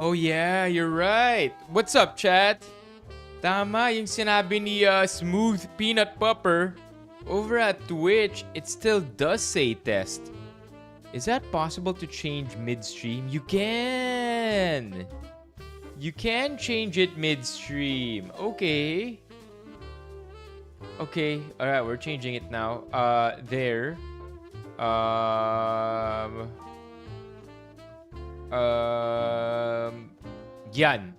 Oh yeah, you're right. What's up, chat? Tama yung sinabi ni Smooth Peanut Pupper. Over at Twitch, it still does say test. Is that possible to change midstream? You can! You can change it midstream. Okay. Okay, alright, we're changing it now. There. Yan.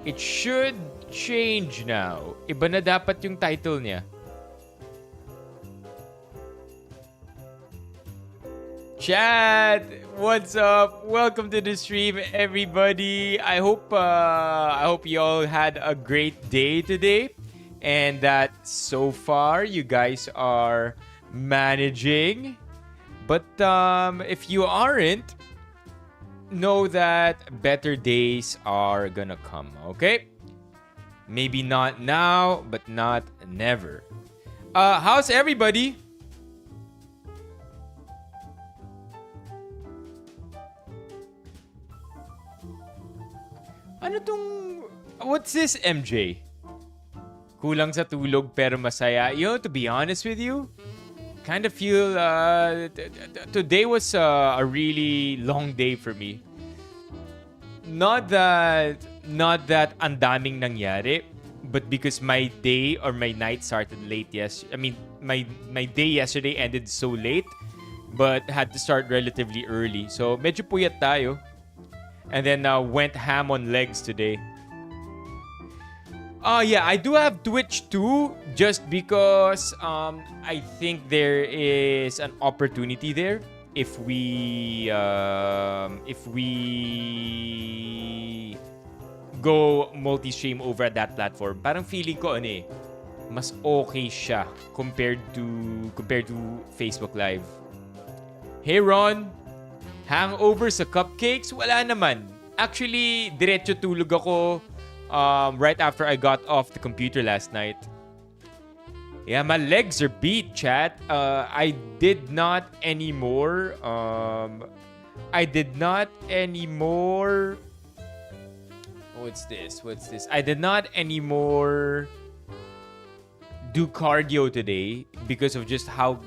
It should change now. Iba na dapat yung title niya. Chat, what's up? Welcome to the stream, everybody. I hope you all had a great day today, and that so far you guys are managing. But if you aren't, know that better days are gonna come. Okay? Maybe not now, but not never. How's everybody? Ano tong... What's this, MJ? Kulang sa tulog pero masaya. You know, to be honest with you, kind of feel... today was a really long day for me. Not that ang daming nangyari, but because my day or my night started late. Yes, I mean, my day yesterday ended so late, but had to start relatively early. So, medyo puyat tayo. And then went ham on legs today. Yeah, I do have Twitch too, just because I think there is an opportunity there if we go multi-stream over at that platform. Parang feeling ko mas okay siya compared to Facebook Live. Hey Ron, hangover sa cupcakes? Wala naman. Actually, diretso tulog ako right after I got off the computer last night. Yeah, my legs are beat, chat. I did not anymore. What's this? I did not anymore do cardio today because of just how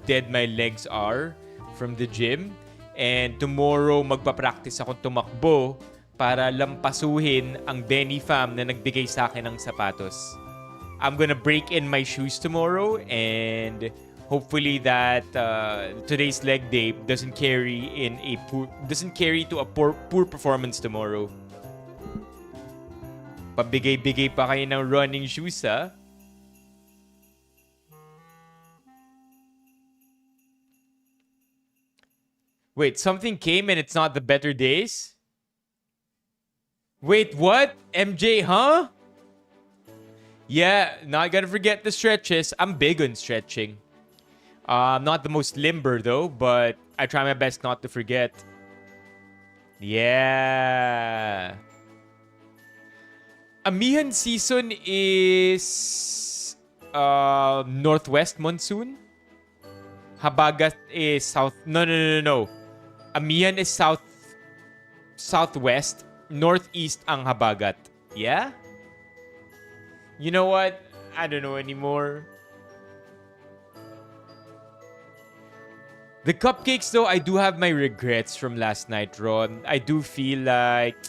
dead my legs are from the gym. And tomorrow, magpa-practice akong tumakbo para lampasuhin ang Benny fam na nagbigay sa akin ng sapatos. I'm gonna break in my shoes tomorrow and hopefully that today's leg day doesn't carry to a poor performance tomorrow. Pabigay-bigay pa kayo ng running shoes, ha? Wait, something came and it's not the better days? Wait, what? MJ, huh? Yeah, not gonna forget the stretches. I'm big on stretching. I'm not the most limber though, but I try my best not to forget. Yeah. Amihan season is northwest monsoon. Habagat is south. No. Amihan is southwest. Northeast ang habagat. Yeah? You know what? I don't know anymore. The cupcakes though, I do have my regrets from last night, Ron. I do feel like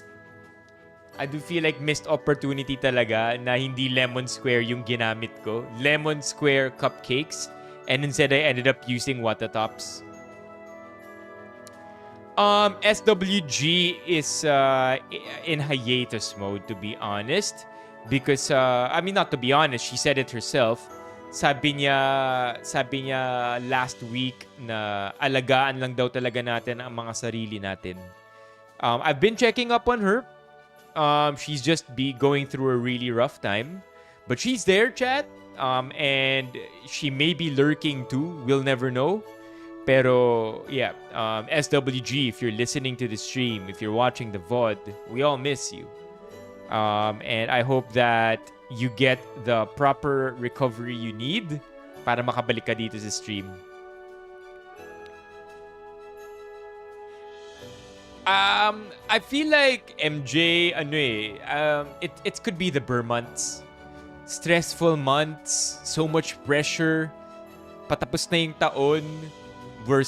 missed opportunity talaga na hindi lemon square yung ginamit ko. Lemon square cupcakes. And instead I ended up using Wata Tops. SWG is in hiatus mode, to be honest. Because, not to be honest, she said it herself. Sabi niya last week na alagaan lang daw talaga natin ang mga sarili natin. I've been checking up on her. She's just going through a really rough time. But she's there, chat. And she may be lurking too. We'll never know. Pero, yeah, SWG, if you're listening to the stream, if you're watching the VOD, we all miss you. And I hope that you get the proper recovery you need para makabalik ka dito sa stream. I feel like MJ, it could be the Burr months. Stressful months, so much pressure. Patapos na yung taon. We're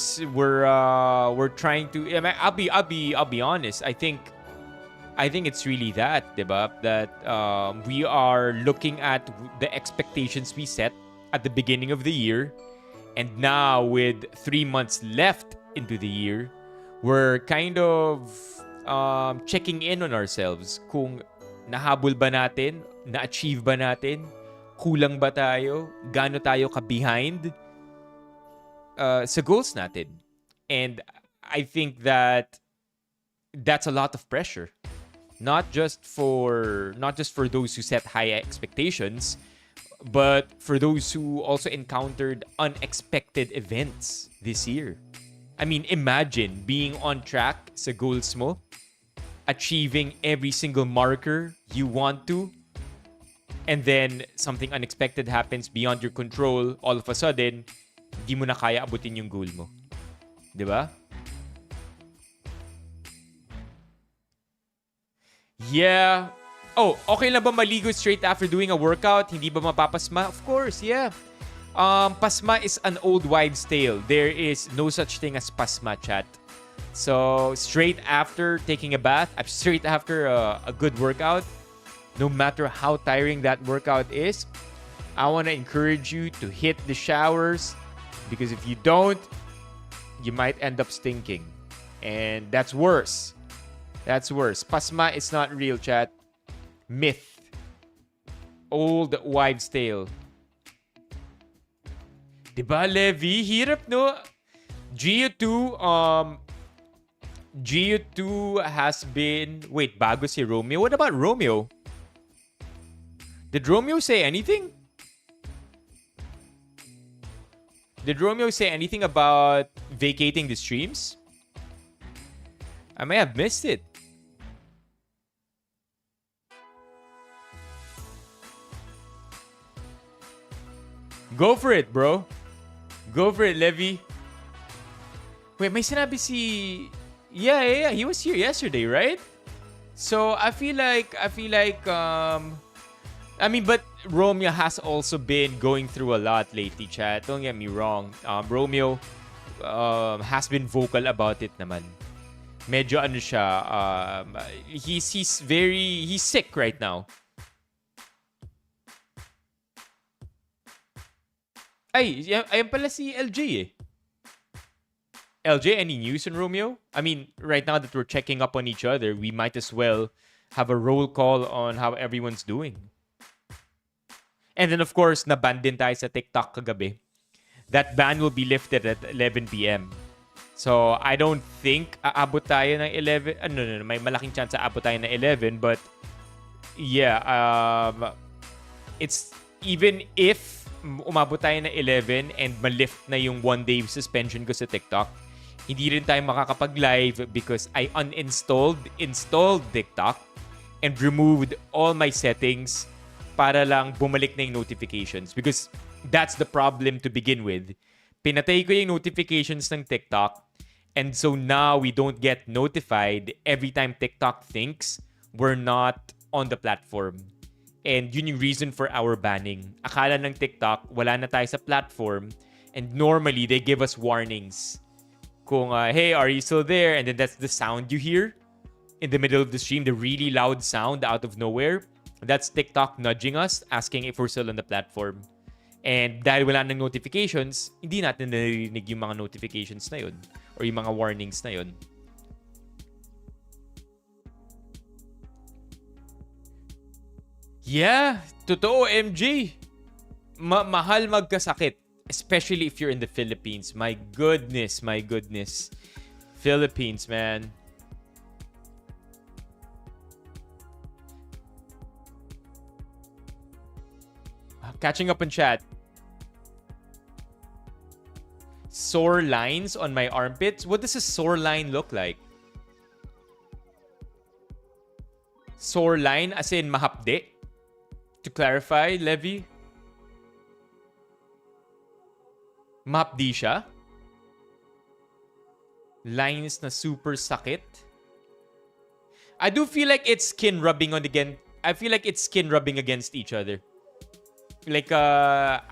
trying to. I mean, I'll be honest. I think it's really that, diba? That we are looking at the expectations we set at the beginning of the year, and now with 3 months left into the year, we're kind of checking in on ourselves. Kung nahabol ba natin? Na-achieve ba natin? Kulang ba tayo? Gaano tayo ka-behind sa goals natin? And I think that that's a lot of pressure. Not just for those who set high expectations, but for those who also encountered unexpected events this year. I mean, imagine being on track sa goals mo, achieving every single marker you want to, and then something unexpected happens beyond your control. All of a sudden, di mo na kaya abutin yung goal mo. Diba? Yeah. Oh, okay lang ba maligo straight after doing a workout? Hindi ba mapapasma? Of course, yeah. Pasma is an old wives' tale. There is no such thing as pasma, chat. So, straight after taking a bath, straight after a good workout, no matter how tiring that workout is, I want to encourage you to hit the showers, because if you don't, you might end up stinking. And that's worse. That's worse. Pasma is not real, chat. Myth. Old wives' tale. Diba, Levi? Hirap, no? Geo2 has been... Wait, bago si Romeo? What about Romeo? Did Romeo say anything? Did Romeo say anything about vacating the streams? I may have missed it. Go for it, bro. Go for it, Levi. Wait, may sinabi si... Yeah. He was here yesterday, right? So, I feel like, I mean, but Romeo has also been going through a lot lately, chat. Don't get me wrong. Romeo has been vocal about it naman. Medyo ano siya, he's sick right now. Ay, ayan pala si LJ eh. LJ, any news on Romeo? I mean, right now that we're checking up on each other, we might as well have a roll call on how everyone's doing. And then of course, naban din tayo sa TikTok kagabi. That ban will be lifted at 11 p.m. So, I don't think aabot tayo ng 11. No. May malaking chance aabot tayo ng 11. But, yeah. It's even if umabot tayo ng 11 and malift na yung 1-day suspension ko sa TikTok, hindi rin tayo makakapag-live because I installed TikTok and removed all my settings para lang bumalik na yung notifications. Because that's the problem to begin with. Pinatay ko yung notifications ng TikTok, and so now we don't get notified every time TikTok thinks we're not on the platform. And yun yung reason for our banning. Akala ng TikTok, wala na tayo sa platform, and normally they give us warnings. Kung, hey, are you still there? And then that's the sound you hear in the middle of the stream, the really loud sound out of nowhere. That's TikTok nudging us, asking if we're still on the platform. And dahil wala ng notifications, hindi natin narinig yung mga notifications na yun or yung mga warnings na yun. Yeah, totoo, MJ. Mahal magkasakit, especially if you're in the Philippines. My goodness. Philippines, man. Catching up on chat. Sore lines on my armpits? What does a sore line look like? Sore line as in mahapde? To clarify, Levi? Mahapdi siya? Lines na super sakit? I do feel like it's skin rubbing on again. I feel like it's skin rubbing against each other. Like I'm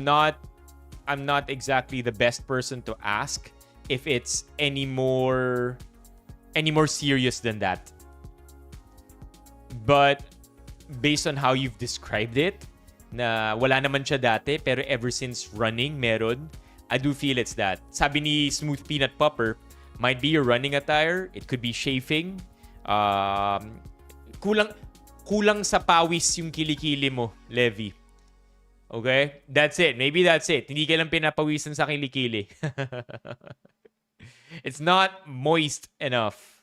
not exactly the best person to ask if it's any more serious than that. But based on how you've described it, na wala naman siya dati pero ever since running meron, I do feel it's that. Sabi ni Smooth Peanut Popper, might be your running attire, it could be chafing. Kulang sa pawis yung kilikili mo, Levi. Okay? That's it. Maybe that's it. Hindi ka lang pinapawisan sa kilikili. It's not moist enough.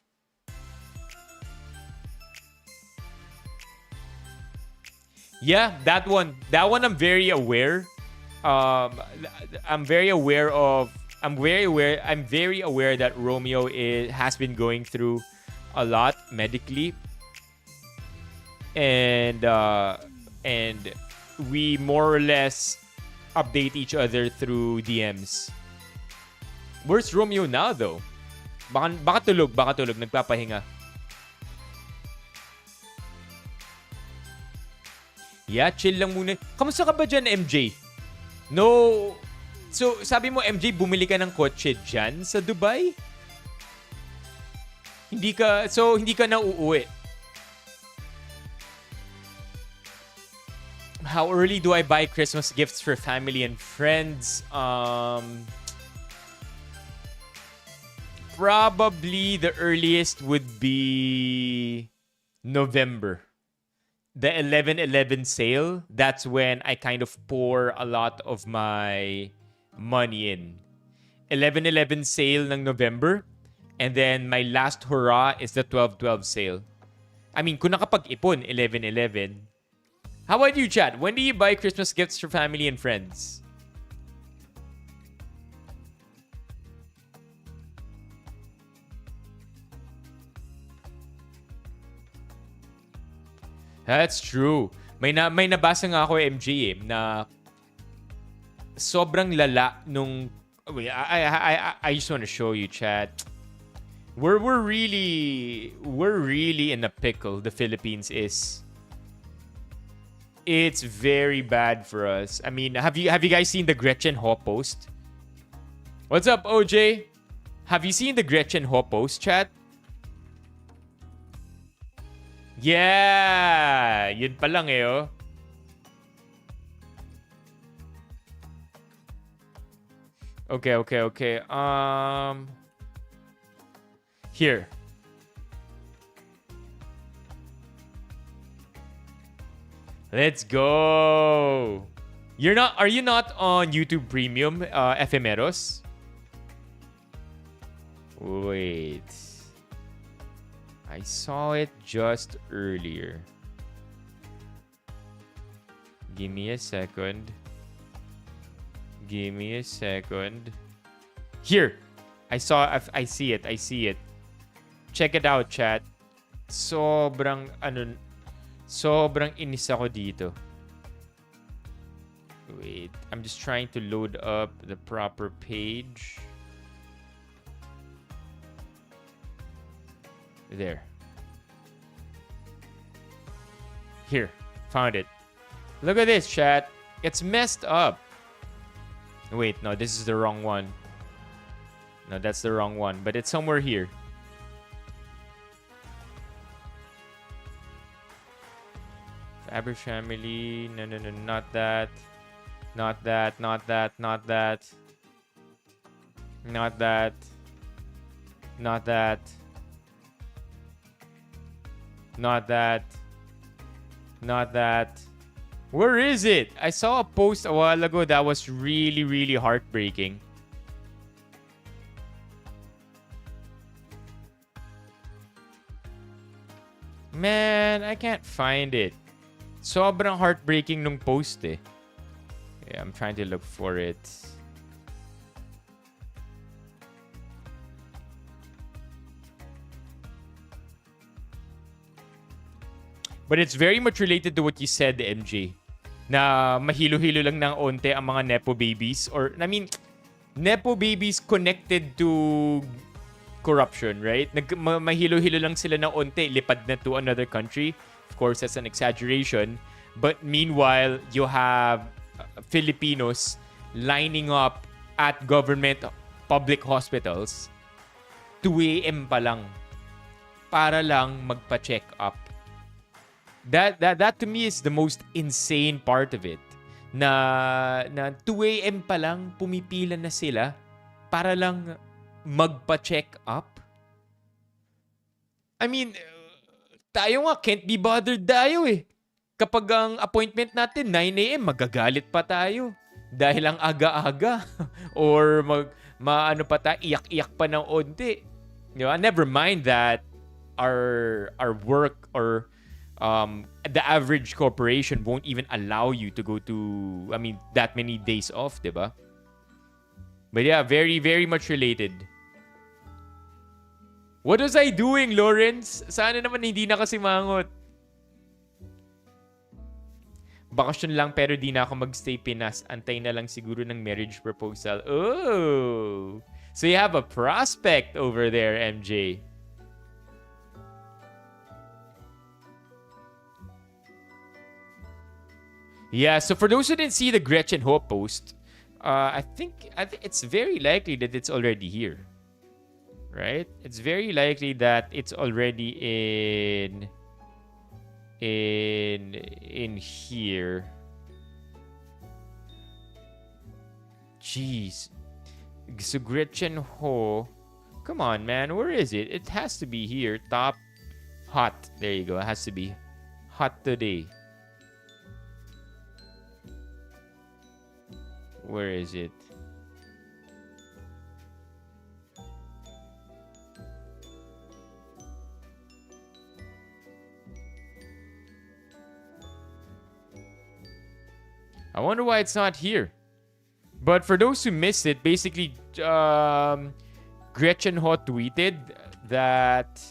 Yeah, that one I'm very aware. I'm very aware that Romeo has been going through a lot medically. And we more or less update each other through DMs. Where's Romeo now though? Baka tulog, nagpapahinga. Yeah, chill lang muna. Kamusta ka ba dyan, MJ? No. So, sabi mo, MJ, bumili ka ng kotse dyan sa Dubai? Hindi ka na uuwi. How early do I buy Christmas gifts for family and friends? Probably the earliest would be November. The 11/11 sale, that's when I kind of pour a lot of my money in. 11/11 sale ng November, and then my last hurrah is the 12/12 sale. I mean, kung nakapag-ipon, 11/11. How about you, Chad? When do you buy Christmas gifts for family and friends? That's true. May nabasa nga ako, MJ, na sobrang lala nung... Wait, I just want to show you, chat. We're really in a pickle. The Philippines is. It's very bad for us. I mean, have you guys seen the Gretchen Ho post? What's up, OJ? Have you seen the Gretchen Ho post, chat? Yeah! Yun pa lang eh, oh. Okay. Here. Let's go! Are you not on YouTube Premium, Ephemeros? Wait. I saw it just earlier. Give me a second. Here. I see it. Check it out, chat. Sobrang inis ako dito. Wait, I'm just trying to load up the proper page. There. Here, found it. Look at this, chat. It's messed up. Wait, no, this is the wrong one. No, that's the wrong one, but it's somewhere here. Fabric family. No, not that. Not that. Where is it? I saw a post a while ago that was really, really heartbreaking. Man, I can't find it. Sobrang heartbreaking nung post eh. Yeah, I'm trying to look for it. But it's very much related to what you said, MJ. Na mahilo-hilo lang ng onte ang mga Nepo babies. Or, I mean, Nepo babies connected to corruption, right? Mahilo-hilo lang sila ng onte, lipad na to another country. Of course, that's an exaggeration. But meanwhile, you have Filipinos lining up at government public hospitals 2 a.m. pa lang para lang magpa-check up. That to me is the most insane part of it. Na 2 a.m. pa lang pumipila na sila para lang magpa-check up. I mean, tayo nga can't be bothered tayo eh. Kapag ang appointment natin 9 a.m. magagalit pa tayo dahil ang aga-aga or maano pa tayo, iyak-iyak pa ng onti. You know, never mind that our work or the average corporation won't even allow you to go to, that many days off, diba? But yeah, very, very much related. What was I doing, Lawrence? Sana naman hindi na kasi mangot. Bakasyon lang pero di na ako magstay Pinas. Antay na lang siguro ng marriage proposal. Oh! So you have a prospect over there, MJ. Yeah, so for those who didn't see the Gretchen Ho post, I think it's very likely that it's already here. Right? It's very likely that it's already in here. Jeez. So Gretchen Ho. Come on, man. Where is it? It has to be here. Top hot. There you go. It has to be hot today. Where is it? I wonder why it's not here. But for those who missed it, basically, Gretchen Ho tweeted that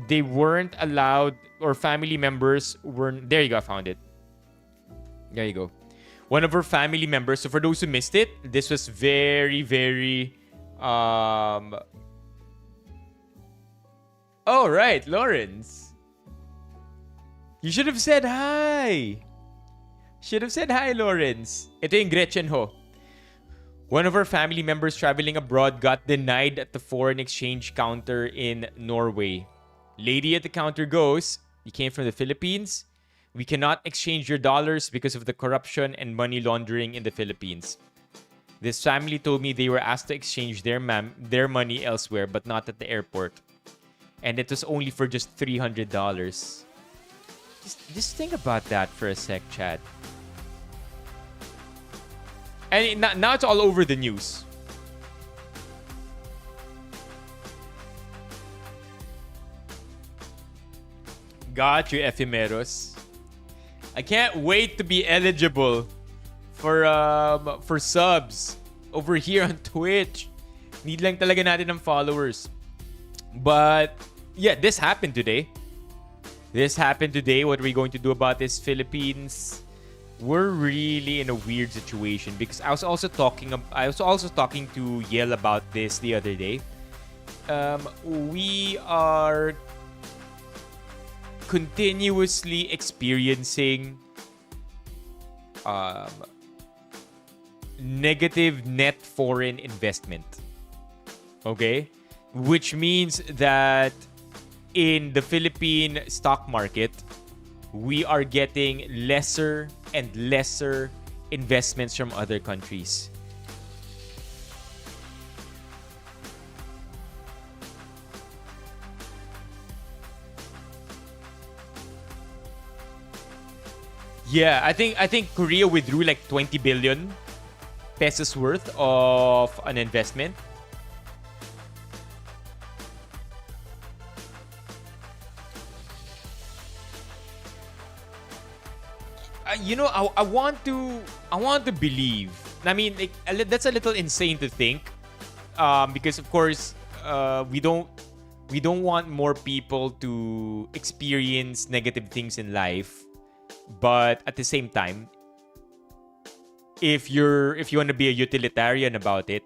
they weren't allowed, or family members weren't. There you go, I found it. There you go. One of her family members. So for those who missed it, this was very, very. Oh, right, Lawrence. You should have said hi. Should have said hi, Lawrence. Ito yung Gretchen Ho. One of her family members traveling abroad got denied at the foreign exchange counter in Norway. Lady at the counter goes, "You came from the Philippines? We cannot exchange your dollars because of the corruption and money laundering in the Philippines. This family told me they were asked to exchange their money elsewhere, but not at the airport. And it was only for just $300. Just think about that for a sec, chat. And now it's all over the news. Got you, Ephemeros. I can't wait to be eligible for subs over here on Twitch. Need lang talaga natin ng followers. But yeah, this happened today. What are we going to do about this, Philippines? We're really in a weird situation because I was also talking to Yel about this the other day. We are continuously experiencing negative net foreign investment. Okay? Which means that in the Philippine stock market, we are getting lesser and lesser investments from other countries. Yeah, I think Korea withdrew like 20 billion pesos worth of an investment. I want to believe. I mean, like, that's a little insane to think, because of course, we don't want more people to experience negative things in life. But at the same time, if you want to be a utilitarian about it,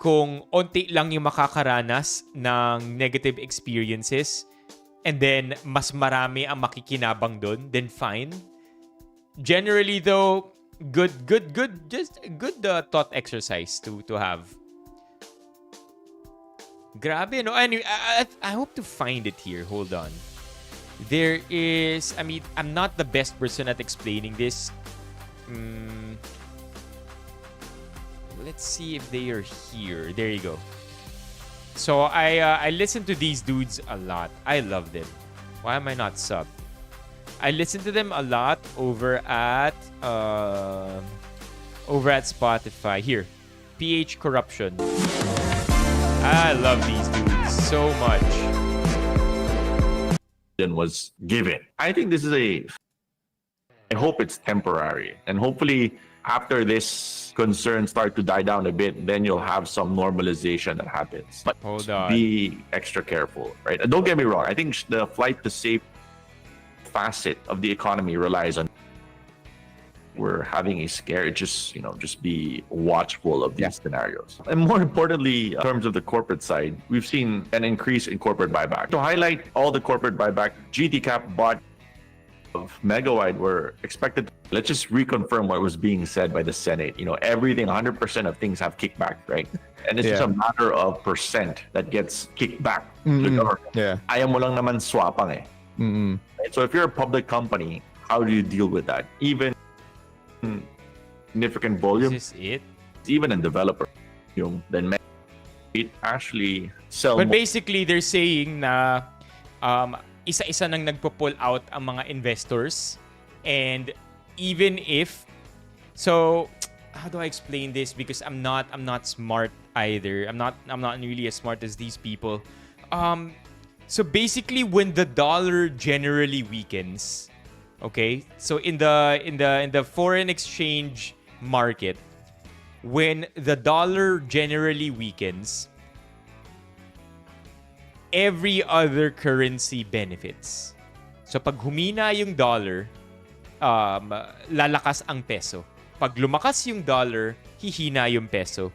kung onti lang yung makakaranas ng negative experiences and then mas marami ang makikinabang doon, then fine. Generally though, just a good thought exercise to have. Grabe, no? Anyway, I hope to find it here. Hold on. There is, I mean, I'm not the best person at explaining this. Let's see if they are here. There you go. So I listen to these dudes a lot. I love them. Why am I not subbed? I listen to them a lot over at Spotify. Here, PH Corruption. I love these dudes so much. Was given. I think this is I hope it's temporary, and hopefully after this concern start to die down a bit, then you'll have some normalization that happens. But hold on, be extra careful, right? And don't get me wrong. I think the flight to safety facet of the economy relies on we're having a scare. Just be watchful of these scenarios. And more importantly, in terms of the corporate side, we've seen an increase in corporate buyback. To highlight all the corporate buyback, GT Cap bought of Megawide were expected. Let's just reconfirm what was being said by the Senate. Everything, 100% of things have kickback, right? And it's just a matter of percent that gets kicked back to the government. Yeah. Ayaw mo lang naman swapang eh. Right? So if you're a public company, how do you deal with that? Even significant volume, is this it? even in developer, then it actually sell. But basically, they're saying na isa-isa nang nagpo-pull out ang mga investors, and even if, so how do I explain this? Because I'm not smart either. I'm not really as smart as these people. So basically, when the dollar generally weakens. Okay, so in the foreign exchange market, when the dollar generally weakens, every other currency benefits. So pag humina yung dollar, lalakas ang peso. Pag lumakas yung dollar, hihina yung peso.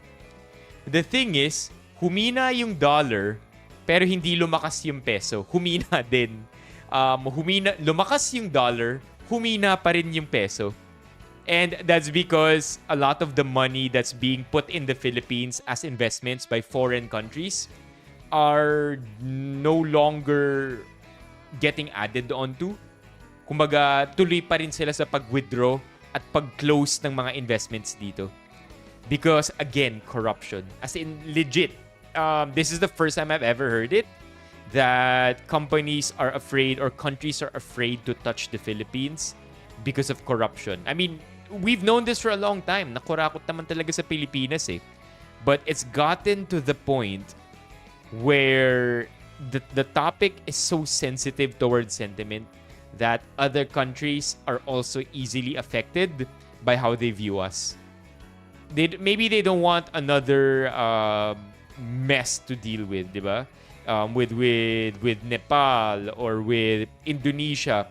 The thing is, humina yung dollar, pero hindi lumakas yung peso. Humina din. Lumakas yung dollar, humina pa rin yung peso. And that's because a lot of the money that's being put in the Philippines as investments by foreign countries are no longer getting added onto. Kumbaga, tuloy pa rin sila sa pag-withdraw at pag-close ng mga investments dito. Because, again, corruption. As in, legit. This is the first time I've ever heard it. That companies are afraid or countries are afraid to touch the Philippines because of corruption. I mean, we've known this for a long time. Nakurakot naman talaga sa Pilipinas eh. But it's gotten to the point where the topic is so sensitive towards sentiment that other countries are also easily affected by how they view us. Maybe they don't want another mess to deal with, diba? With Nepal or with Indonesia,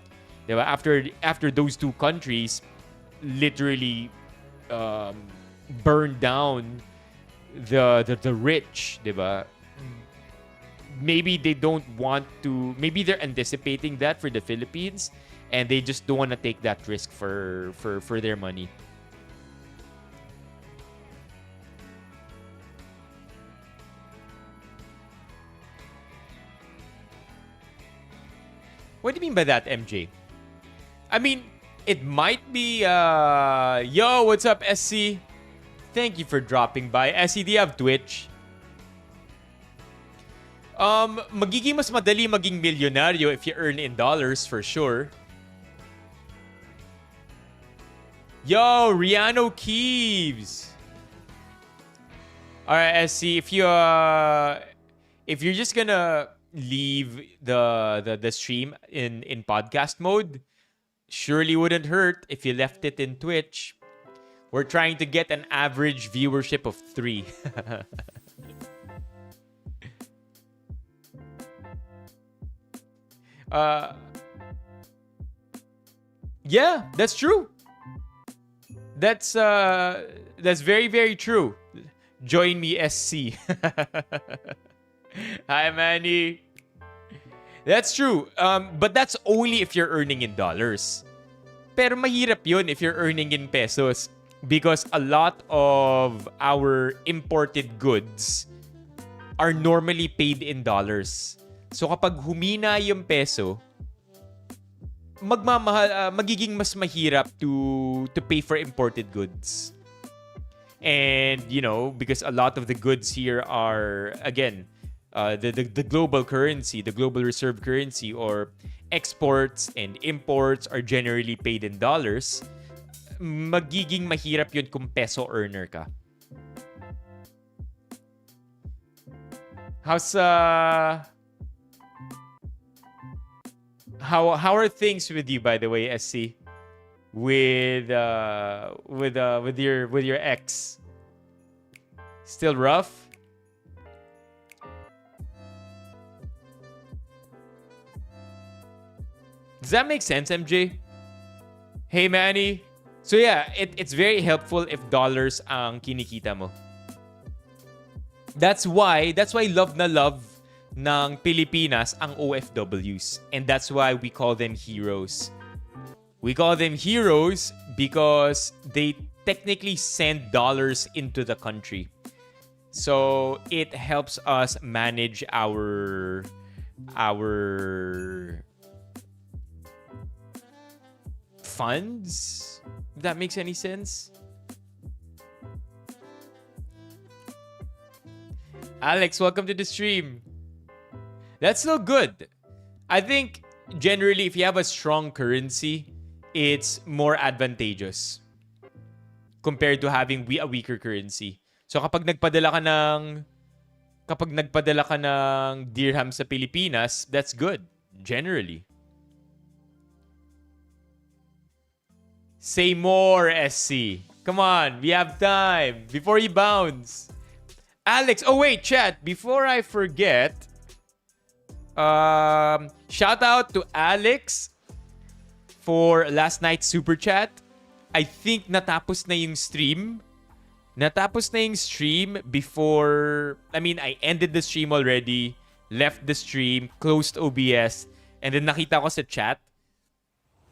diba? After those two countries literally burned down the rich, diba? Maybe they don't want to. Maybe they're anticipating that for the Philippines, and they just don't want to take that risk for their money. What do you mean by that, MJ? I mean, it might be, yo, what's up, SC? Thank you for dropping by. SC, do you have Twitch? Magiging mas madali maging milyonaryo if you earn in dollars, for sure. Yo, Riano Keeves. Alright, SC, if you're just gonna leave the stream in podcast mode, surely wouldn't hurt if you left it in Twitch. We're trying to get an average viewership of 3. Yeah, that's true. That's very, very true. Join me, SC. Hi, Manny. That's true. But that's only if you're earning in dollars. Pero mahirap yun if you're earning in pesos. Because a lot of our imported goods are normally paid in dollars. So kapag humina yung peso, magiging mas mahirap to pay for imported goods. And, you know, because a lot of the goods here are, again, the global currency, the global reserve currency, or exports and imports are generally paid in dollars, magiging mahirap yun kung peso earner ka. How are things with you, by the way, SC? With your ex? Still rough? Does that make sense, MJ? Hey, Manny. So yeah, it's very helpful if dollars ang kinikita mo. That's why love na love ng Pilipinas ang OFWs. And that's why we call them heroes. We call them heroes because they technically send dollars into the country. So it helps us manage our funds. If that makes any sense. Alex, welcome to the stream. That's still good. I think generally if you have a strong currency, it's more advantageous compared to having a weaker currency. So kapag nagpadala ka ng dirham sa Pilipinas, that's good generally. Say more, SC. Come on, we have time before you bounce. Alex, oh wait, chat, before I forget, shout out to Alex for last night's super chat. I think natapos na yung stream. Before, I ended the stream already, left the stream, closed OBS, and then nakita ko sa chat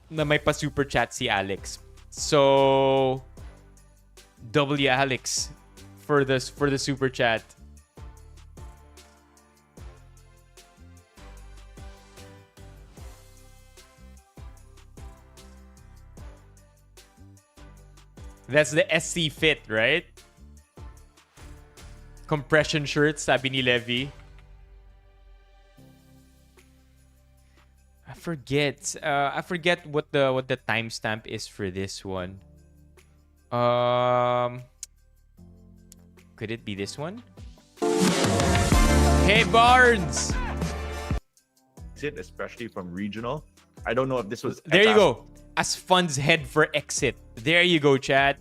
na may pa super chat si Alex. So, W Alex for the super chat. That's the SC fit, right? Compression shirts, sabi ni Levi. I forget what the timestamp is for this one. Could it be this one? Hey Barnes. Especially from regional. I don't know if this was. There you go. As funds head for exit. There you go, chat.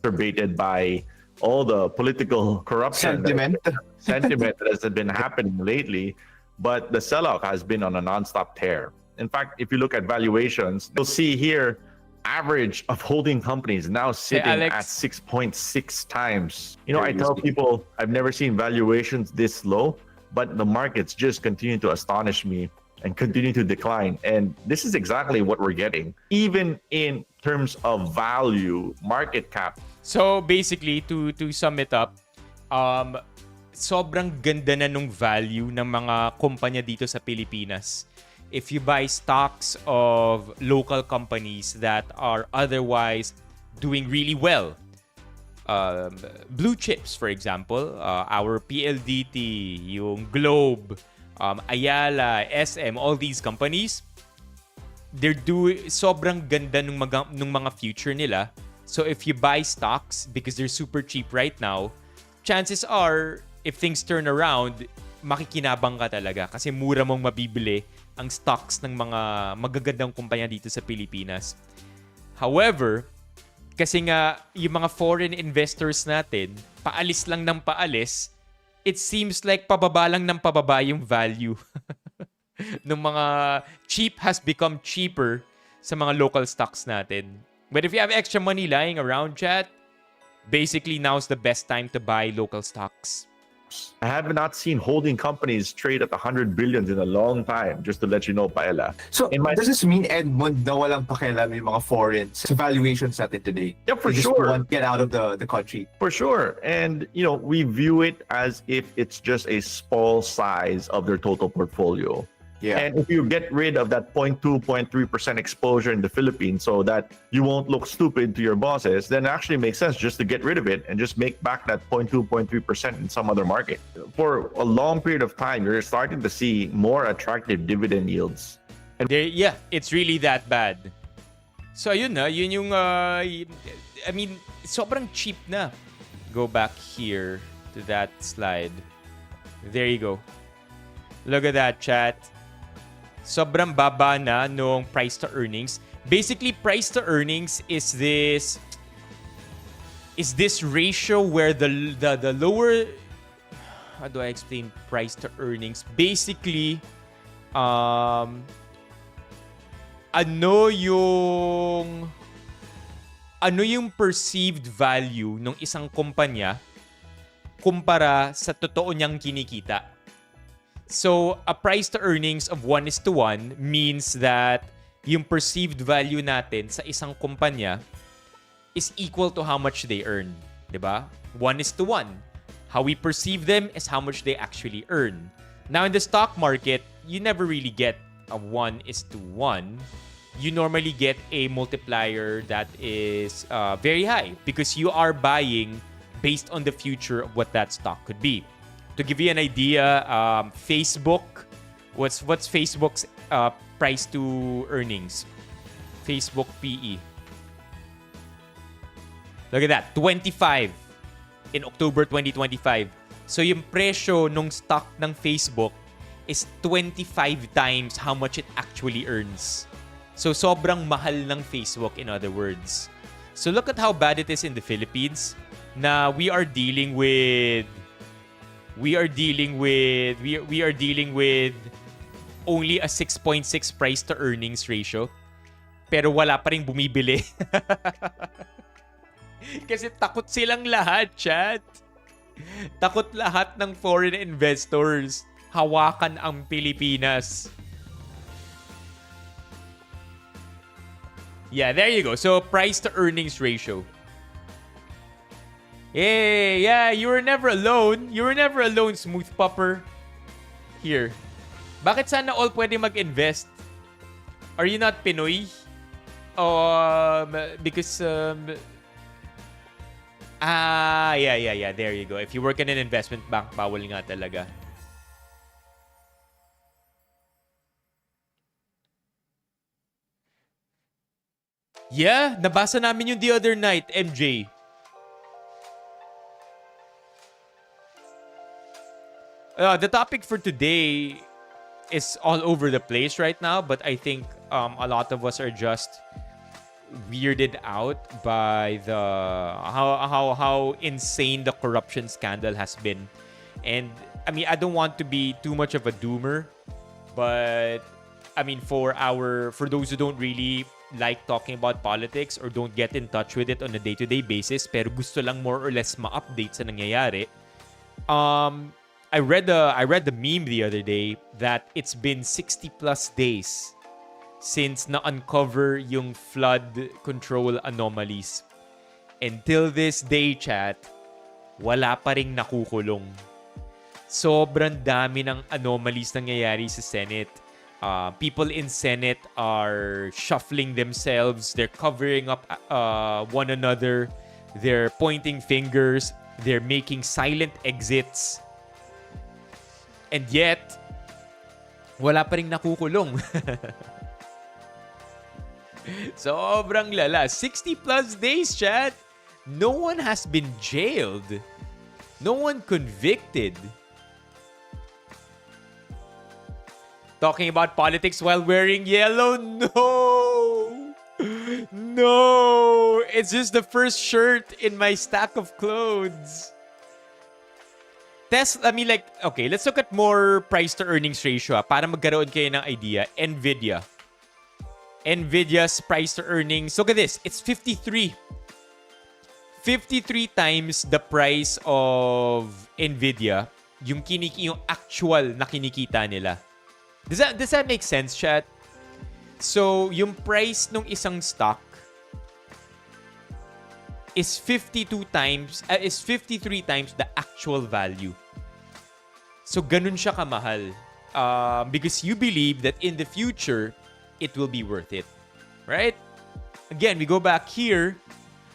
Exacerbated by all the political corruption sentiment that has been happening lately. But the sell-off has been on a non-stop tear. In fact, if you look at valuations, you'll see here average of holding companies now sitting at 6.6 times. You know, I tell people I've never seen valuations this low, but the markets just continue to astonish me and continue to decline. And this is exactly what we're getting, even in terms of value, market cap. So basically, to sum it up, sobrang ganda na nung value ng mga kumpanya dito sa Pilipinas. If you buy stocks of local companies that are otherwise doing really well, blue chips, for example, our PLDT, yung Globe, Ayala, SM, all these companies, they're sobrang ganda nung mga future nila. So if you buy stocks because they're super cheap right now, chances are, if things turn around, makikinabang ka talaga kasi mura mong mabibili ang stocks ng mga magagandang kumpanya dito sa Pilipinas. However, kasi nga yung mga foreign investors natin, paalis lang ng paalis, it seems like pababa lang ng pababa yung value ng mga cheap has become cheaper sa mga local stocks natin. But if you have extra money lying around, chat, basically now's the best time to buy local stocks. I have not seen holding companies trade at 100 billions in a long time, just to let you know, Paella. So, does this mean, Edmund, na walang pakialam yung mga foreign sa valuations natin today? Yeah, for They just sure. want to get out of the country. For sure. And, we view it as if it's just a small size of their total portfolio. Yeah. And if you get rid of that 0.2, 0.3% exposure in the Philippines so that you won't look stupid to your bosses, then it actually makes sense just to get rid of it and just make back that 0.2, 0.3% in some other market. For a long period of time, you're starting to see more attractive dividend yields. And yeah, it's really that bad. So yun yung I mean, sobrang cheap na. Go back here to that slide. There you go. Look at that, chat. Sobrang baba na nung price to earnings. Basically, price to earnings is this ratio where the lower, how do I explain price to earnings? Basically, ano yung perceived value ng isang kumpanya kumpara sa totoo niyang kinikita. So, a price to earnings of 1:1 means that yung perceived value natin sa isang kumpanya is equal to how much they earn. Diba? 1:1. How we perceive them is how much they actually earn. Now, in the stock market, you never really get a 1:1. You normally get a multiplier that is very high because you are buying based on the future of what that stock could be. To give you an idea, Facebook, what's Facebook's price to earnings? Facebook PE. Look at that, 25 in October 2025. So yung presyo nung stock ng Facebook is 25 times how much it actually earns. So sobrang mahal ng Facebook, in other words. So look at how bad it is in the Philippines na we are dealing with only a 6.6 price to earnings ratio, pero wala pa ring bumibili. Kasi takot silang lahat, chat. Takot lahat ng foreign investors hawakan ang Pilipinas. Yeah, there you go. So price to earnings ratio. Hey, yeah, you were never alone. You were never alone, Smooth Popper. Here. Bakit sana all pwede mag-invest? Are you not Pinoy? Because, yeah, there you go. If you work in an investment bank, bawal nga talaga. Yeah, nabasa namin yung the other night, MJ. The topic for today is all over the place right now, but I think a lot of us are just weirded out by the how insane the corruption scandal has been. And I mean, I don't want to be too much of a doomer, but I mean, for those who don't really like talking about politics or don't get in touch with it on a day-to-day basis, pero gusto lang more or less ma-update sa nangyayari. I read the meme the other day that it's been 60 plus days since na-uncover yung flood control anomalies. Until this day, chat, wala pa ring nakukulong. Sobrang dami ng anomalies nangyayari sa Senate. People in Senate are shuffling themselves. They're covering up one another. They're pointing fingers. They're making silent exits. And yet, wala pa ring nakukulong. Sobrang lala. 60 plus days, chat. No one has been jailed. No one convicted. Talking about politics while wearing yellow? No! No! It's just the first shirt in my stack of clothes. Okay, let's look at more price to earnings ratio para magkaroon kayo ng idea. Nvidia's price to earnings. Look at this. It's 53. 53 times the price of Nvidia yung actual na kinikita nila. Does that make sense, chat? So, yung price ng isang stock is 53 times the actual value. So, ganun siya kamahal. Because you believe that in the future, it will be worth it. Right? Again, we go back here.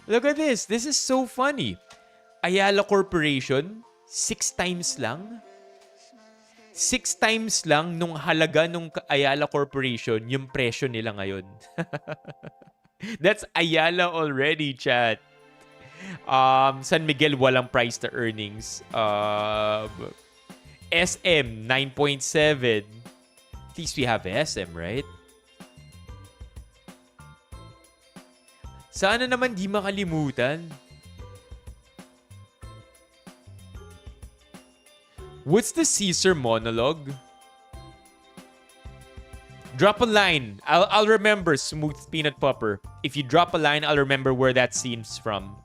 Look at this. This is so funny. Ayala Corporation, 6 times lang. 6 times lang nung halaga nung Ayala Corporation yung presyo nila ngayon. That's Ayala already, chat. San Miguel, walang price to earnings. SM, 9.7. At least we have SM, right? Sana naman di makalimutan. What's the Caesar monologue? Drop a line. I'll remember, Smooth Peanut Popper. If you drop a line, I'll remember where that scene's from.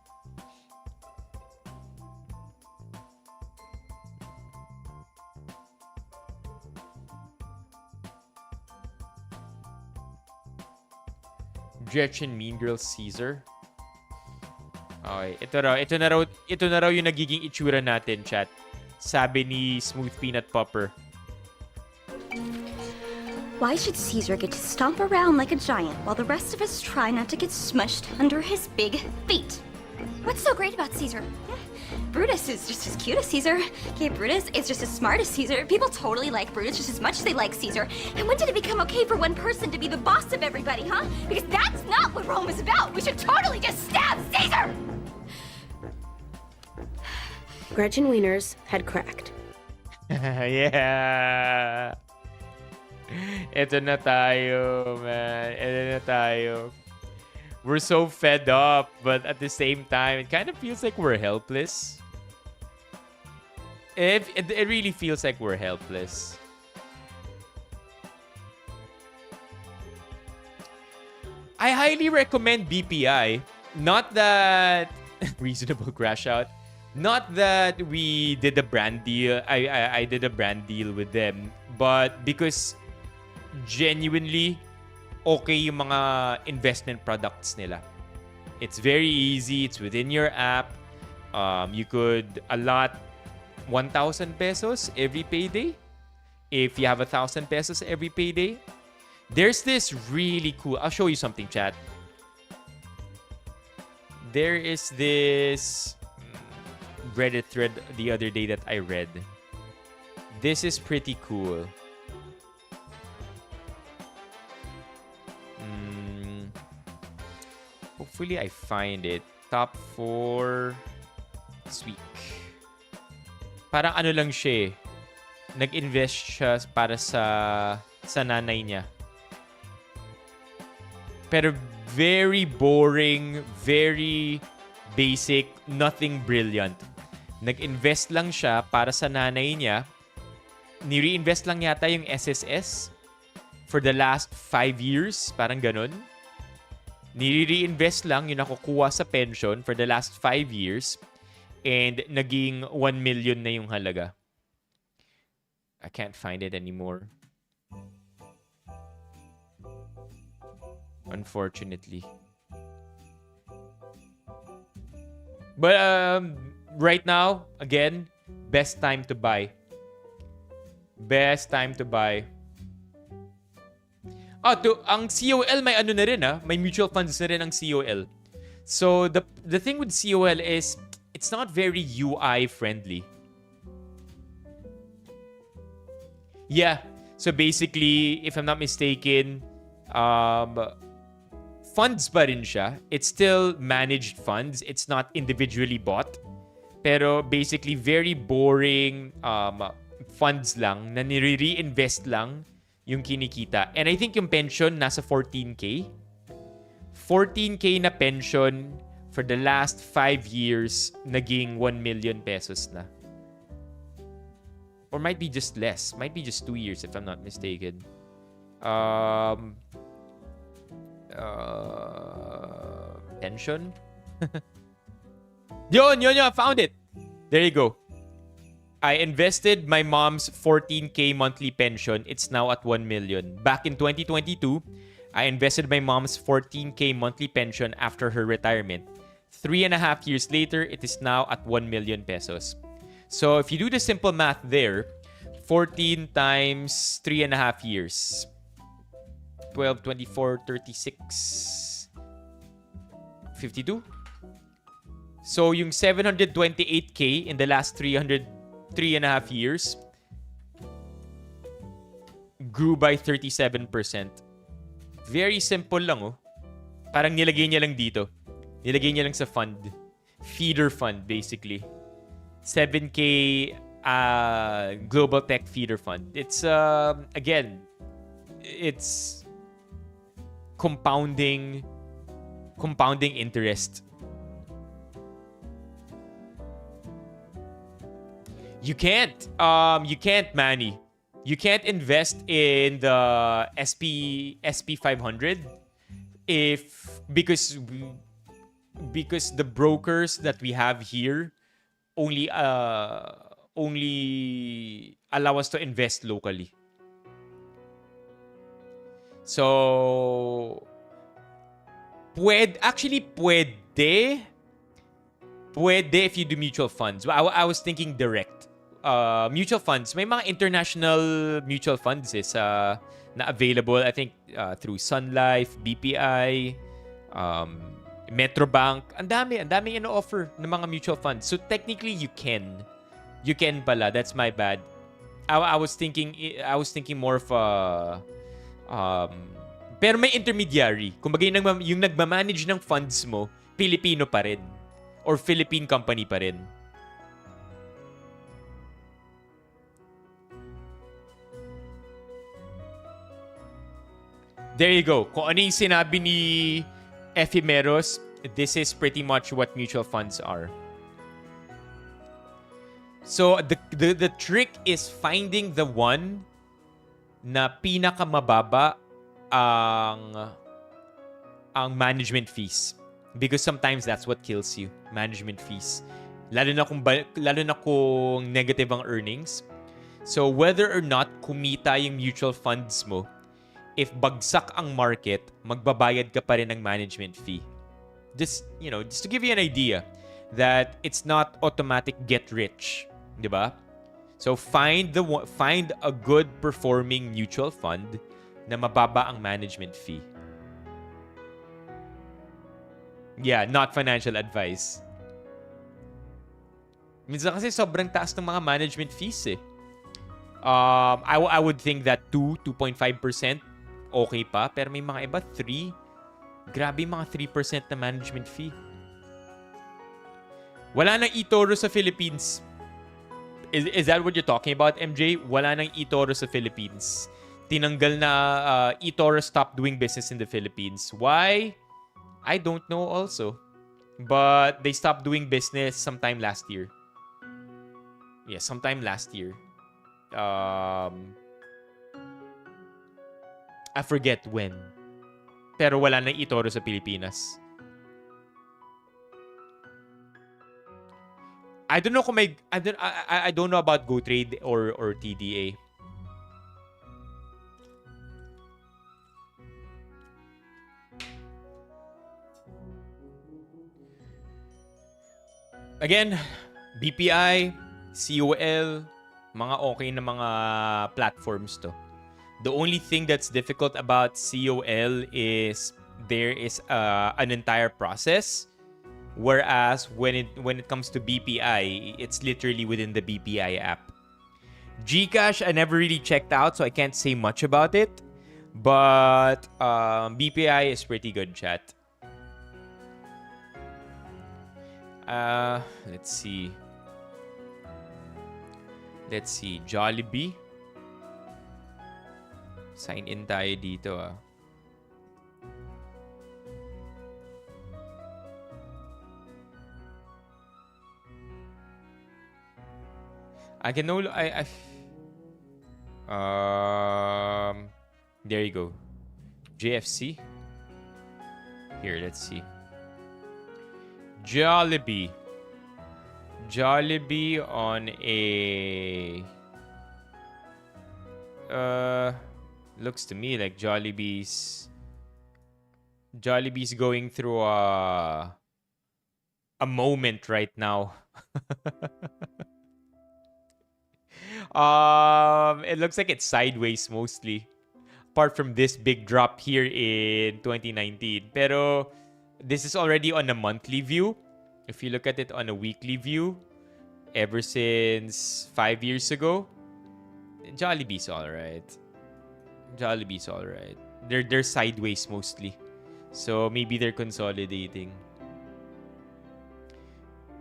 Gretchen Mean Girl Caesar. Okay, ito na raw yung nagiging itsura natin, chat. Sabi ni Smooth Peanut Popper. Why should Caesar get to stomp around like a giant while the rest of us try not to get smushed under his big feet? What's so great about Caesar? Brutus is just as cute as Caesar. Okay, Brutus is just as smart as Caesar. People totally like Brutus just as much as they like Caesar. And when did it become okay for one person to be the boss of everybody, huh? Because that's not what Rome is about. We should totally just stab Caesar! Gretchen Wiener's had cracked. Yeah. Ito na tayo, man. Ito na tayo. We're so fed up, but at the same time, it kind of feels like we're helpless. It really feels like we're helpless. I highly recommend BPI. Not that reasonable crash out. Not that we did a brand deal. I did a brand deal with them, but because genuinely okay yung mga investment products nila. It's very easy. It's within your app. You could allot 1,000 pesos every payday. If you have 1,000 pesos every payday. There's this really cool... I'll show you something, chat. There is this Reddit thread the other day that I read. This is pretty cool. Hopefully I find it. Top 4 this week. Parang ano lang siya eh. Nag-invest siya para sa nanay niya. Pero very boring, very basic, nothing brilliant. Nag-invest lang siya para sa nanay niya. Ni-reinvest lang yata yung SSS for the last 5 years. Parang ganun. Ni-reinvest lang yung nakukuha sa pension for the last 5 years. And naging 1 million na yung halaga. I can't find it anymore. Unfortunately. But right now, again, best time to buy. Best time to buy. Ang COL may ano na rin may mutual funds na rin ang COL. So the thing with COL is it's not very UI friendly. Yeah. So basically, if I'm not mistaken, funds pa rin siya. It's still managed funds. It's not individually bought. Pero basically, very boring funds lang na nire-reinvest lang yung kinikita. And I think yung pension nasa 14K. 14K na pension for the last 5 years naging 1 million pesos na. Or might be just less. Might be just 2 years if I'm not mistaken. Pension? Yun, found it. There you go. I invested my mom's 14K monthly pension. It's now at 1 million. Back in 2022, I invested my mom's 14K monthly pension after her retirement. 3.5 years later, it is now at 1 million pesos. So if you do the simple math there, 14 times 3.5 years. 12, 24, 36, 52. So yung 728K in the last 3.5 years grew by 37%. Very simple lang, oh. Parang nilagay niya lang dito. Nilagay niya lang sa fund. Feeder fund, basically. 7K global tech feeder fund. It's, again, it's compounding interest. You can't, Manny. You can't invest in the SP 500 because the brokers that we have here only allow us to invest locally. So pwede if you do mutual funds. I was thinking direct. Mutual funds, may mga international mutual funds na available, I think, through Sun Life, BPI, Metrobank. Ang dami ino-offer ng mga mutual funds. So technically you can pala. That's my bad. I was thinking more of a pero may intermediary. Kumbaga yung nagmamanage ng funds mo, Pilipino pa rin or Philippine company pa rin. There you go. Kung ano yung sinabi ni Ephemeros, this is pretty much what mutual funds are. So, the trick is finding the one na pinakamababa ang management fees. Because sometimes that's what kills you. Management fees. Lalo na kung negative ang earnings. So, whether or not kumita yung mutual funds mo, if bagsak ang market, magbabayad ka pa rin ng management fee. Just to give you an idea that it's not automatic get rich, 'di ba? So find a good performing mutual fund na mababa ang management fee. Yeah, not financial advice. Minsan kasi sobrang taas ng mga management fees eh. I would think that 2.5% okay pa, pero may mga iba 3. Grabe mga 3% na management fee. Wala nang eToro sa Philippines. Is that what you're talking about, MJ? Wala nang eToro sa Philippines. Tinanggal na eToro stopped doing business in the Philippines. Why? I don't know also. But they stopped doing business sometime last year. Yeah, sometime last year. I forget when. Pero wala nang eToro sa Pilipinas. I don't know kung may I don't know about GoTrade or TDA. Again, BPI, COL, mga okay na mga platforms to. The only thing that's difficult about COL is there is an entire process, whereas when it comes to BPI, it's literally within the BPI app. GCash, I never really checked out, so I can't say much about it. But BPI is pretty good, chat. Let's see. Jollibee. Sign in tayo dito ah. There you go. JFC. Here, let's see. Jollibee. Jollibee on a... looks to me like Jollibee's going through a moment right now. It looks like it's sideways mostly. Apart from this big drop here in 2019. Pero this is already on a monthly view. If you look at it on a weekly view, ever since 5 years ago, Jollibee's alright. Jollibee's alright. They're sideways mostly. So maybe they're consolidating.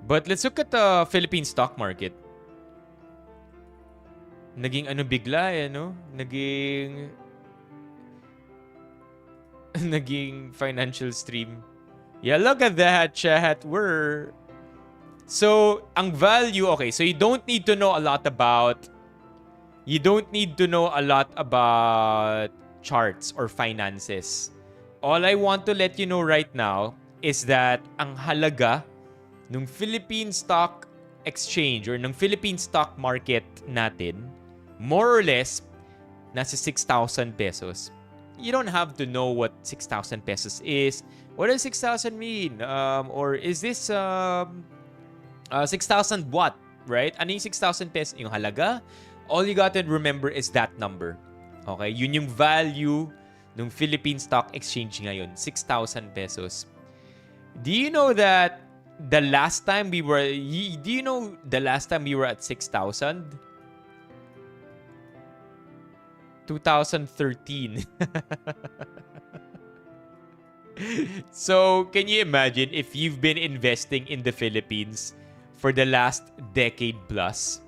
But let's look at the Philippine stock market. Naging ano bigla eh, no? Naging financial stream. Yeah, look at that, chat. So, ang value, okay, so you don't need to know a lot about charts or finances. All I want to let you know right now is that ang halaga ng Philippine Stock Exchange or ng Philippine stock market natin, more or less, nasa 6,000 pesos. You don't have to know what 6,000 pesos is. What does 6,000 mean? Or is this 6,000 what? Right? Ano yung 6,000 pesos? Yung halaga? All you got to remember is that number. Okay? Yun yung value ng Philippine Stock Exchange ngayon. 6,000 pesos. Do you know that the last time we were at 6,000? 2013. So, can you imagine if you've been investing in the Philippines for the last decade plus,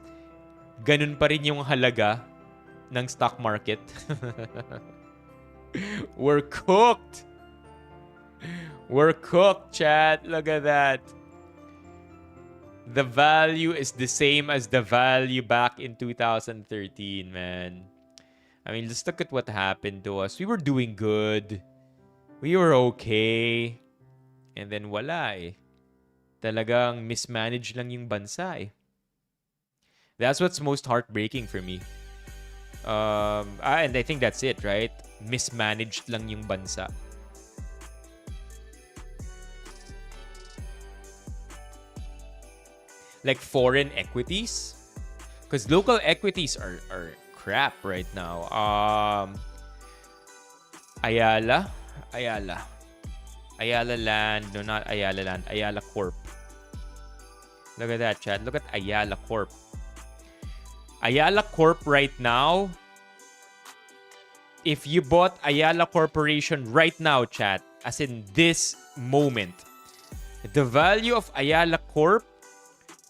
ganun pa rin yung halaga ng stock market? We're cooked. We're cooked, chat. Look at that. The value is the same as the value back in 2013, man. I mean, let's look at what happened to us. We were doing good. We were okay. And then wala eh. Talagang mismanaged lang yung bansa eh. That's what's most heartbreaking for me. And I think that's it, right? Mismanaged lang yung bansa. Like foreign equities? Because local equities are crap right now. Ayala Land. No, not Ayala Land. Ayala Corp. Look at that, chat. Look at Ayala Corp. Ayala Corp right now. If you bought Ayala Corporation right now, chat, as in this moment, the value of Ayala Corp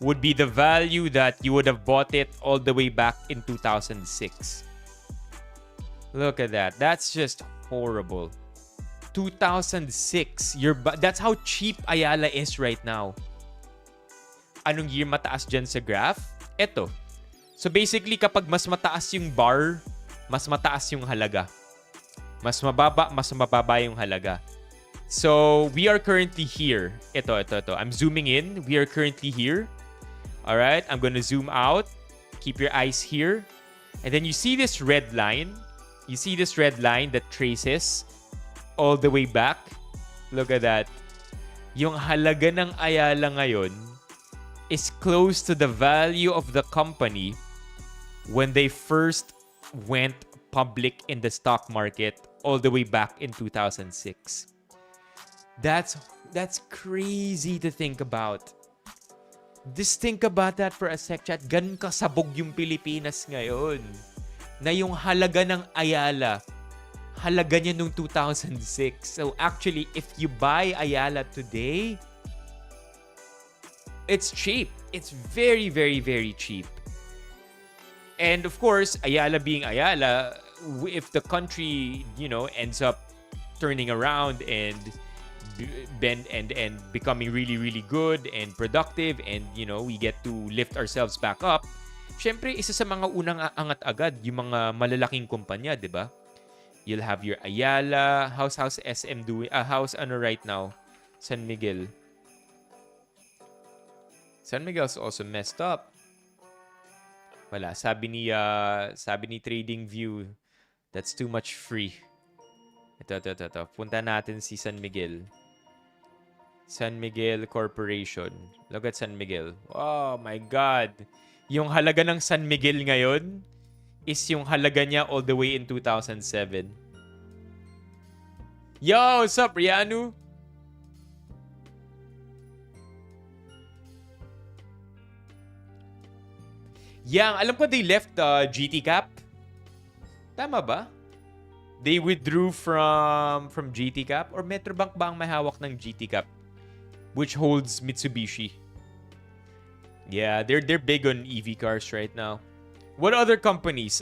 would be the value that you would have bought it all the way back in 2006. Look at that. That's just horrible. 2006. That's how cheap Ayala is right now. Anong year mataas dyan sa graph? Eto. So basically, kapag mas mataas yung bar, mas mataas yung halaga. Mas mababa yung halaga. So, we are currently here. Ito. I'm zooming in. We are currently here. Alright, I'm gonna zoom out. Keep your eyes here. And then you see this red line. You see this red line that traces all the way back. Look at that. Yung halaga ng Ayala ngayon is close to the value of the company when they first went public in the stock market all the way back in 2006. That's crazy to think about. Just think about that for a sec, chat. Ganun kasabog yung Pilipinas ngayon. Na yung halaga ng Ayala, halaga niya nung 2006. So actually, if you buy Ayala today, it's cheap. It's very, very, very cheap. And of course, Ayala being Ayala, if the country, ends up turning around and becoming really, really good and productive, and we get to lift ourselves back up, syempre isa sa mga unang aangat agad yung mga malalaking kumpanya, di ba? You'll have your Ayala. How's SM doing? How's right now? San Miguel. San Miguel's also messed up. Wala. Sabi ni TradingView, that's too much free. Ito. Punta natin si San Miguel. San Miguel Corporation. Look at San Miguel. Oh my God. Yung halaga ng San Miguel ngayon is yung halaga niya all the way in 2007. Yo, what's up, Rianu? Yang, alam ko they left GT Cap. Tama ba? They withdrew from GT Cap or Metrobank ba ang may hawak ng GT Cap, which holds Mitsubishi? Yeah, they're big on EV cars right now. What other companies?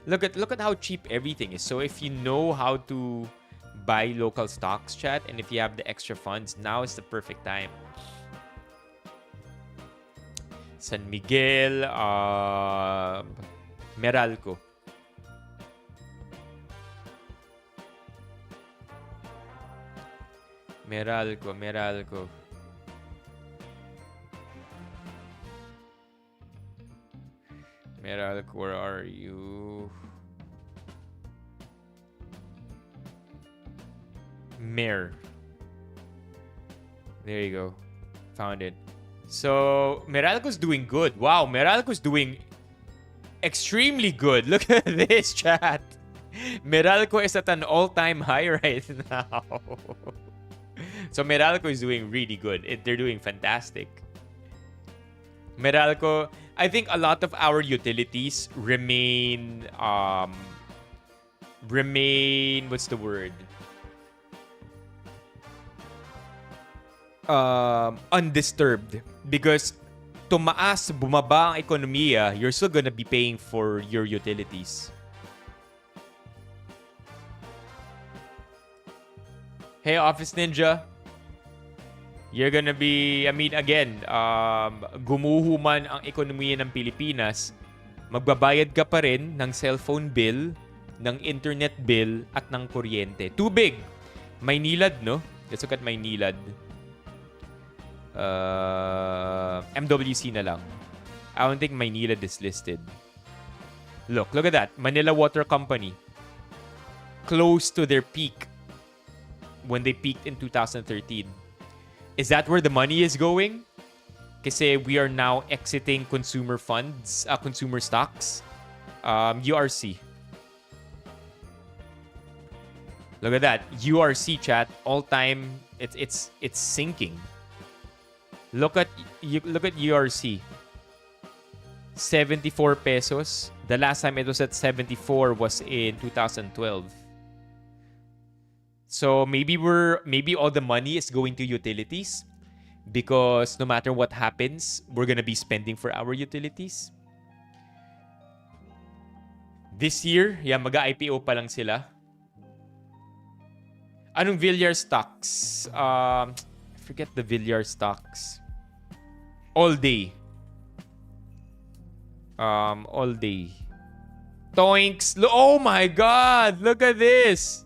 Look at how cheap everything is. So if you know how to buy local stocks, chat, and if you have the extra funds, now is the perfect time. San Miguel, Meralco. Meralco. Meralco, where are you? Mer. There you go. Found it. So, Meralco's doing good. Wow, Meralco's doing extremely good. Look at this, chat. Meralco is at an all-time high right now. So, Meralco is doing really good. They're doing fantastic. Meralco, I think a lot of our utilities remain, what's the word? Undisturbed. Because tumaas, bumaba ang ekonomiya, you're still gonna be paying for your utilities. Hey, Office Ninja. You're gonna be, I mean, again, gumuho man ang ekonomiya ng Pilipinas, magbabayad ka pa rin ng cellphone bill, ng internet bill, at ng kuryente. Tubig. Maynilad, no? Let's look at Maynilad. MWC na lang. I don't think Maynilad is listed. Look at that. Manila Water Company. Close to their peak when they peaked in 2013. Is that where the money is going? Kasi we are now exiting consumer funds, consumer stocks. URC. Look at that. URC, chat. All time, it's sinking. Look at URC. 74 pesos. The last time it was at 74 was in 2012. So maybe all the money is going to utilities because no matter what happens, we're gonna be spending for our utilities. This year, mag-IPO pa lang sila. Anong Villar stocks? I forget the Villar stocks. All day. All day. Toinks. Oh my God! Look at this.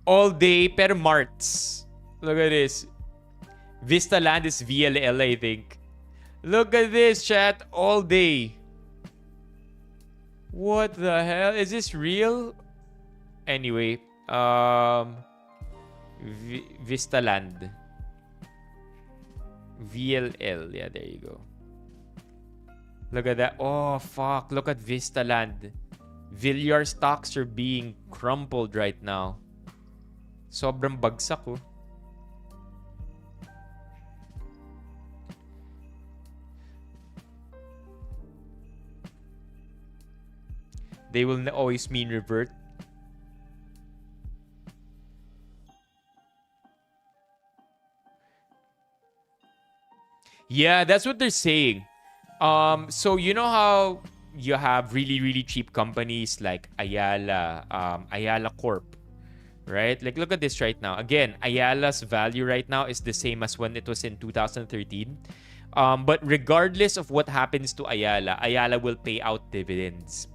All day, pero Marts. Look at this. Vista Land is VLL, I think. Look at this, chat. All day. What the hell? Is this real? Anyway, Vista Land. VLL. Yeah, there you go. Look at that. Oh, fuck. Look at Vista Land. Villar stocks are being crumpled right now. Sobrang bagsak, oh. They will always mean revert. Yeah, that's what they're saying. So you know how you have really, really cheap companies like Ayala, Ayala Corp, right? Like, look at this right now. Again, Ayala's value right now is the same as when it was in 2013. But regardless of what happens to Ayala, Ayala will pay out dividends.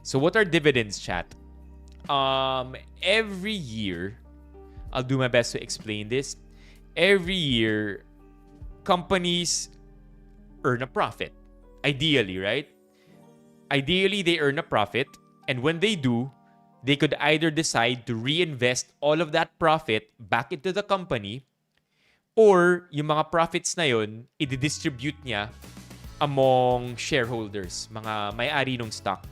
So what are dividends, chat? Every year, I'll do my best to explain this. every year, companies earn a profit. Ideally, right? Ideally, they earn a profit. And when they do, they could either decide to reinvest all of that profit back into the company, or yung mga profits na yun, i-distribute niya among shareholders, mga may-ari ng stock.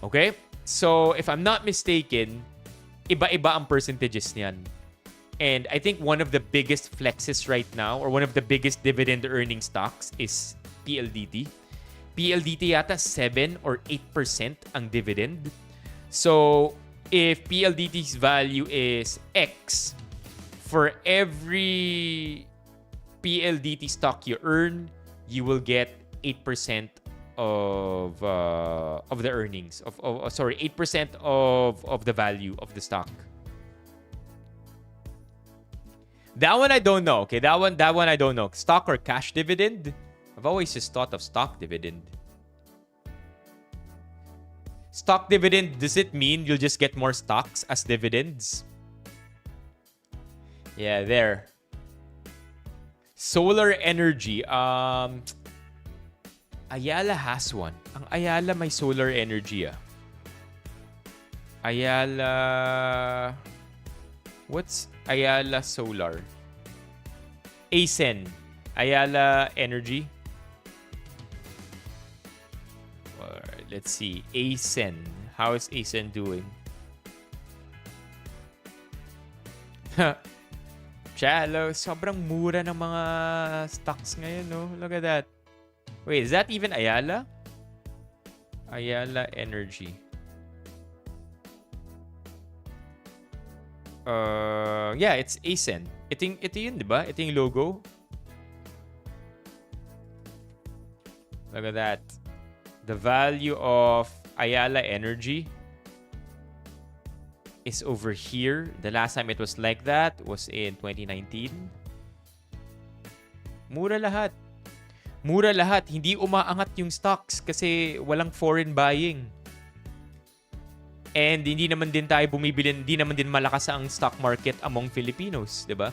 Okay? So, if I'm not mistaken, iba-iba ang percentages niyan. And I think one of the biggest flexes right now, or one of the biggest dividend earning stocks, is PLDT. PLDT yata 7 or 8% ang dividend. So, if PLDT's value is X, for every PLDT stock you earn, you will get 8% of the earnings. 8% of the value of the stock. That one I don't know. Okay, that one I don't know. Stock or cash dividend? I've always just thought of stock dividend. Stock dividend, does it mean you'll just get more stocks as dividends? Yeah, there. Solar energy. Ayala has one. Ang Ayala may solar energy Ayala... What's Ayala Solar? ASEN. Ayala Energy. Alright, let's see. ASEN. How is ASEN doing? Chalo, sobrang mura ng mga stocks ngayon, no? Look at that. Wait, is that even Ayala? Ayala Energy. Yeah, it's ASEN. Ito yun, di ba? Ito yung logo. Look at that. The value of Ayala Energy is over here. The last time it was like that was in 2019. Mura lahat. Mura lahat. Hindi umaangat yung stocks kasi walang foreign buying. And hindi naman din tayo bumibili, hindi naman din malakas ang stock market among Filipinos, di ba?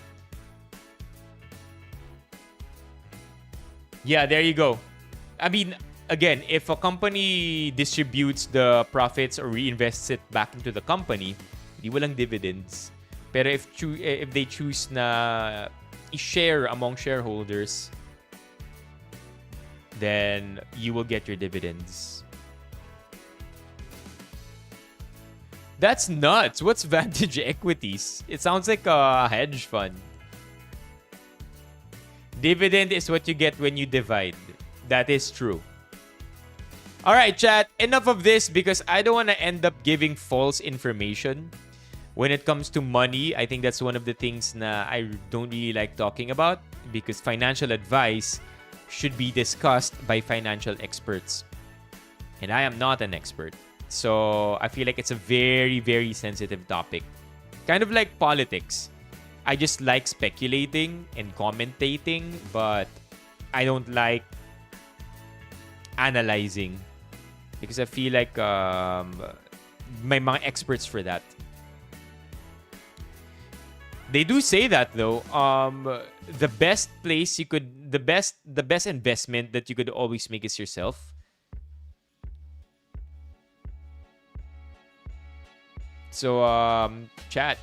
Yeah, there you go. I mean, again, if a company distributes the profits or reinvests it back into the company, hindi walang dividends. Pero if they choose na i-share among shareholders, then you will get your dividends. That's nuts. What's Vantage Equities? It sounds like a hedge fund. Dividend is what you get when you divide. That is true. All right, chat. Enough of this because I don't want to end up giving false information. When it comes to money, I think that's one of the things na I don't really like talking about because financial advice should be discussed by financial experts. And I am not an expert. So I feel like it's a very, very sensitive topic. Kind of like politics. I just like speculating and commentating, but I don't like analyzing because I feel like may mga experts for that. They do say that though. The best place you could, the best investment that you could always make is yourself. So, chat,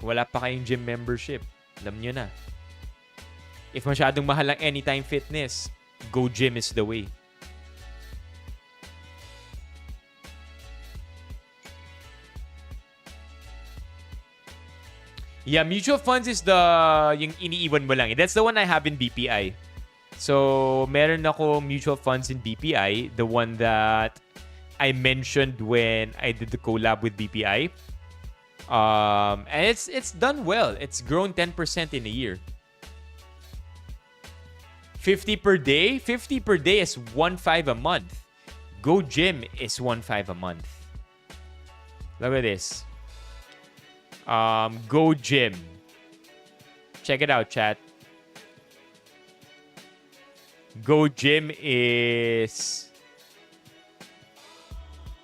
wala pa kayong gym membership. Alam nyo na. If masyadong mahal ang Anytime Fitness, Go Gym is the way. Yeah, mutual funds is yung iniiwan mo lang. That's the one I have in BPI. So, meron ako mutual funds in BPI. The one that I mentioned when I did the collab with BPI. And it's done well. It's grown 10% in a year. 50 per day? 50 per day is 1.5 a month. Go Gym is 1.5 a month. Look at this. Go Gym. Check it out, chat. Go Gym is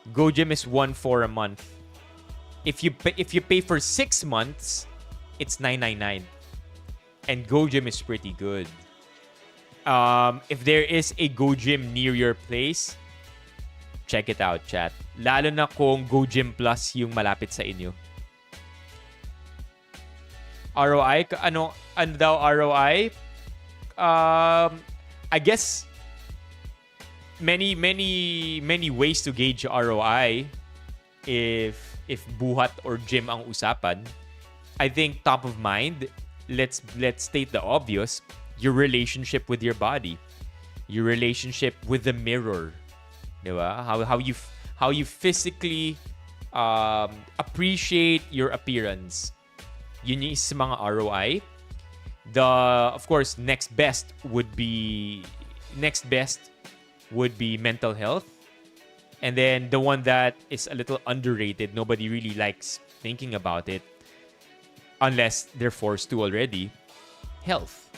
1.4 a month. If you pay for 6 months, it's $9.99. And Go Gym is pretty good. If there is a Go Gym near your place, check it out, chat. Lalo na kung Go Gym Plus yung malapit sa inyo. ROI? Ano daw ROI? I guess many ways to gauge ROI if buhat or gym ang usapan. I think top of mind, let's state the obvious, your relationship with your body, your relationship with the mirror. Diba? How you physically appreciate your appearance. Yun yung isa sa mga ROI. Of course, next best would be mental health. And then the one that is a little underrated, nobody really likes thinking about it unless they're forced to already, health.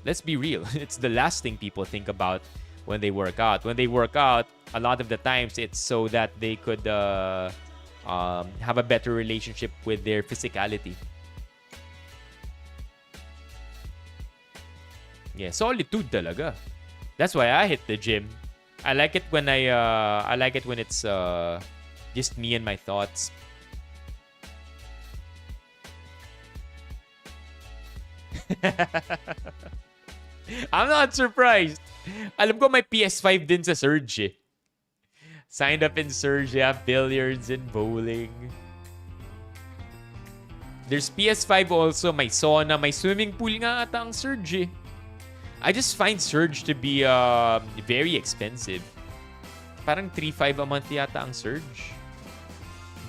Let's be real. It's the last thing people think about when they work out. When they work out, a lot of the times it's so that they could have a better relationship with their physicality. Yeah, solitude talaga. That's why I hit the gym. I like it when it's just me and my thoughts. I'm not surprised. Alam ko may PS5 din sa Surge eh. Signed up in Surge, yeah, billiards and bowling. There's PS5 also, may sauna, may swimming pool nga ata ang Surge eh. I just find Surge to be very expensive. Parang 3,500 a month yata ang Surge.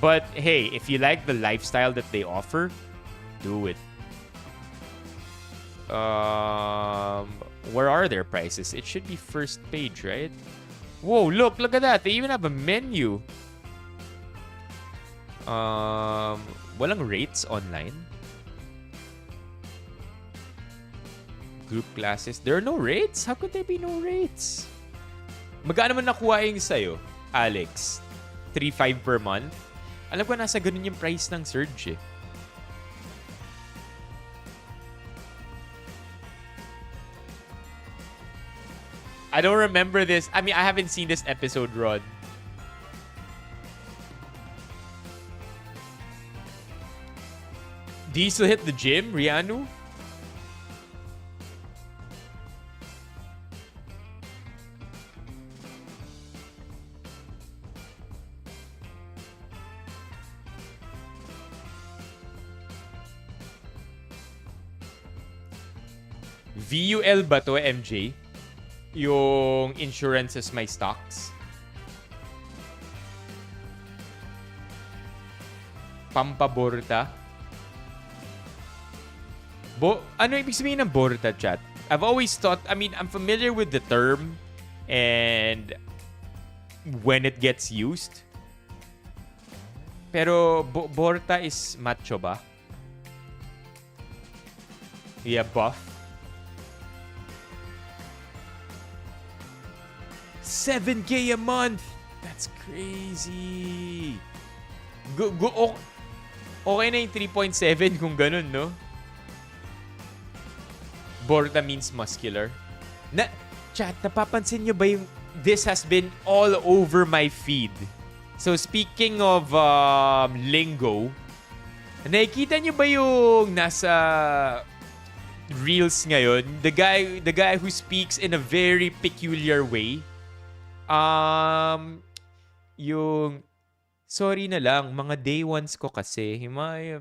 But hey, if you like the lifestyle that they offer, do it. Where are their prices? It should be first page, right? Whoa, look at that. They even have a menu. Walang rates online. Group classes. There are no rates? How could there be no rates? Magkano man nakuha yung sa'yo, Alex? 3,500 per month? Alam ko nasa ganun yung price ng Surge eh. I don't remember this. I mean, I haven't seen this episode, Rod. Do you still hit the gym, Rianu? VUL ba to, MJ? Yung insurances may stocks? Pampaborta? Ano ibig sabihin ng borta, chat? I've always thought, I mean, I'm familiar with the term and when it gets used. Pero borta is macho ba? Yeah, buff. 7K a month. That's crazy. Okay na yung 3.7 kung ganun, no? Borta means muscular. Chat, napapansin nyo ba yung this has been all over my feed. So speaking of lingo, nakikita nyo ba yung nasa Reels ngayon? The guy who speaks in a very peculiar way. Yung sorry na lang, mga day ones ko kasi.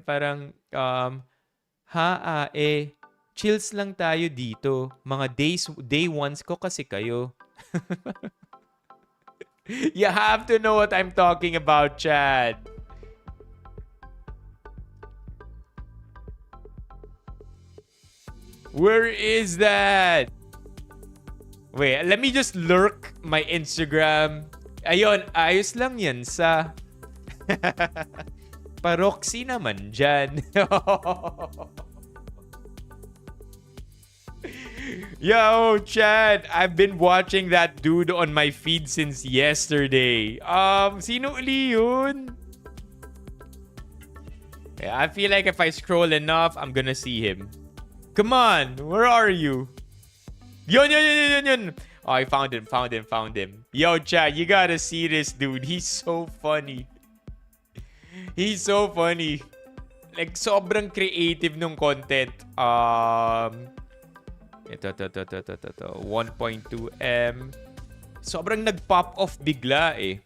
Parang chills lang tayo dito. Mga day ones ko kasi kayo. You have to know what I'm talking about, Chad. Where is that? Wait, let me just lurk my Instagram. Ayun, ayos lang yan sa... Paroxy naman dyan. Yo, Chad, I've been watching that dude on my feed since yesterday. Sino uli yun? Yeah, I feel like if I scroll enough, I'm gonna see him. Come on, where are you? Yun. Oh, I found him. Yo, chat, you gotta see this dude. He's so funny. Like, sobrang creative nung content. Ito. 1.2M. Sobrang nag-pop off bigla eh.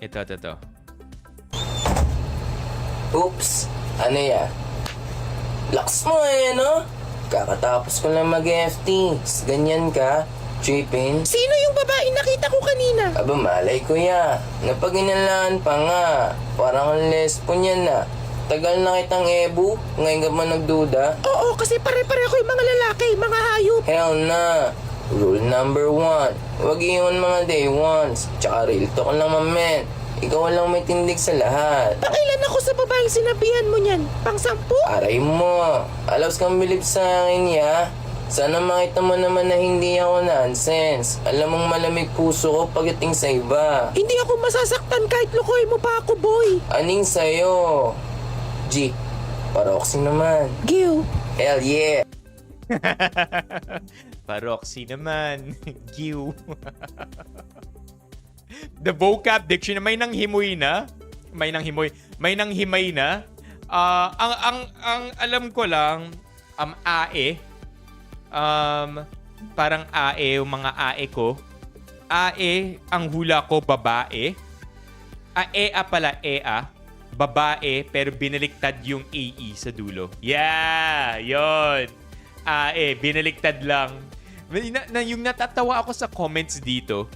Ito. Oops, ano ya? Laks mo eh, no? Kakatapos ko lang mag-FT. Ganyan ka? Trippin? Sino yung babae nakita ko kanina? Aba, malay ko ya. Napaginalaan pa nga. Parang ang lesbo niyan na. Tagal na kitang ebu. Ngayon ka pa nagduda? Oo, kasi pare-pareho yung mga lalaki, mga hayop. Hell na. Rule number 1. Huwag iyon mga day ones. Tsaka real talk lang, mamen. Ikaw lang may tindig sa lahat. Pakailan ako sa babaeng sinabihan mo niyan? Pang-sampu? Aray mo. Alaws kang bilib sa akin, ya. Sana makita mo naman na hindi ako nonsense. Alam mong malamig puso ko pagdating sa iba. Hindi ako masasaktan kahit lukoy mo pa ako, boy. Aning sa'yo? G, paroxy naman. Gil. Hell yeah. Paroxy naman. Giw. The vocab diction, may nanghimoy na. May nanghimay na. Ang alam ko lang, ae. Parang ae, yung mga ae ko. Ae, ang hula ko, babae. Ea pala, ea. Babae, pero binaliktad yung AE sa dulo. Yeah! Yon. Ae, binaliktad lang. Yung natatawa ako sa comments dito,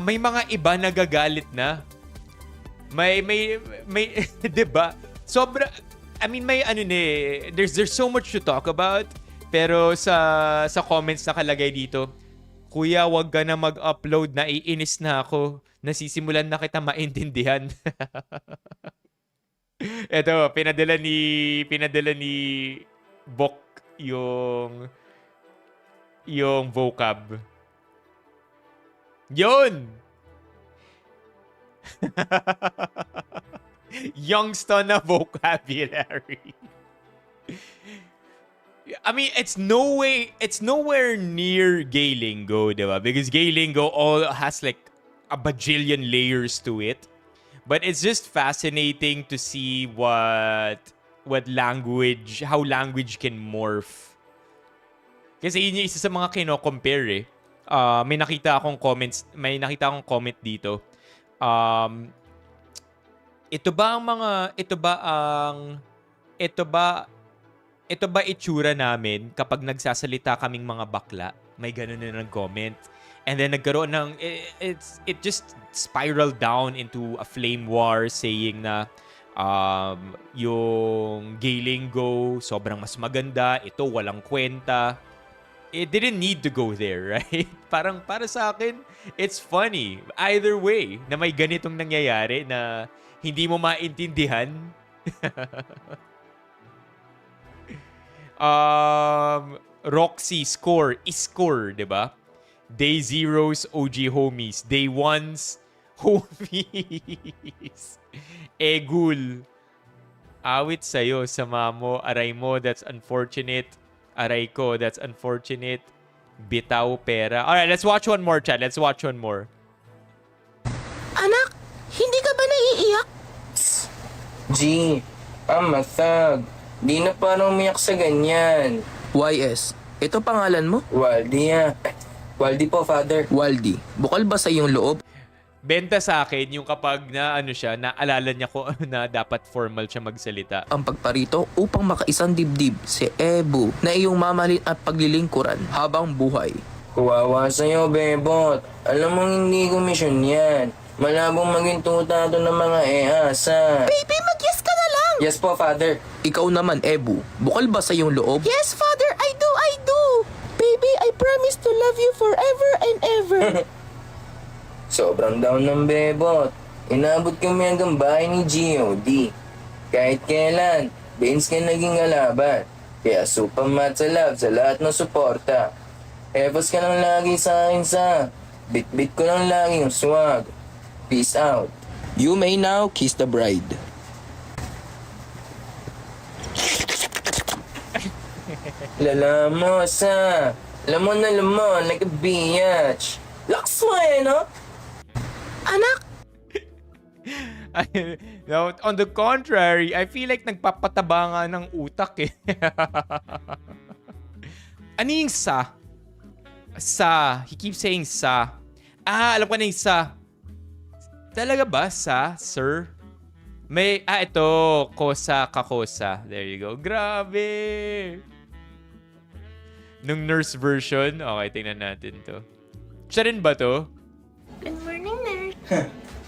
may mga iba nagagalit na. May 'di ba? Sobra, I mean, may ano ni, there's so much to talk about, pero sa comments nakalagay dito, kuya, wag ka na mag-upload, naiinis na ako. Nasisimulan na kita maintindihan. Eto, pinadala ni Bok yung vocab. Yun! Youngster na vocabulary. I mean, it's nowhere near gay lingo, diba? Because gay lingo all has like a bajillion layers to it. But it's just fascinating to see how language can morph. Kasi yun yung isa sa mga kino-compare eh. May nakita akong comment dito. Ito ba itsura namin kapag nagsasalita kaming mga bakla? May ganun na nag-comment. And then nagkaroon ng it just spiraled down into a flame war saying na yung gay lingo sobrang mas maganda, ito walang kwenta. It didn't need to go there, right? Parang para sa akin, it's funny. Either way, na may ganitong nangyayari na hindi mo maintindihan. Roxy, score, iscore, diba? Day zeros, OG homies. Day ones, homies. Egul. Awit sa'yo, sama mo, aray mo, that's unfortunate. Aray ko, that's unfortunate. Bitaw pera. Alright, let's watch one more, chat. Let's watch one more. Anak, hindi ka ba naiiyak? G, pamatag. Di na parang umiyak sa ganyan. YS, ito pangalan mo? Waldi ya. Waldi po, father. Waldi, bukal ba sa iyong loob? Benta sa akin yung kapag naalala niya ko na dapat formal siya magsalita. Ang pagparito upang makaisang dibdib si Ebu na iyong mamahalin at paglilingkuran habang buhay. Kuwawa sa'yo, bebot. Alam mong hindi ko misyon yan. Malabong maging tuta to ng mga easa. Baby, mag-yes ka na lang! Yes po, father. Ikaw naman, Ebu, bukal ba sa iyong loob? Yes, father, I do! Baby, I promise to love you forever and ever. Sobrang down ng bebot. Inabot kami hanggang bahay ni G.O.D. Kahit kailan, Benz ka naging kalaban. Kaya super mat sa love sa lahat ng suporta. Evos ka lang lagi sa akin sa bit-bit ko lang lagi yung swag. Peace out. You may now kiss the bride. Lala mo, sa. Lamon, like a biatch. Laks mo no? Anak, No, on the contrary, I feel like nagpapataba nga ng utak eh. Ano yung sa? Sa. He keeps saying sa. Alam ko na yung sa. Talaga ba? Sa? Sir? May, ito. Kosa, kakosa. There you go. Grabe! Nung nurse version. Okay, tingnan natin to. Siya rin ba to? Good morning, nurse.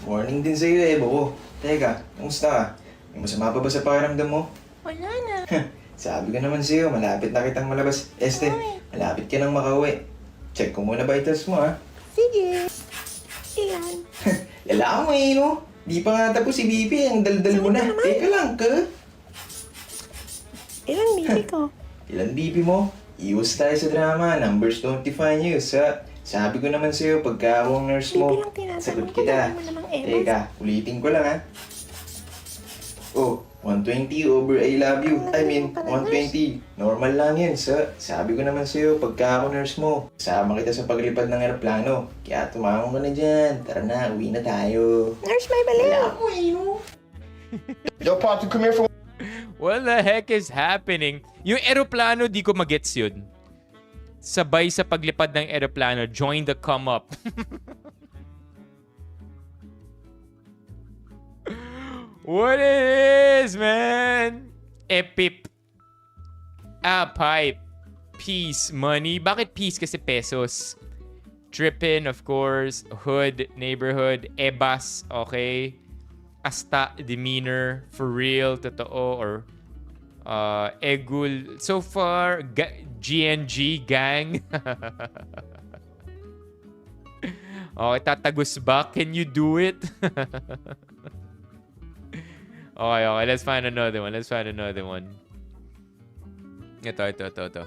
Morning din sa'yo, Ebo. Teka, kamusta ka? May masama pa ba sa pakiramdam mo? Wala na. Sabi ko naman sa'yo, malapit na kitang malabas. Malapit ka nang makauwi. Check ko muna vitals mo, ha? sige. Ilan? Lala mo no? Di pa nga tapos si BP, ang daldal mo na. Teka lang, ka? Ilang baby ko? Ilan BP mo? Iwas tayo sa drama. Numbers don't define you, sa... Sabi ko naman sa'yo, pagka ako ang nurse mo, Bibilang tinatanong sagot ko, kita. dami mo namang emas. Teka, ulitin ko lang, ha? Oh, 120 over I love you. I mean, 120. Normal lang yun, sa. Sabi ko naman sa'yo, pagka ako nurse mo, kasama kita sa paglipad ng aeroplano. Kaya tumawag ka na dyan. Tara na, uwi na tayo. Nurse, may bali. Wala mo no? Yo, Pops, come here for What the heck is happening? Yung aeroplano, di ko magets yun. Sabay sa paglipad ng aeroplano, join the come up. What it is, man? Epip. Pipe. Peace, money. Bakit peace? Kasi pesos. Trippin, of course. Hood, neighborhood. Ebas, okay. Asta, demeanor. For real, totoo. Or Egul. So far, GNG, gang. Okay, tatagos ba? Can you do it? Okay. Let's find another one. Ito.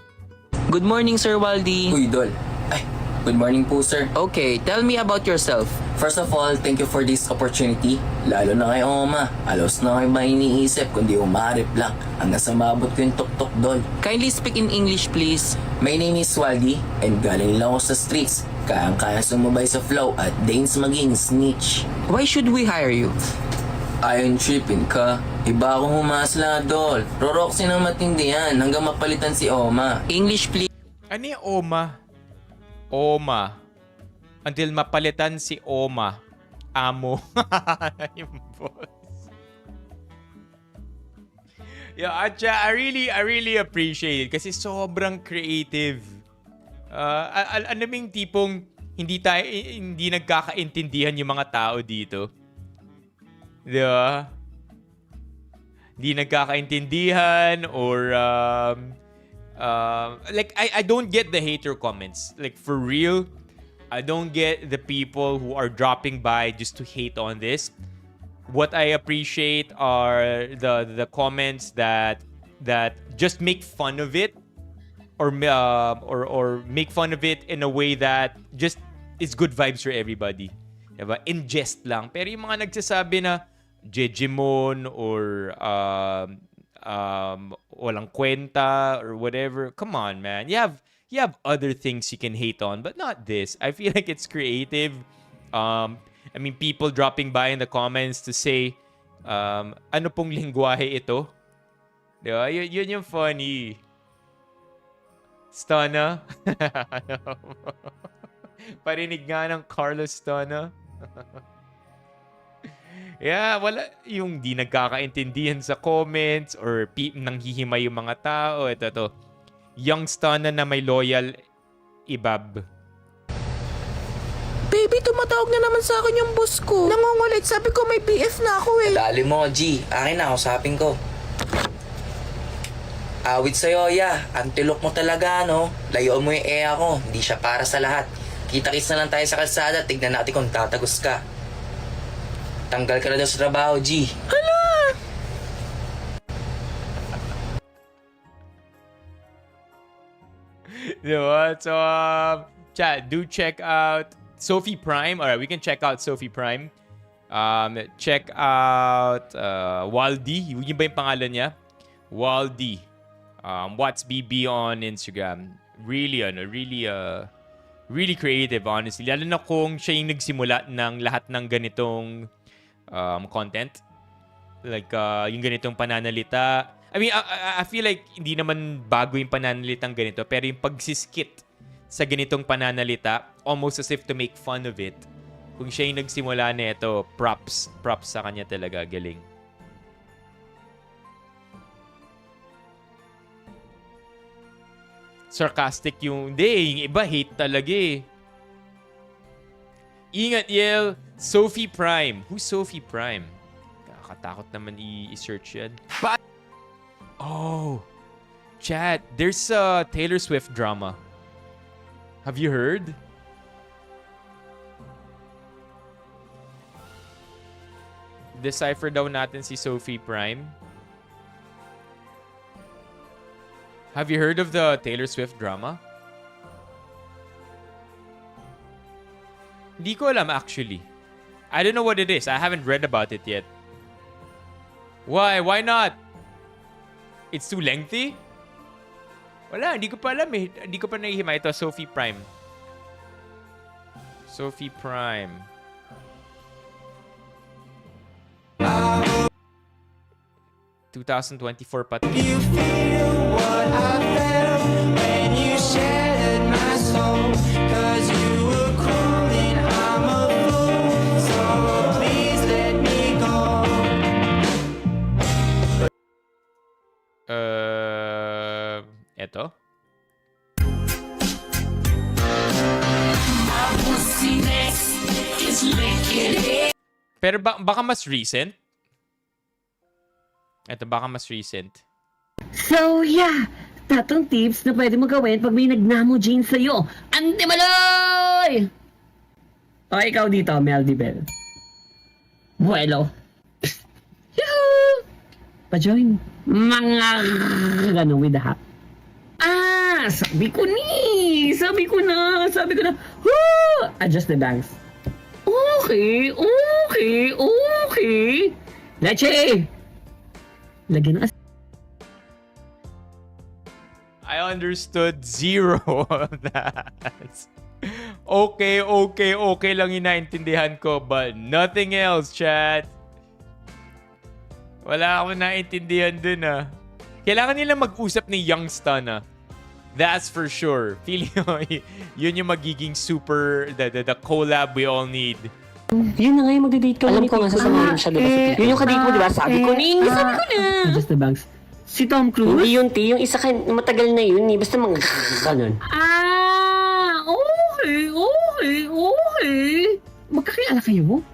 Good morning, Sir Waldy. Uy, Dol. Ay, good morning po, sir. Okay, tell me about yourself. First of all, thank you for this opportunity. Lalo na kay Oma. Alos na kayo ba iniisip kundi umarip lang hanggang sa maabot ko yung tok-tok, Dol. Kindly speak in English, please. My name is Waldy and galing lang ako sa streets. Kayang-kaya sumabay sa flow at dains maging snitch. Why should we hire you? Ayon trippin ka. Iba akong humasla, Dol. Roroksin ang matindi yan hanggang mapalitan si Oma. English, please. Ano yung Oma? Oma. Until mapalitan si Oma. Amo. Yung boss. Yeah, I really appreciate it kasi sobrang creative. Alam mo yung tipong hindi nagkakaintindihan yung mga tao dito. Di ba? Hindi nagkakaintindihan or like I don't get the hater comments. Like for real, I don't get the people who are dropping by just to hate on this. What I appreciate are the comments that just make fun of it or make fun of it in a way that just is good vibes for everybody. Diba? In jest lang. Pero yung mga nagsasabi na Jejimon or walang kwenta or whatever. Come on, man. You have other things you can hate on, but not this. I feel like it's creative. I mean, people dropping by in the comments to say, ano pong lingwahe ito? Diba? Yun yung funny. Stunna. Parinig nga ng Carlos Stunna. Yeah, wala yung di nagkakaintindihan sa comments or nanghihimay yung mga tao. Ito. Young Stunna na may loyal ibab. Baby, tumatawag na naman sa akin yung boss ko. Nangungulit, sabi ko may BF na ako eh. Dali mo, G. Akin na, usapin ko. Awit sa'yo, ya. Ang tilok mo talaga, no? Layuan mo yung ko. Hindi siya para sa lahat. Kita-kits na lang tayo sa kalsada. Tignan natin kung tatagos ka. Tanggal ka na daw sa trabaho, G. Hala! Diba? So, chat, do check out Sophie Prime. Alright, we can check out Sophie Prime. Check out Waldy. Yun ba yung pangalan niya? Waldy. What's BB on Instagram. Really, really creative, honestly. Lalo na kung siya yung nagsimula ng lahat ng ganitong content. Like, yung ganitong pananalita. I mean, I feel like hindi naman bago yung pananalitang ganito, pero yung pagsiskit sa ganitong pananalita, almost as if to make fun of it. Kung siya yung nagsimula nito, props sa kanya talaga. Galing. Sarcastic yung... Hindi, yung iba hate talaga eh. Ingat, Yel. Sophie Prime. Who's Sophie Prime? Nakakatakot naman i-search yan. Oh. Chat, there's a Taylor Swift drama. Have you heard? Decipher daw natin si Sophie Prime. Have you heard of the Taylor Swift drama? Hindi ko alam actually. I don't know what it is. I haven't read about it yet. Why? Why not? It's too lengthy? Wala, hindi ko pa alam eh. Hindi ko pa nahihima. Ito, Sophie Prime. Sophie Prime. ...2024 pa. You feel what I felt when you shattered my soul. Cause you were cruel and I'm a fool. So please let me go. Eto? Pero baka mas recent? Ito, baka mas recent. So, yeah. Tatong tips na pwede mo gawin pag may nagnamo jeans sa'yo. Antibaloy! O, ikaw dito, Meldy Bell. Buelo. Yahoo! Pa-join. Mga gano with the hat. Ah, sabi ko na. Woo! Adjust the bangs. Okay. Leche! Lagyan ng I understood zero of that. Okay lang yung naintindihan ko, but nothing else, chat. Wala akong naintindihan dun, ah. Kailangan nila mag-usap ni Youngsta, na. That's for sure. Feeling ko, yun yung magiging super, the collab we all need. Yun na nga yung magde-date ka. Alam ko nga sasamahin siya, diba? Yun yung kadate mo, diba? Sabi ko na. Just the banks. Si Tom Cruise? Hindi yun, T. Yung isa matagal na yun, eh. Basta mga ganun. Okay. Magkakilala kayo?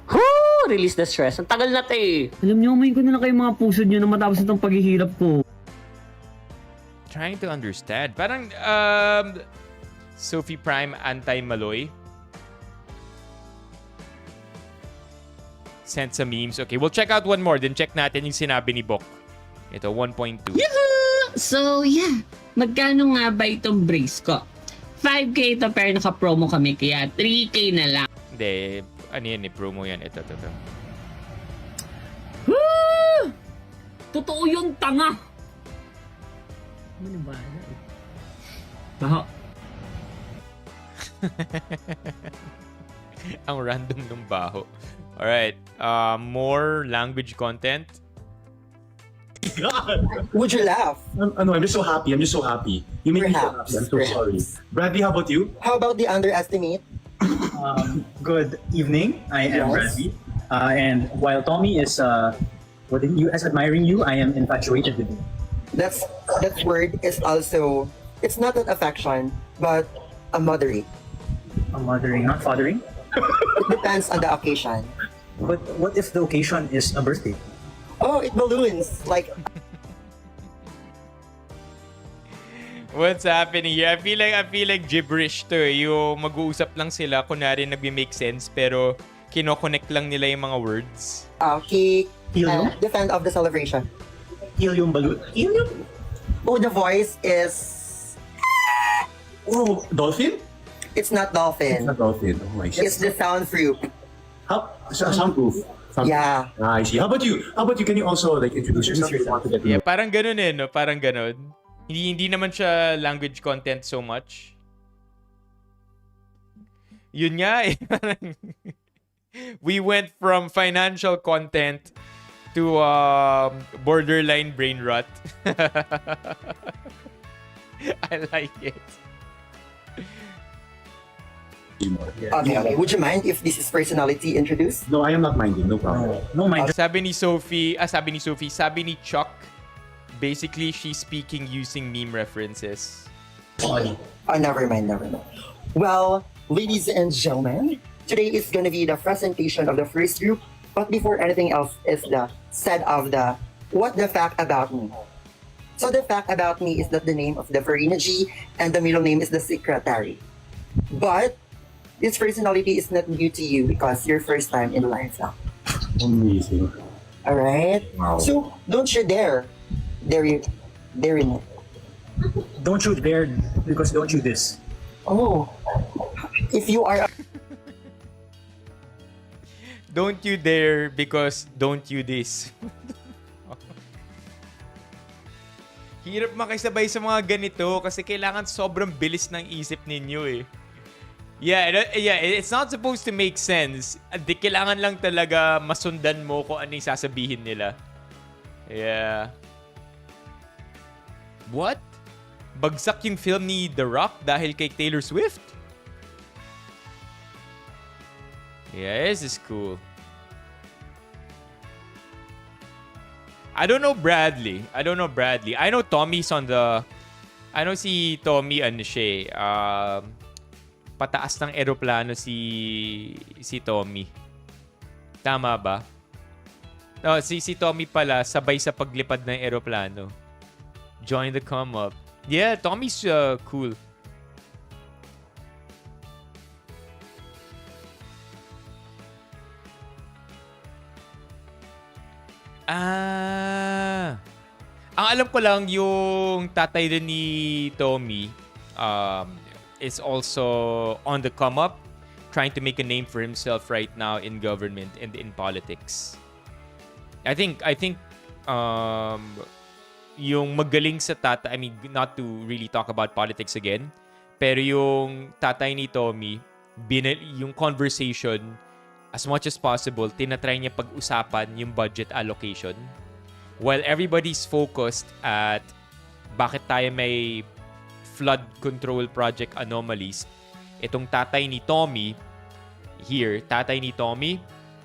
Release the stress. Ang tagal na, T. Alam niyo, umayin ko na lang kayo mga puso niyo na matapos itong paghihirap ko. Trying to understand. Parang, Sophie Prime, anti-Maloy. Sent some memes. Okay, we'll check out one more. Then check natin yung sinabi ni Bok. Ito, 1.2. Yahoo! So, yeah. Magkano nga ba itong brace ko? 5K ito pero naka-promo kami kaya 3K na lang. Hindi. Ano yan eh? Promo yan. Ito. Woo! Totoo yung tanga. Ano ba? Baho. Ang random ng baho. Alright. More language content. God! Would you laugh? I'm just so happy. You make me so happy. I'm so sorry. Bradley, how about you? How about the underestimate? Good evening. I am Bradley. And while Tommy is admiring you, I am infatuated with you. That word is also, it's not an affection, but a mothering. A mothering, not fathering? It depends on the occasion. But what if the occasion is a birthday? Oh, it balloons. Like... What's happening here? I feel like gibberish to eh. Yung mag-uusap lang sila, kunwari nagme-make sense, pero kino-connect lang nila yung mga words. Cake, Helium? defend of the celebration. Helium balloon? Helium? Oh, the voice is... Oh, dolphin? It's not dolphin. It's not dolphin. Oh my God. It's the soundproof. Soundproof. Yeah. I see. How about you? Can you also like introduce yourself if you want to get to know? Yeah, parang ganun eh, no? Parang ganun. Hindi naman siya language content so much. Yun nga eh. We went from financial content to borderline brain rot. I like it. Okay. Would you mind if this is personality introduced? No, I am not minding. No problem. No mind. Sabi ni Chuck, basically she's speaking using meme references. Never mind. Well, ladies and gentlemen, today is gonna be the presentation of the first group. But before anything else is the set of the what the fact about me. So the fact about me is that the name of the Farina G and the middle name is the secretary. But this personality is not new to you because your first time in life now. Amazing. Alright? Wow. So don't you dare in it. Don't you dare, because don't you this. Oh. If you are Don't you dare because don't you this. Hirap makisabay sa mga ganito kasi kailangan sobrang bilis ng isip ninyo eh. Yeah, it's not supposed to make sense. Di kailangan lang talaga masundan mo kung ano yung sasabihin nila. Yeah. What? Bagsak yung film ni The Rock dahil kay Taylor Swift? Yeah, this is cool. I don't know Bradley. I know Tommy's on the... I know si Tommy ano siya pataas ng eroplano si Tommy. Tama ba? No, si Tommy pala sabay sa paglipad ng eroplano. Join the come up. Yeah, Tommy's cool. Ang alam ko lang yung tatay din ni Tommy is also on the come up, trying to make a name for himself right now in government and in politics. I think yung magaling sa tatay, I mean, not to really talk about politics again, pero yung tatay ni Tommy, yung conversation, as much as possible, tinatry niya pag-usapan yung budget allocation. While everybody's focused at bakit tayo may flood control project anomalies, itong tatay ni Tommy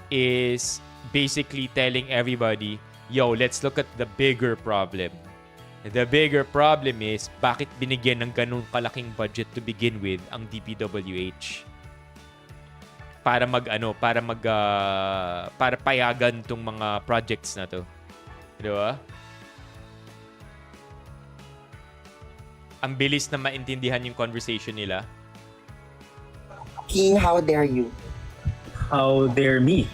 is basically telling everybody, yo, let's look at the bigger problem. The bigger problem is bakit binigyan ng ganun kalaking budget to begin with ang DPWH? Para payagan tong mga projects na to. Diba? Ang bilis na maintindihan yung conversation nila. King, how dare you? How dare me?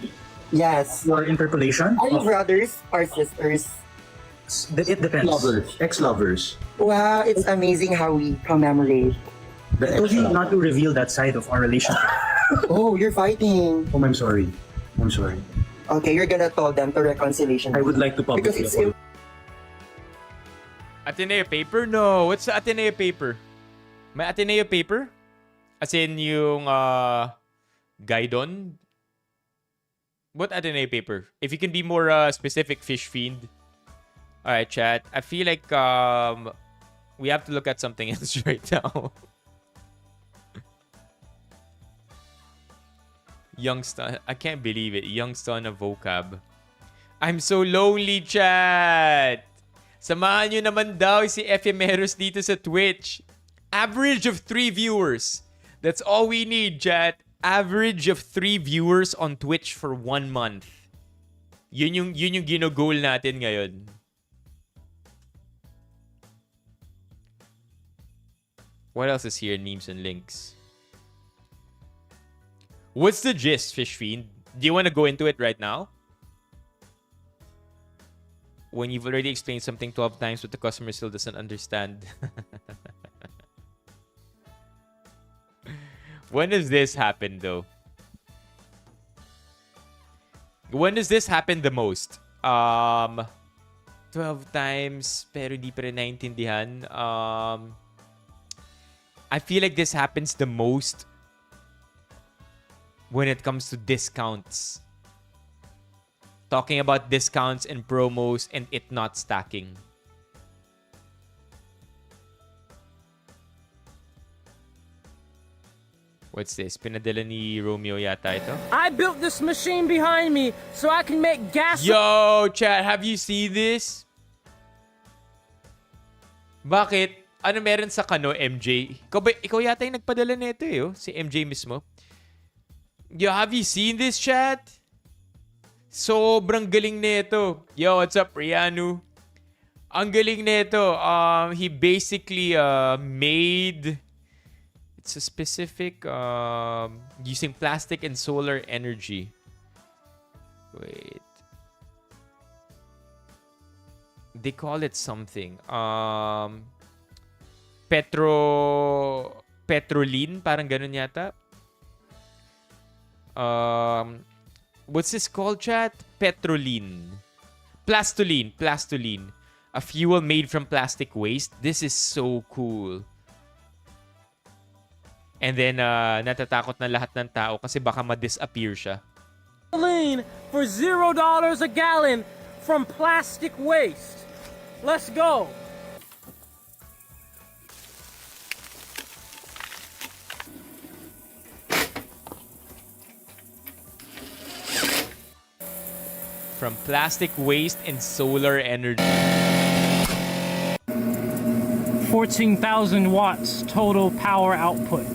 Yes. Your interpolation? Are you brothers or sisters? It depends. Ex-lovers. Wow, it's amazing how we commemorate. The I told you not to reveal that side of our relationship. Oh, you're fighting. Oh, I'm sorry. Okay, you're gonna tell them to reconciliation. I would like to publicly Because it's Ateneo paper? No. What's the Ateneo paper? May Ateneo paper? As in yung Guidon? What Ateneo paper? If you can be more specific, Fish Fiend. Alright, chat. I feel like we have to look at something else right now. Youngster, I can't believe it. Youngster na vocab. I'm so lonely, chat. Samahan nyo naman daw si Ephemeros dito sa Twitch. Average of 3 viewers. That's all we need, chat. Average of 3 viewers on Twitch for 1 month. Yun yung gino-goal natin ngayon. What else is here? Memes and links. What's the gist, Fish Fiend? Do you want to go into it right now? When you've already explained something 12 times but the customer still doesn't understand. When does this happen, though? When does this happen the most? 12 12 times pero hindi pa rin naintindihan. I feel like this happens the most when it comes to discounts. Talking about discounts and promos and it not stacking. What's this? Pinadala ni Romeo yata ito. I built this machine behind me so I can make gas. Yo, chat, have you seen this? Bakit? Ano meron sa kano, MJ? Ikaw yata yung nagpadala nito eh, oh. Si MJ mismo. Yo, have you seen this, chat? Sobrang galing nito. Yo, what's up, Rianu? Ang galing nito. He basically made... It's a specific using plastic and solar energy. Wait. They call it something. Petroline, parang ganun yata. What's this called, chat? Petroline. Plastoline. A fuel made from plastic waste. This is so cool. And then, natatakot na lahat ng tao kasi baka ma-disappear siya. For $0 a gallon from plastic waste. Let's go. From plastic waste and solar energy. 14,000 watts total power output.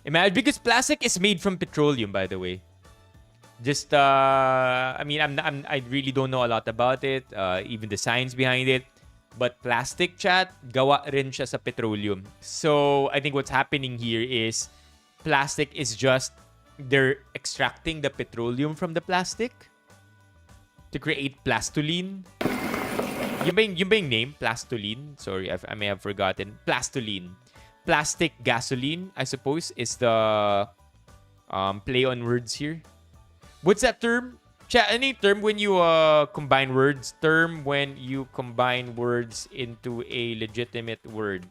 Imagine, because plastic is made from petroleum, by the way. Just, I really don't know a lot about it, even the science behind it. But plastic, chat, gawa rin siya sa petroleum. So, I think what's happening here is plastic is just, they're extracting the petroleum from the plastic to create plastoline. Yung ba yung name? Plastoline? Sorry, I may have forgotten. Plastoline. Plastic gasoline, I suppose, is the play on words here. What's that term? Chat, any term when you combine words? Term when you combine words into a legitimate word.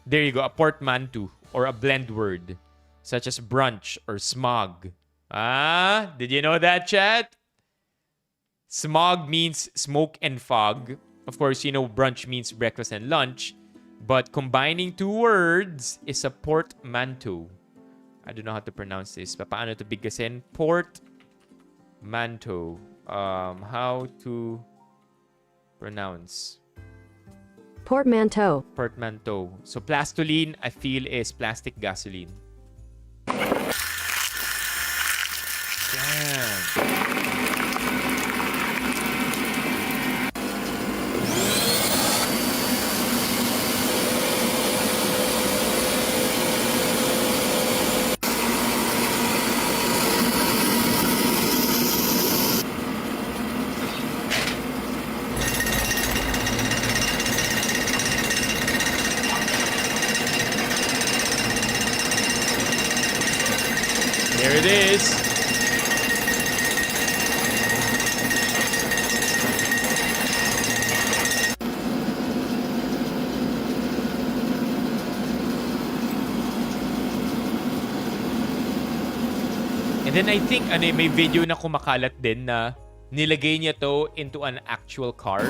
There you go. A portmanteau or a blend word. Such as brunch or smog. Ah, did you know that, chat? Smog means smoke and fog. Of course, you know brunch means breakfast and lunch. But combining two words is a portmanteau. I don't know how to pronounce this. Paano to bigkasin? Portmanteau. How to pronounce? Portmanteau. Portmanteau. So plastoline, I feel, is plastic gasoline. Damn. There it is. And then I think may video na kumakalat din na nilagay niya to into an actual car.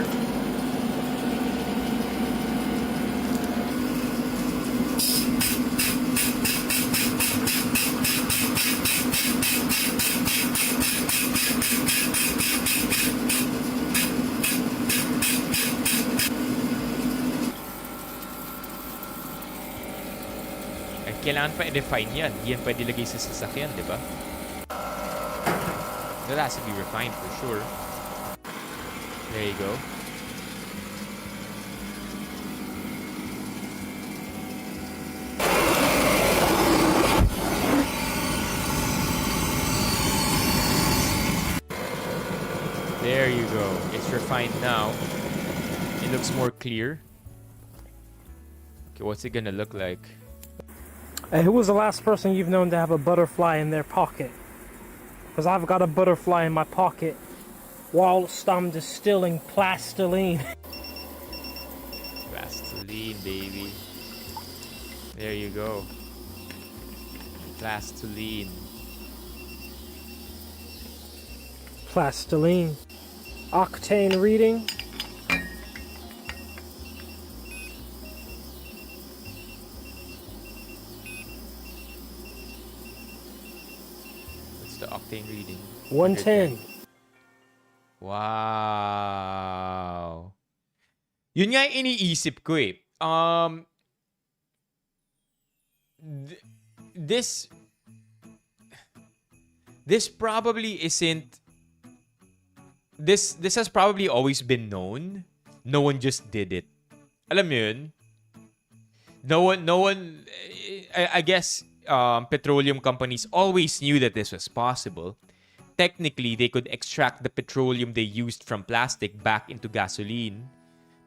Kailangan pa i-refine yan. Hindi yan pwede lagay sa sasakyan, di ba? That has to be refined for sure. There you go. There There you go. It's refined now. It looks more clear. Okay, what's it gonna look like? Hey, who was the last person you've known to have a butterfly in their pocket? Because I've got a butterfly in my pocket whilst I'm distilling plastiline. Plastiline, baby. There you go. Plastiline. Plastiline. Octane reading. What's the octane reading? 110. Wow. Yun nga yung iniisip ko eh. This probably isn't. This has probably always been known. No one just did it. Alam mo yun? No one. I guess petroleum companies always knew that this was possible. Technically, they could extract the petroleum they used from plastic back into gasoline.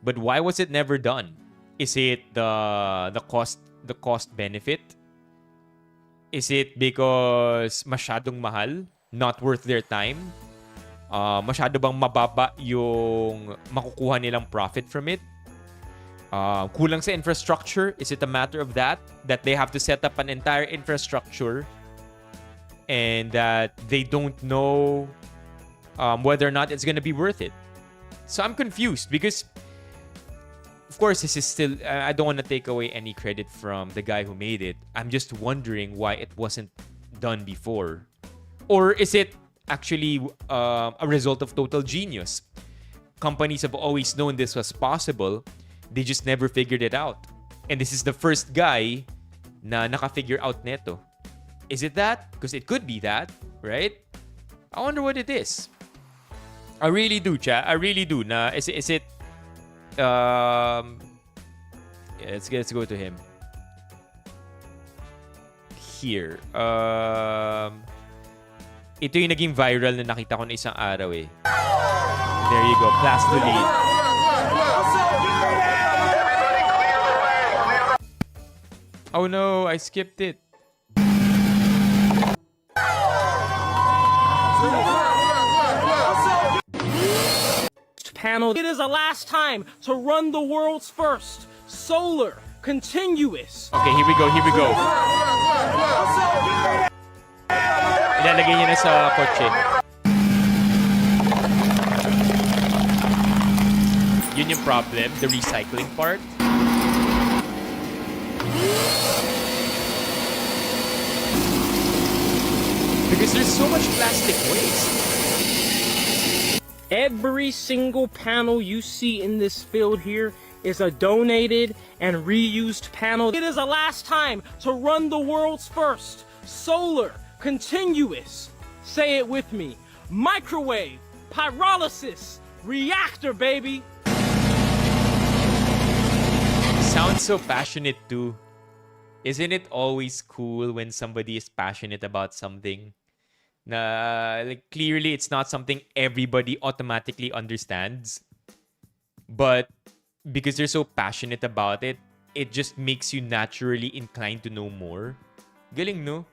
But why was it never done? Is it the cost benefit? Is it because masyadong mahal? Not worth their time? Masyado bang mababa yung makukuha nilang profit from it? Kulang sa infrastructure? Is it a matter of that they have to set up an entire infrastructure and that they don't know whether or not it's gonna be worth it? So I'm confused because, of course, this is still... I don't want to take away any credit from the guy who made it. I'm just wondering why it wasn't done before. Or is it actually a result of total genius? Companies have always known this was possible. They just never figured it out. And this is the first guy na naka-figure out neto. Is it that? Because it could be that, right? I wonder what it is. I really do, chat. I really do. Is it yeah, let's go to him. Here. Ito yung naging viral na nakita ko na isang araw eh. There you go. Plastoline. Oh no, I skipped it. Panel. It is the last time to run the world's first solar continuous. Okay, here we go. Ilalagay niya na sa kotse. Yun yung problem, the recycling part. Because there's so much plastic waste. Every single panel you see in this field here is a donated and reused panel. It is the last time to run the world's first solar continuous. Say it with me. Microwave pyrolysis reactor, baby. Sounds so passionate too. Isn't it always cool when somebody is passionate about something? Like clearly it's not something everybody automatically understands. But because they're so passionate about it, it just makes you naturally inclined to know more. Galing, no?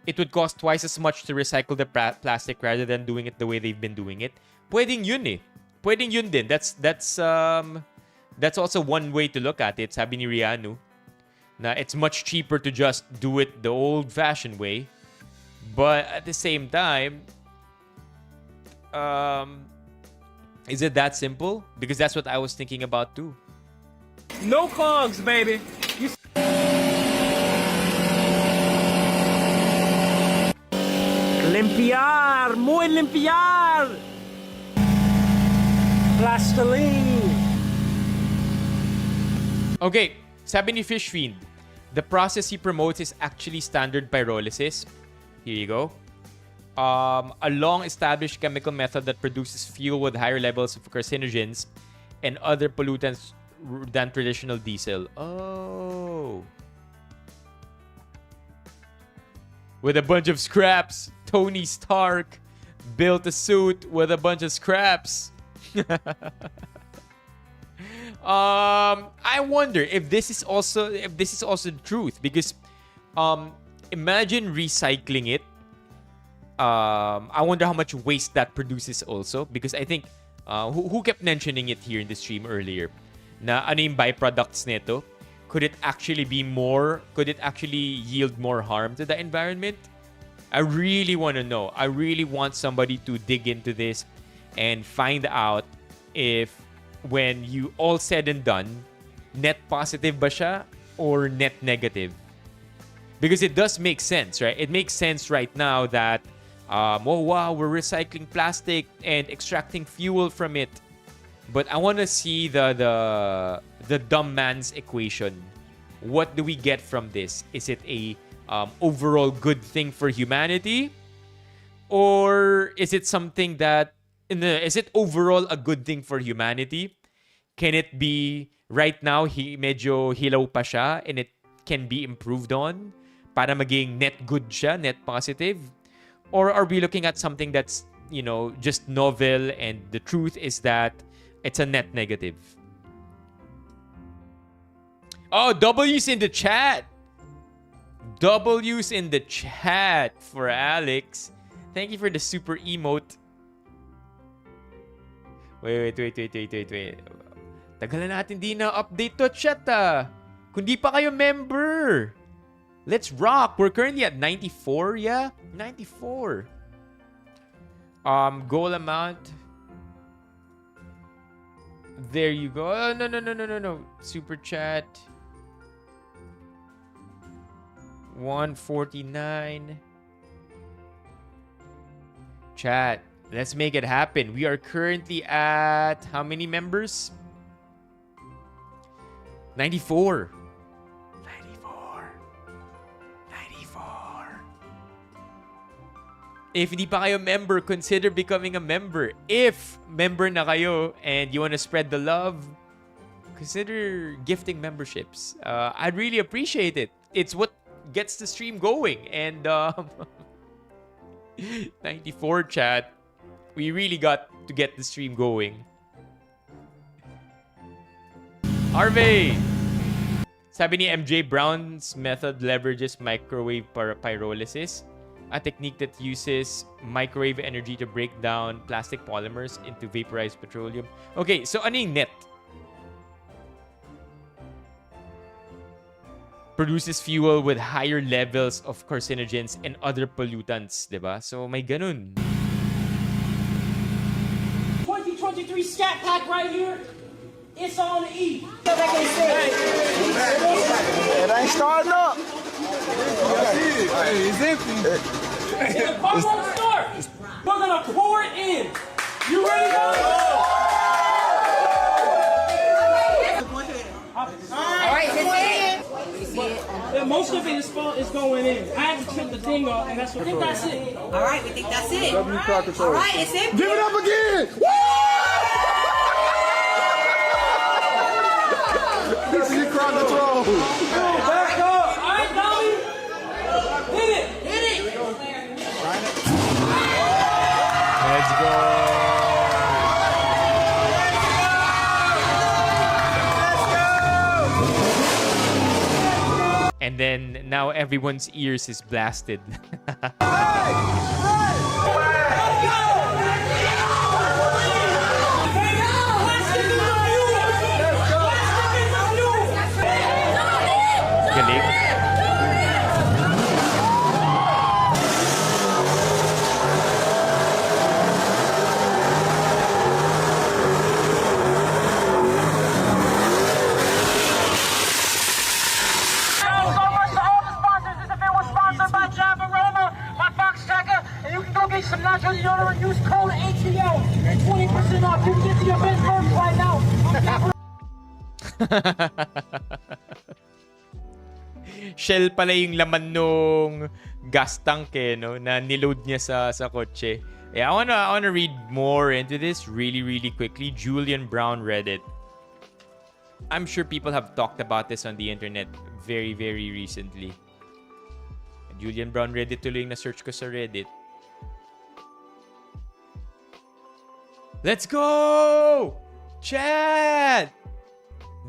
It would cost twice as much to recycle the plastic rather than doing it the way they've been doing it. Pwedeng yun eh. Pwedeng yun din. That's also one way to look at it. Sabi ni Rianu, na it's much cheaper to just do it the old-fashioned way. But at the same time, is it that simple? Because that's what I was thinking about too. No clogs, baby. Limpiar, muy limpiar. Plastoline. Okay, sabi ni Fish Fiend, the process he promotes is actually standard pyrolysis. Here you go. A long-established chemical method that produces fuel with higher levels of carcinogens and other pollutants than traditional diesel. Oh. With a bunch of scraps, Tony Stark built a suit with a bunch of scraps. I wonder if this is also the truth, because imagine recycling it. I wonder how much waste that produces also, because I think who kept mentioning it here in the stream earlier, na ano yung byproducts nito? Could it actually yield more harm to the environment? I really want to know. I really want somebody to dig into this and find out if, when you all said and done, net positive ba siya or net negative? Because it does make sense, right? It makes sense right now that, oh wow, we're recycling plastic and extracting fuel from it. But I want to see the dumb man's equation. What do we get from this? Is it a overall good thing for humanity? Or is it something that, is it overall a good thing for humanity? Can it be, right now, medyo hilaw pa siya and it can be improved on para maging net good siya, net positive? Or are we looking at something that's, just novel, and the truth is that it's a net negative? Oh, W's in the chat. W's in the chat for Alex. Thank you for the super emote. Wait. Tagal na natin di na-update to chat Kung di pa kayo member, let's rock. We're currently at 94, yeah? 94. Goal amount. There you go. Oh, no. Super chat. 149. Chat. Let's make it happen. We are currently at how many members? 94. 94. If hindi pa kayo member, consider becoming a member. If member na kayo and you want to spread the love, consider gifting memberships. I'd really appreciate it. It's what gets the stream going. And 94 chat. We really got to get the stream going. Harvey! Sabi ni MJ, Brown's method leverages microwave pyrolysis, a technique that uses microwave energy to break down plastic polymers into vaporized petroleum. Okay, so ano yung net? Produces fuel with higher levels of carcinogens and other pollutants, diba? So may ganun. 2023 Scat Pack right here. It's on E. It ain't starting up. It's empty. The pump won't start. We're gonna pour it in. You ready, guys? All right, most of it is going in. I have to trim the thing off, and I think that's it. All right, we think that's it. All right, it's empty. Give it up again. This is your crowd control. Back up. All right, Tommy. Hit it. Let's go. And then now everyone's ears is blasted. Galing. Some natural deodorant, use code ATL. 20% off. You can get to your best merch right now. Shell pala yung laman nung gas tank no, na niload niya sa kotse. Yeah, I wanna read more into this really quickly. Julian Brown read it. I'm sure people have talked about this on the internet very recently. Julian Brown read it tuloy yung na-search ko sa Reddit. Let's go! Chat!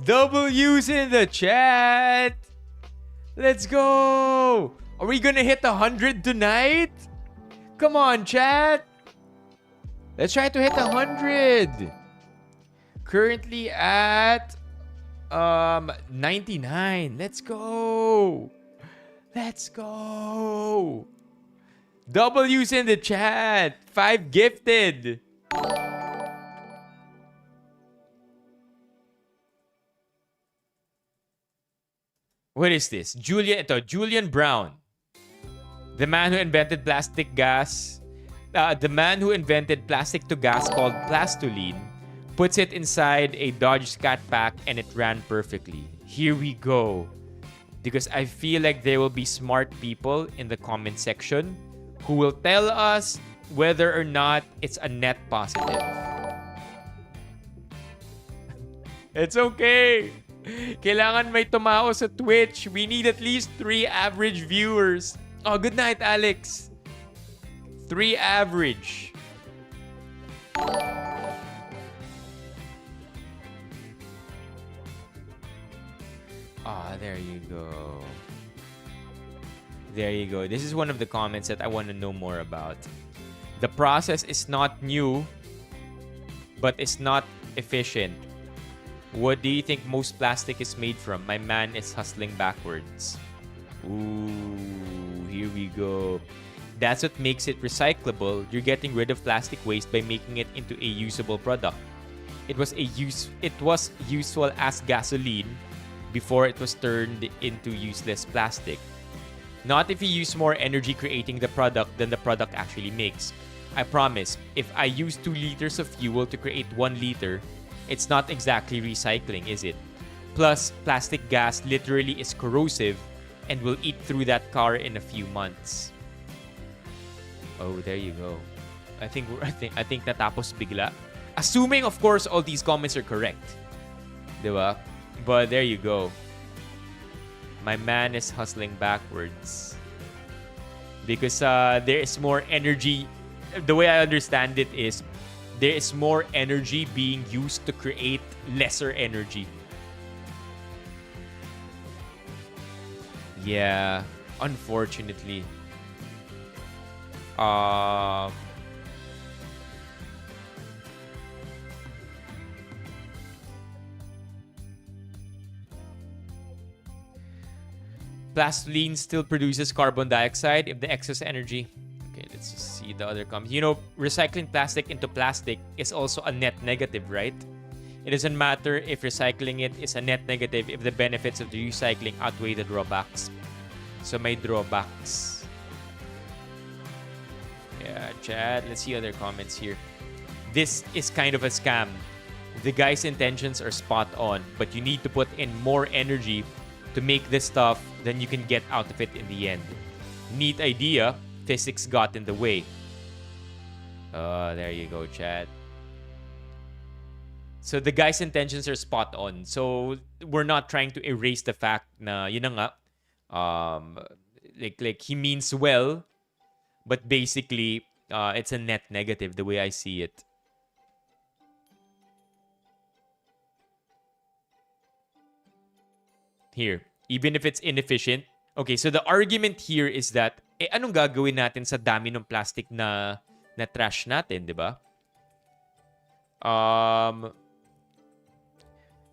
W's in the chat! Let's go! Are we gonna hit 100 tonight? Come on, chat! Let's try to hit 100. Currently at 99. Let's go! Let's go! W's in the chat. 5 gifted. What is this? Julian Brown. The man who invented plastic gas. The man who invented plastic to gas called Plastoline puts it inside a Dodge Scat Pack and it ran perfectly. Here we go. Because I feel like there will be smart people in the comment section who will tell us whether or not it's a net positive. It's okay. Kailangan may tumao sa Twitch. We need at least 3 average viewers. Oh, good night, Alex. 3 average. Ah, there you go. There you go. This is one of the comments that I want to know more about. The process is not new, but it's not efficient. What do you think most plastic is made from? My man is hustling backwards. Ooh, here we go. That's what makes it recyclable. You're getting rid of plastic waste by making it into a usable product. It was useful as gasoline before it was turned into useless plastic. Not if you use more energy creating the product than the product actually makes. I promise, if I use 2 liters of fuel to create 1 liter, it's not exactly recycling, is it? Plus, plastic gas literally is corrosive and will eat through that car in a few months. Oh, there you go. I think natapos bigla. Assuming, of course, all these comments are correct. Diba? But there you go. My man is hustling backwards. Because there is more energy. The way I understand it is there is more energy being used to create lesser energy. Yeah, unfortunately. Plastoline still produces carbon dioxide if the excess energy. Okay, let's just see the other comments. You know, recycling plastic into plastic is also a net negative, right? It doesn't matter if recycling it is a net negative if the benefits of the recycling outweigh the drawbacks. So may drawbacks. Yeah, Chad. Let's see other comments here. This is kind of a scam. The guy's intentions are spot on, but you need to put in more energy to make this stuff than you can get out of it in the end. Neat idea. Physics got in the way. Oh, there you go, Chad. So the guy's intentions are spot on. So we're not trying to erase the fact na yun na nga, like he means well, but basically it's a net negative the way I see it. Here, even if it's inefficient. Okay, so the argument here is that anong gagawin natin sa dami ng plastic na trash natin, di ba?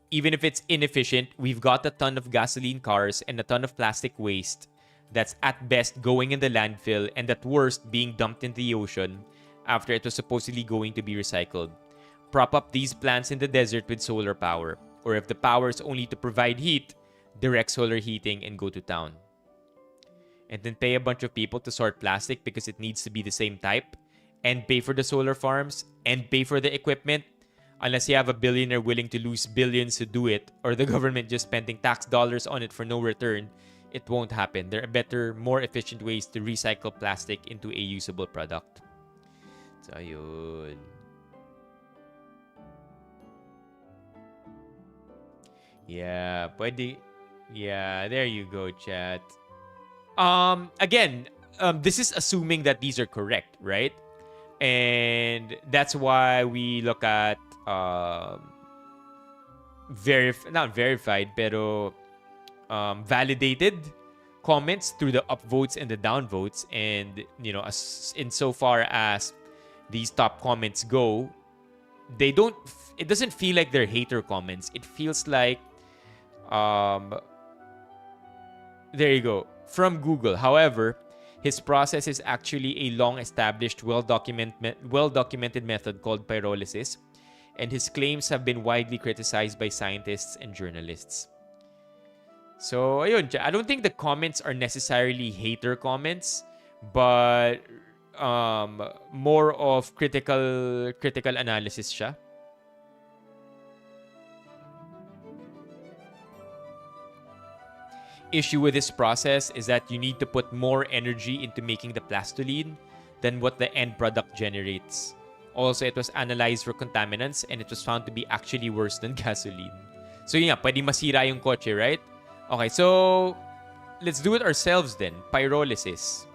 Even if it's inefficient, we've got a ton of gasoline cars and a ton of plastic waste that's at best going in the landfill and at worst being dumped in the ocean after it was supposedly going to be recycled. Prop up these plants in the desert with solar power. Or if the power is only to provide heat, direct solar heating and go to town. And then pay a bunch of people to sort plastic because it needs to be the same type, and pay for the solar farms, and pay for the equipment. Unless you have a billionaire willing to lose billions to do it, or the government just spending tax dollars on it for no return, it won't happen. There are better, more efficient ways to recycle plastic into a usable product. So, yun. Yeah, pwede. Yeah, there you go, chat. Again, this is assuming that these are correct, right? And that's why we look at not verified, pero validated comments through the upvotes and the downvotes. And, you know, as insofar as these top comments go, it doesn't feel like they're hater comments. It feels like, there you go, from Google. However, his process is actually a long-established, well-documented method called pyrolysis, and his claims have been widely criticized by scientists and journalists. So, ayun, I don't think the comments are necessarily hater comments, but more of critical analysis siya. Issue with this process is that you need to put more energy into making the plastoline than what the end product generates. Also, it was analyzed for contaminants and it was found to be actually worse than gasoline. So yun nga, pwede masira yung kotse, right? Okay, so let's do it ourselves then. Pyrolysis.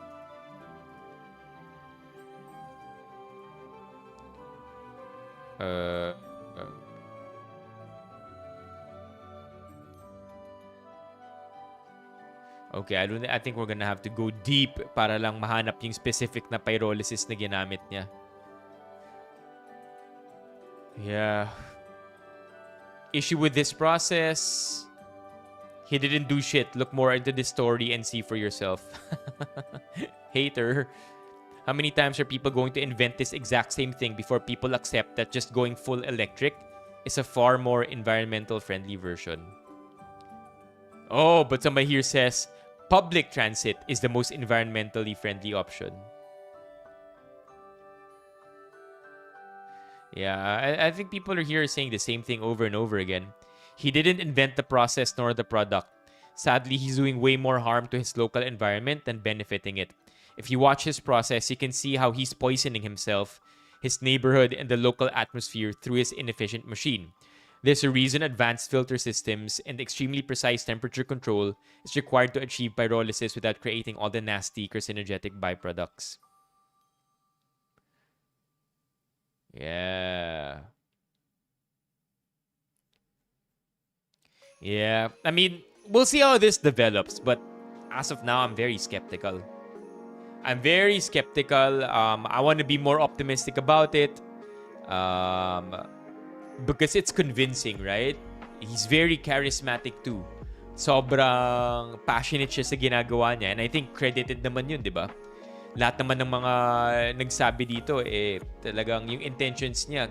Okay, I think we're gonna have to go deep para lang mahanap yung specific na pyrolysis na ginamit niya. Yeah. Issue with this process. He didn't do shit. Look more into this story and see for yourself. Hater. How many times are people going to invent this exact same thing before people accept that just going full electric is a far more environmental friendly version? Oh, but somebody here says public transit is the most environmentally friendly option. Yeah, I think people are here saying the same thing over and over again. He didn't invent the process nor the product. Sadly, he's doing way more harm to his local environment than benefiting it. If you watch his process, you can see how he's poisoning himself, his neighborhood, and the local atmosphere through his inefficient machine. There's a reason advanced filter systems and extremely precise temperature control is required to achieve pyrolysis without creating all the nasty carcinogenic byproducts. Yeah. Yeah. I mean, we'll see how this develops, but as of now, I'm very skeptical. I want to be more optimistic about it. Because it's convincing, right? He's very charismatic too. Sobrang passionate siya sa ginagawa niya. And I think credited naman yun, di ba? Lahat naman ng mga nagsabi dito, talagang yung intentions niya,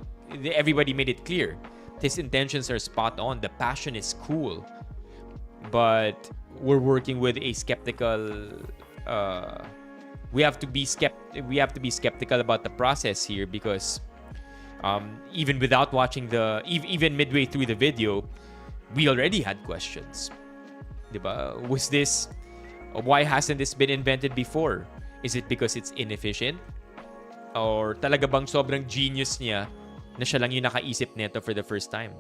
everybody made it clear. His intentions are spot on. The passion is cool. But we're working with a skeptical... we have to be skeptical about the process here because... even without watching even midway through the video, we already had questions. Diba? Why hasn't this been invented before? Is it because it's inefficient? Or talaga bang sobrang genius niya na siya lang yung nakaisip nito for the first time?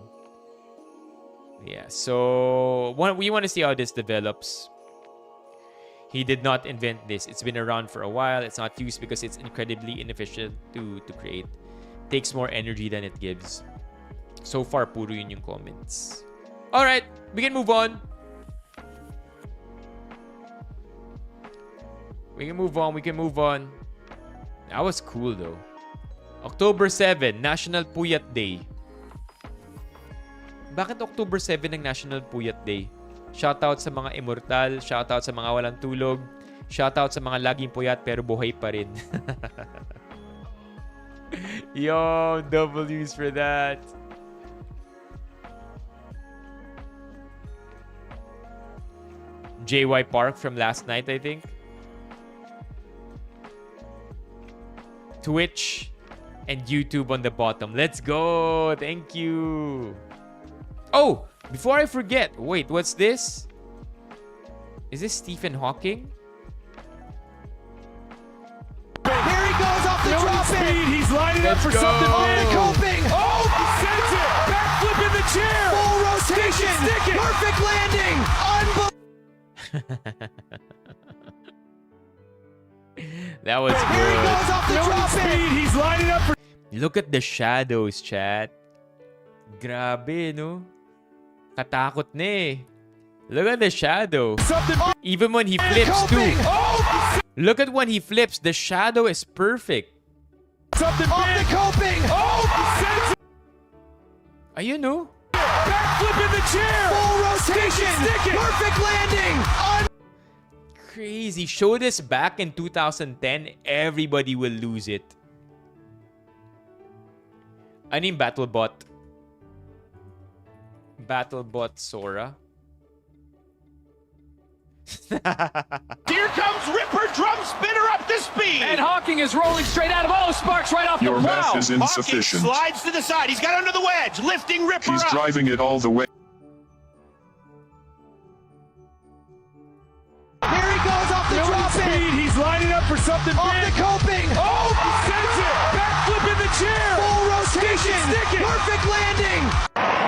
Yeah, so we want to see how this develops. He did not invent this. It's been around for a while. It's not used because it's incredibly inefficient to create. Takes more energy than it gives. So far, puro yun yung comments. Alright, we can move on. We can move on. That was cool though. October 7, National Puyat Day. Bakit October 7 ang National Puyat Day? Shoutout sa mga immortal, shoutout sa mga walang tulog, shoutout sa mga laging puyat pero buhay pa rin. Yo, W's for that. JY Park from last night, I think. Twitch and YouTube on the bottom. Let's go. Thank you. Oh, before I forget. Wait, what's this? Is this Stephen Hawking? Here he goes off the drop in. He's lining up for something big. Coping. Oh, he sends it. Backflip in the chair. Full rotation. Stick it. Perfect landing. Unbelievable. That was good. Here he goes off the drop in. He's lining up for... Look at the shadows, chat. Grabe, no? Katakot na eh. Look at the shadow. Even when he flips too. Look at when he flips. The shadow is perfect. Something off the coping. Oh! Ayun, no? Backflip in the chair. Full rotation. Stick it. Perfect landing. Crazy. Show this back in 2010, everybody will lose it. Ano yung BattleBot? BattleBot Sora? Here comes Ripper Drum Spinner up to speed. And Hawking is rolling straight out of Sparks right off Your the plow. math is insufficient. Hawking slides to the side. He's got under the wedge, lifting Ripper He's up. driving it all the way. Here he goes off the drop in. He's lining up for something off big. The coping. Oh, he sends it. Backflip in the chair. Full rotation. Stick it. Perfect landing.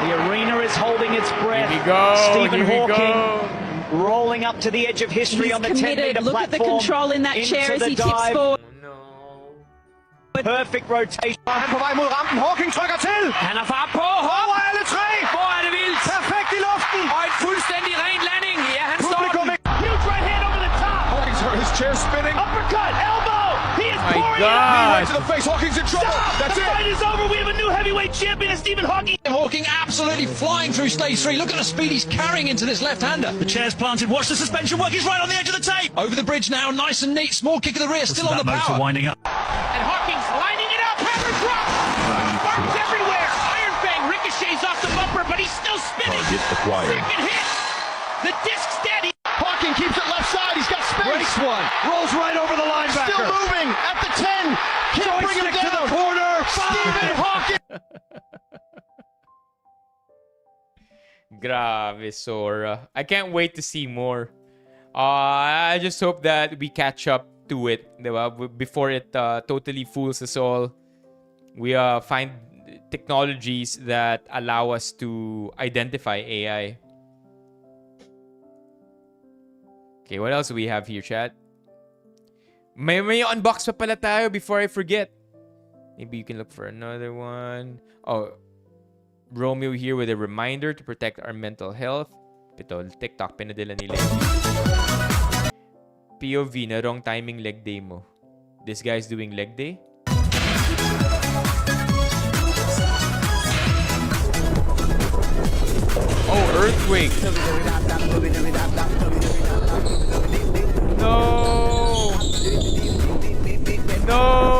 The arena is holding its breath. Here we go. Stephen Here we Hawking go. rolling up to the edge of history He's on the committed. 10-meter Look platform. at the control in that chair as he tips dive. forward. Perfect rotation. Han på vej mod rampen. Hawking trykker til. Han er fart på. Over alle tre. Hvor er det vildt. Perfekt i luften. Og en fuldstændig ren landing. Ja, han står Publikum. Huge right hand over the top. Hawking's hurt. His chair spinning. Uppercut. Elbow. He is pouring it out. Knee right to the face. Hawking's in trouble. Stop. That's The it. fight is over. We have a new heavyweight champion, Stephen Hawking. Hawking absolutely flying through stage 3. Look at the speed he's carrying into this left-hander. The chair's planted. Watch the suspension work. He's right on the edge of the tape. Over the bridge now. Nice and neat. Small kick of the rear. Still on the power. winding up. And Hawking's lining it up. Hammer drop. Sparks everywhere. Iron Fang ricochets off the bumper, but he's still spinning. Target acquired. Second hit. The disc's steady. Hawking keeps it left side. He's got space. Breaks one. Rolls right over the linebacker. Still moving at the 10. Can't bring him down. To the corner. Stephen Hawking. Grabe, Sora. I can't wait to see more. I just hope that we catch up to it, diba? Before it totally fools us all. We find technologies that allow us to identify AI. Okay, what else do we have here, chat? May unbox pa pala tayo before I forget. Maybe you can look for another one. Oh, Romeo here with a reminder to protect our mental health. Ito, TikTok, pinadala nila. POV, na wrong timing leg day mo. This guy's doing leg day? Oh, earthquake! No! No!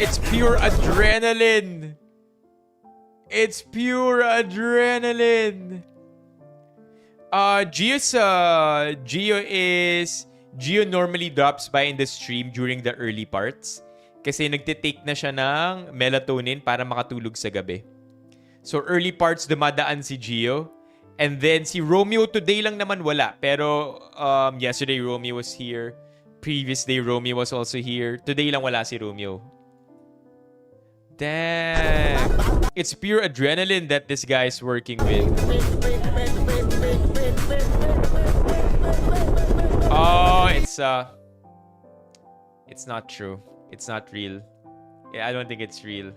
It's pure adrenaline. It's pure adrenaline. Gio normally drops by in the stream during the early parts kasi nagtitake na siya ng melatonin para makatulog sa gabi. So early parts dumadaan si Gio. And then si Romeo today lang naman wala. Pero yesterday Romeo was here. Previous day Romeo was also here. Today lang wala si Romeo. Damn. It's pure adrenaline that this guy is working with. Oh, it's not true. It's not real. Yeah, I don't think it's real.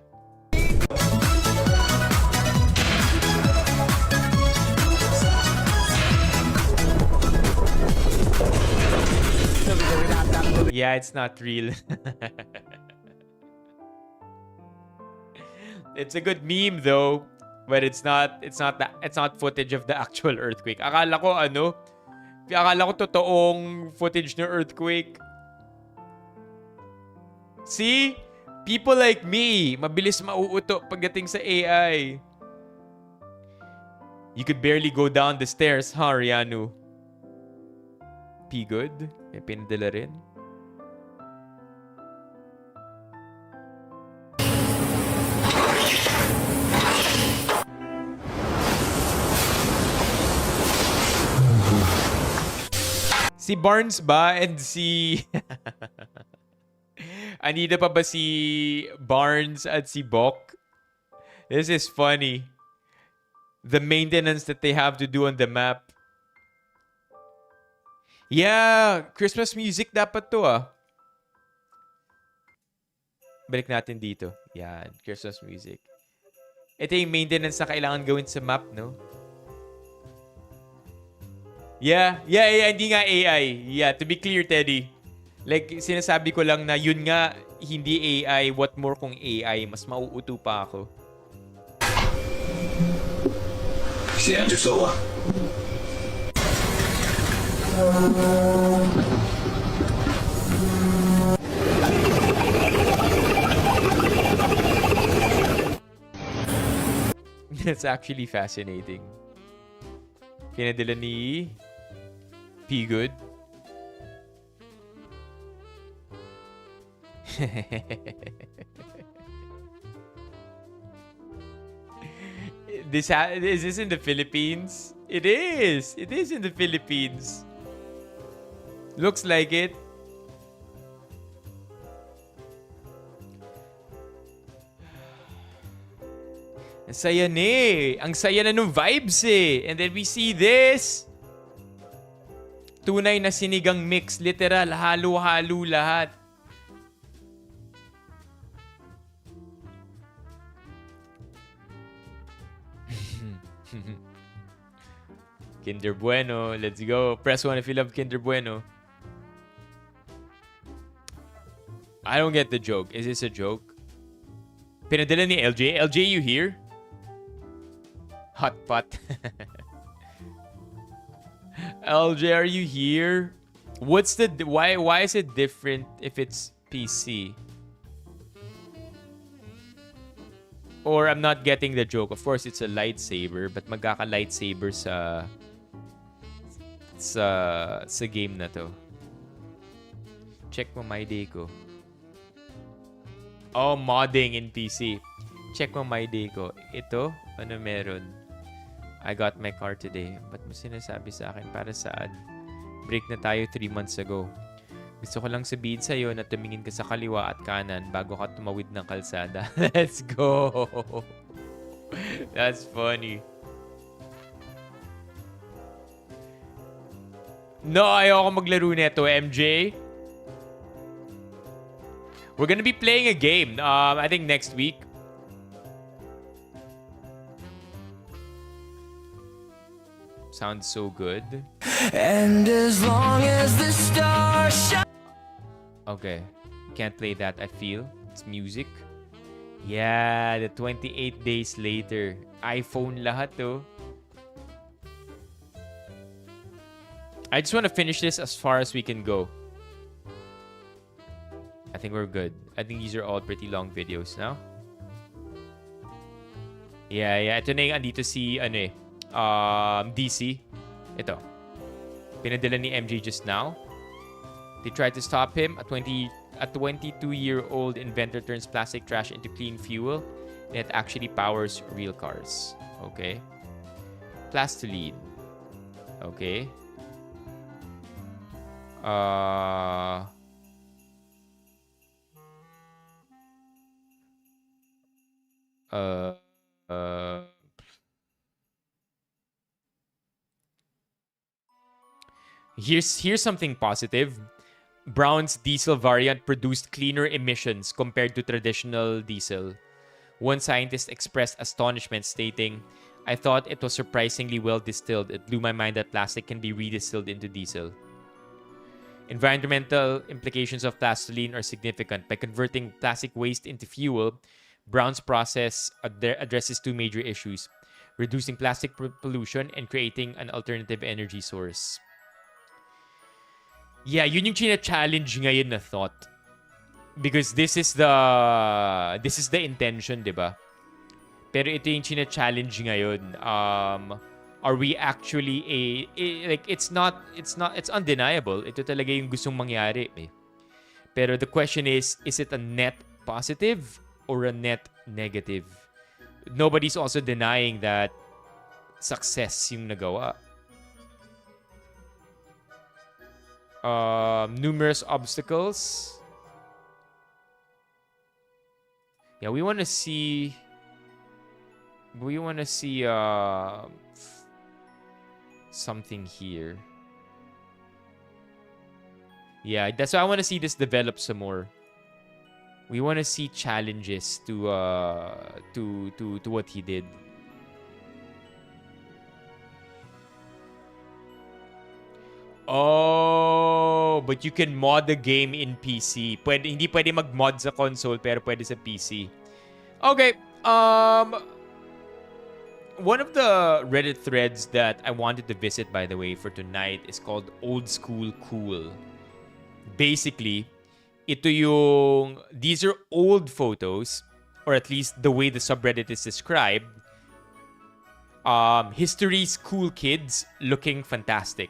Yeah, it's not real. It's a good meme though, but it's not footage of the actual earthquake. Akala ko totoong footage ng earthquake. See? People like me, mabilis mauuto pagdating sa AI. You could barely go down the stairs, huh, Rianu? P good? May pinadala rin. Si Barnes ba and si... Anita pa ba si Barnes at si Bok? This is funny. The maintenance that they have to do on the map. Yeah, Christmas music dapat to ah. Balik natin dito. Yan, Christmas music. Ito yung maintenance na kailangan gawin sa map, no? Yeah, hindi nga AI. Yeah, to be clear, Teddy. Like, sinasabi ko lang na yun nga, hindi AI. What more kung AI? Mas mauuto pa ako. Si Andrew Soa. That's actually fascinating. Pinadala ni P. Good. Is this in the Philippines? It is. It is in the Philippines. Looks like it. Ang saya na eh. Ang saya na nung vibes eh. And then we see this. Tunay na sinigang mix. Literal. Halo-halo lahat. Kinder Bueno. Let's go. Press 1 if you love Kinder Bueno. I don't get the joke. Is this a joke? Pinadala ni LJ. LJ, you here? Hot pot. LJ, are you here? What's the why is it different if it's PC? Or I'm not getting the joke. Of course, it's a lightsaber, but magkaka-lightsaber sa game na to. Check mo my day ko. Oh, modding in PC. Check mo my day ko. Ito, ano meron? I got my car today. Ba't mo sinasabi sa akin? Para saan? Break na tayo 3 months ago. Gusto ko lang sabihin sa'yo na tumingin ka sa kaliwa at kanan bago ka tumawid ng kalsada. Let's go! That's funny. No, ayoko maglaro nito, MJ. We're gonna be playing a game, I think next week. Sounds so good. And as long as the stars shine. Okay. Can't play that, I feel. It's music. Yeah, the 28 days later. iPhone lahat to. I just want to finish this as far as we can go. I think we're good. I think these are all pretty long videos now. Yeah. Ito na yung andito si, DC. Ito. Pinadala ni MJ just now. They tried to stop him. A 22-year-old inventor turns plastic trash into clean fuel. And it actually powers real cars. Okay. Plastoline. Okay. Here's something positive. Brown's diesel variant produced cleaner emissions compared to traditional diesel. One scientist expressed astonishment, stating, "I thought it was surprisingly well distilled. It blew my mind that plastic can be redistilled into diesel." Environmental implications of plastoline are significant. By converting plastic waste into fuel, Brown's process addresses two major issues: reducing plastic pollution and creating an alternative energy source. Yeah, yun yung china-challenge ngayon na thought. Because this is the intention, di ba? Pero ito yung china-challenge ngayon. Are we actually it's undeniable. Ito talaga yung gustong mangyari. Eh. Pero the question is it a net positive or a net negative? Nobody's also denying that success yung nagawa. Numerous obstacles. Yeah, we want to see something here. Yeah, that's why I want to see this develop some more. We want to see challenges to what he did. Oh, but you can mod the game in PC. Hindi pwede mag-mod sa console, pero pwede sa PC. Okay. One of the Reddit threads that I wanted to visit, by the way, for tonight is called OldSchoolCool. Basically, these are old photos, or at least the way the subreddit is described. History's cool kids looking fantastic.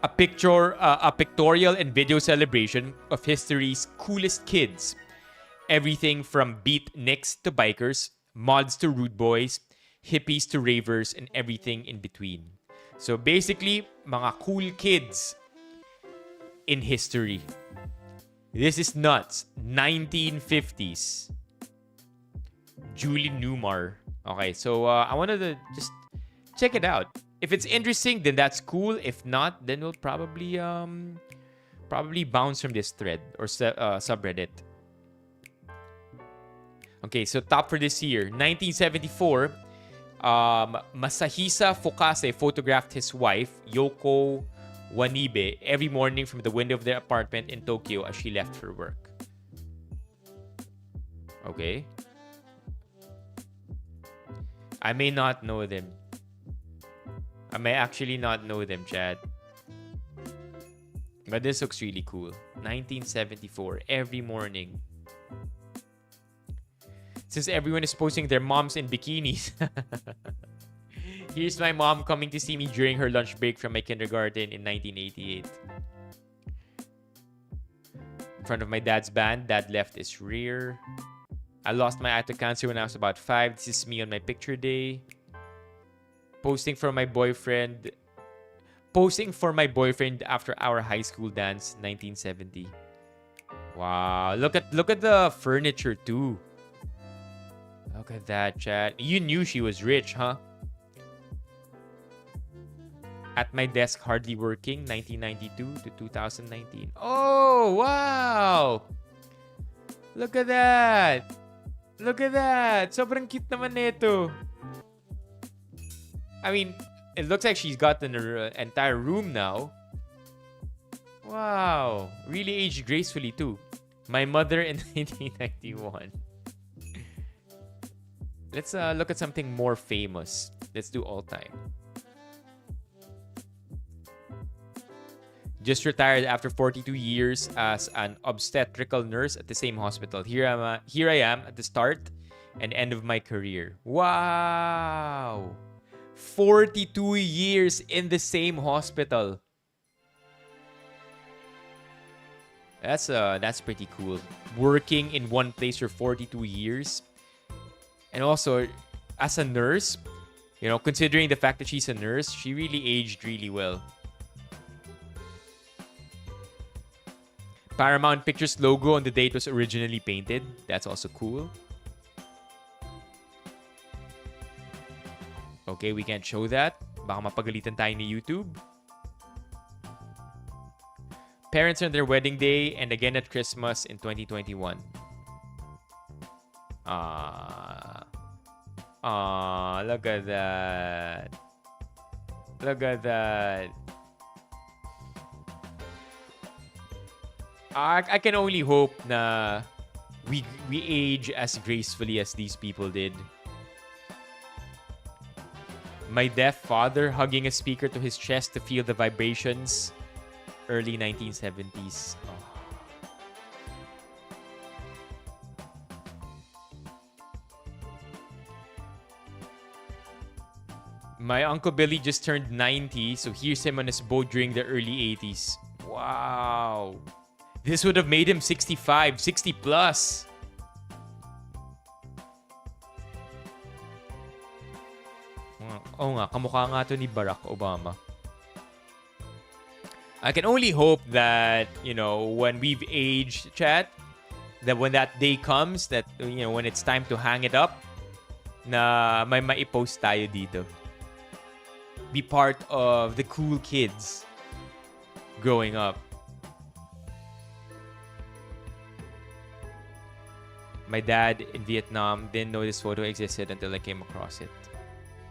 A pictorial and video celebration of history's coolest kids. Everything from beatniks to bikers, mods to rude boys, hippies to ravers, and everything in between. So basically, mga cool kids in history. This is nuts. 1950s. Julie Newmar. Okay, so I wanted to just check it out. If it's interesting, then that's cool. If not, then we'll probably bounce from this thread or subreddit. Okay, so top for this year. 1974, Masahisa Fukase photographed his wife, Yoko Wanibe, every morning from the window of their apartment in Tokyo as she left for work. Okay. I may not know them. I may actually not know them, Chad. But this looks really cool. 1974, every morning. Since everyone is posting their moms in bikinis. Here's my mom coming to see me during her lunch break from my kindergarten in 1988. In front of my dad's band, dad left his rear. I lost my eye to cancer when I was about 5. This is me on my picture day. Posting for my boyfriend after our high school dance, 1970. Wow, look at the furniture too. Look at that, chat. You knew she was rich, huh? At my desk, hardly working, 1992 to 2019. Oh, wow! Look at that! Look at that! Sobrang cute naman nito. I mean, it looks like she's got an entire room now. Wow. Really aged gracefully too. My mother in 1991. Let's look at something more famous. Let's do all time. Just retired after 42 years as an obstetrical nurse at the same hospital. Here I am at the start and end of my career. Wow. 42 years in the same hospital. That's pretty cool. Working in one place for 42 years. And also, as a nurse, you know, considering the fact that she's a nurse, she really aged really well. Paramount Pictures logo on the day it was originally painted. That's also cool. Okay, we can't show that. Baka mapagalitan tayo ni YouTube. Parents on their wedding day and again at Christmas in 2021. Look at that. Look at that. I can only hope na we age as gracefully as these people did. My deaf father hugging a speaker to his chest to feel the vibrations. Early 1970s. Oh. My Uncle Billy just turned 90, so here's him on his boat during the early 80s. Wow. This would have made him 65, 60 plus. Oo nga, kamukha nga to ni Barack Obama. I can only hope that, you know, when we've aged, chat, that when that day comes, that, you know, when it's time to hang it up, na may maipost tayo dito. Be part of the cool kids growing up. My dad in Vietnam didn't know this photo existed until I came across it.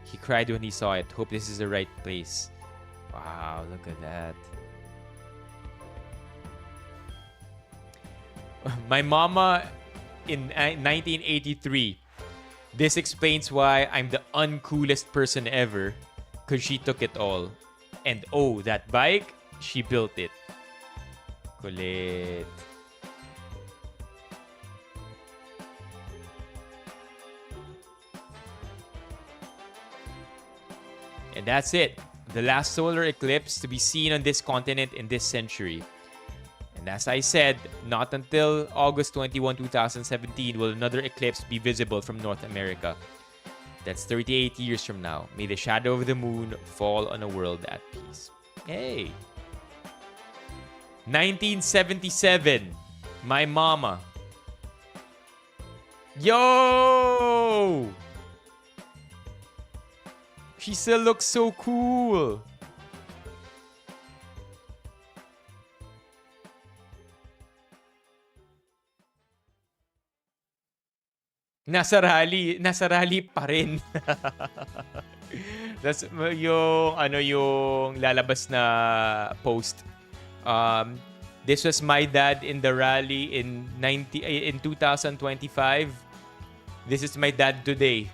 He cried when he saw it. Hope this is the right place. Wow, look at that. My mama in 1983. This explains why I'm the uncoolest person ever. Because she took it all. And oh, that bike, she built it. Kulit. And that's it. The last solar eclipse to be seen on this continent in this century. And as I said, not until August 21, 2017 will another eclipse be visible from North America. That's 38 years from now. May the shadow of the moon fall on a world at peace. Hey. 1977. My mama. Yo! She still looks so cool. Nasa rally pa rin. That's yung lalabas na post. This was my dad in the rally in 2025. This is my dad today.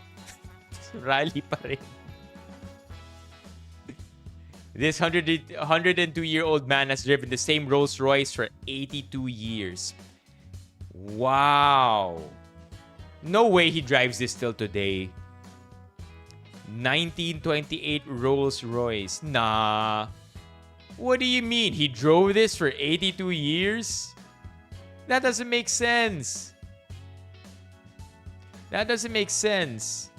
Rally pa rin. This 102-year-old man has driven the same Rolls Royce for 82 years. Wow. No way he drives this till today. 1928 Rolls Royce. Nah. What do you mean? He drove this for 82 years? That doesn't make sense. That doesn't make sense.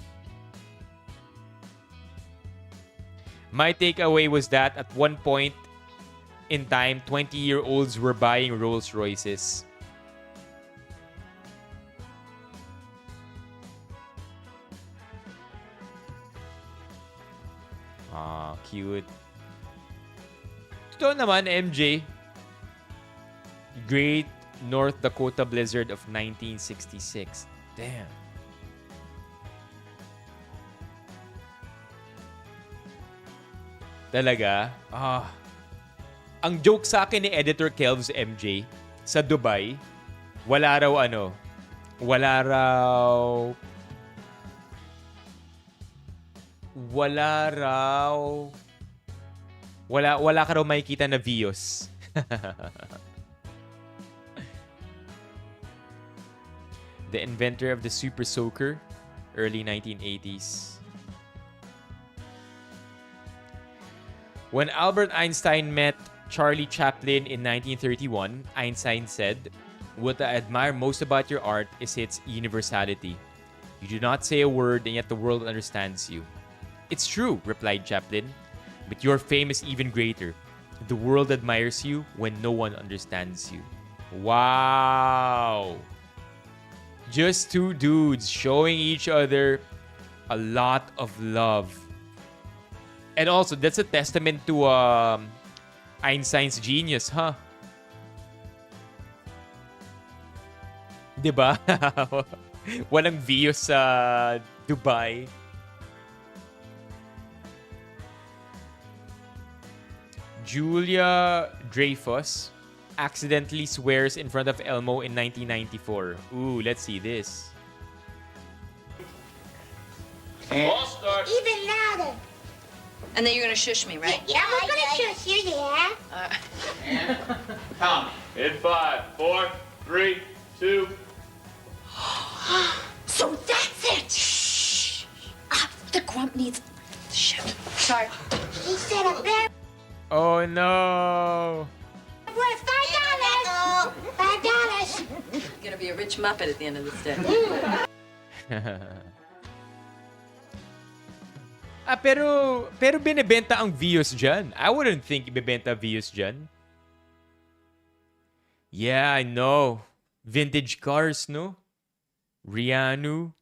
My takeaway was that at one point in time, 20-year-olds were buying Rolls Royces. Ah, cute. Totoo naman, MJ. Great North Dakota Blizzard of 1966. Damn. Talaga? Ah. Ang joke sa akin ni Editor Kelv's MJ sa Dubai, wala raw wala ka raw makikita na Vios. The inventor of the Super Soaker, early 1980s. When Albert Einstein met Charlie Chaplin in 1931, Einstein said, "What I admire most about your art is its universality. You do not say a word and yet the world understands you." "It's true," replied Chaplin, "but your fame is even greater. The world admires you when no one understands you." Wow! Just two dudes showing each other a lot of love. And also, that's a testament to Einstein's genius, huh? Diba? Walang Vios sa Dubai. Julia Dreyfus accidentally swears in front of Elmo in 1994. Ooh, let's see this. Ball start. Even louder. And then you're gonna shush me, right? Yeah, I'm gonna shush you, yeah. And Tommy. In 5, 4, 3, 2. So that's it. Shh. The grump needs... Shit. Sorry. He said a bear Oh no! worth $5. $5. Gonna be a rich muppet at the end of this day. Pero binibenta ang Vios dyan. I wouldn't think ibibenta Vios dyan. Yeah, I know. Vintage cars, no? Rianu.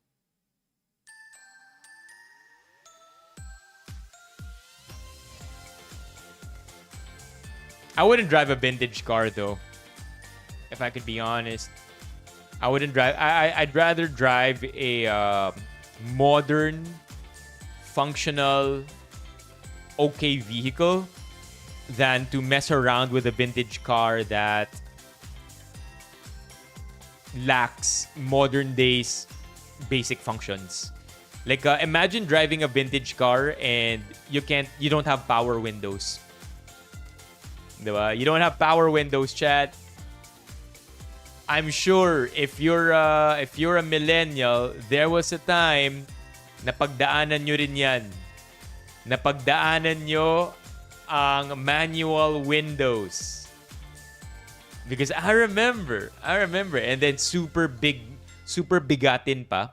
I wouldn't drive a vintage car though. If I could be honest. I wouldn't drive. I'd rather drive a modern, functional, okay vehicle than to mess around with a vintage car that lacks modern days basic functions. Like imagine driving a vintage car and you don't have power windows. Diba? You don't have power windows, chat. I'm sure if you're a millennial, there was a time na pagdaanan nyo rin yan. Napagdaanan nyo ang manual windows. Because I remember, and then super bigatin pa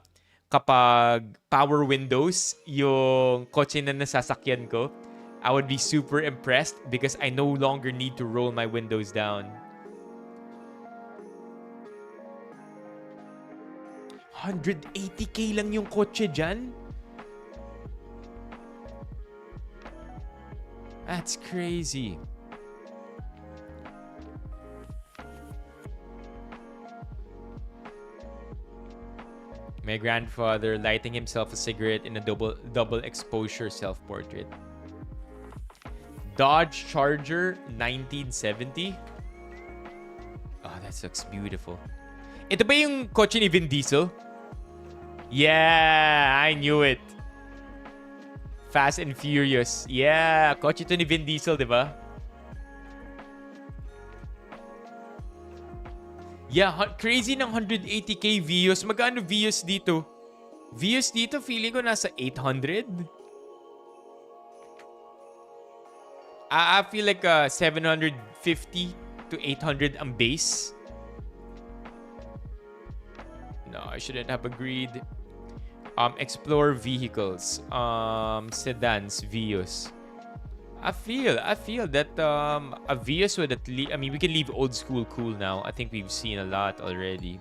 kapag power windows yung kotse na nasasakyan ko. I would be super impressed because I no longer need to roll my windows down. 180k lang yung kotse dyan? That's crazy. My grandfather lighting himself a cigarette in a double exposure self-portrait. Dodge Charger 1970. Oh, that looks beautiful. Ito ba yung kotse ni Vin Diesel? Yeah, I knew it. Fast and Furious. Yeah, kotse ito ni Vin Diesel, di ba? Yeah, crazy ng 180k views. Magkano views dito? Views dito, feeling ko nasa 800. I feel like 750 to 800 ang base. No, I shouldn't have agreed. Explore vehicles. Sedans, Vios. I feel that a Vios would at least... I mean, we can leave OldSchoolCool now. I think we've seen a lot already.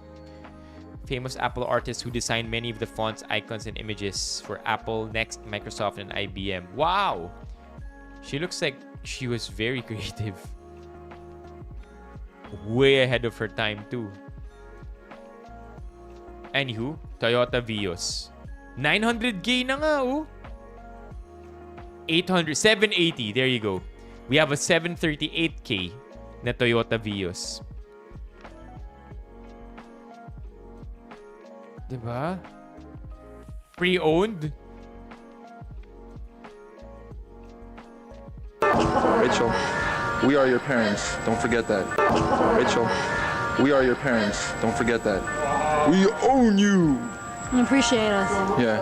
Famous Apple artists who designed many of the fonts, icons, and images for Apple, Next, Microsoft, and IBM. Wow! She looks like she was very creative. Way ahead of her time, too. Anywho, Toyota Vios. 900k na nga, oh. 780, there you go. We have a 738k na Toyota Vios. Diba? Pre-owned? Rachel, we are your parents. Don't forget that. Rachel, we are your parents. Don't forget that. We own you. Appreciate us. Yeah.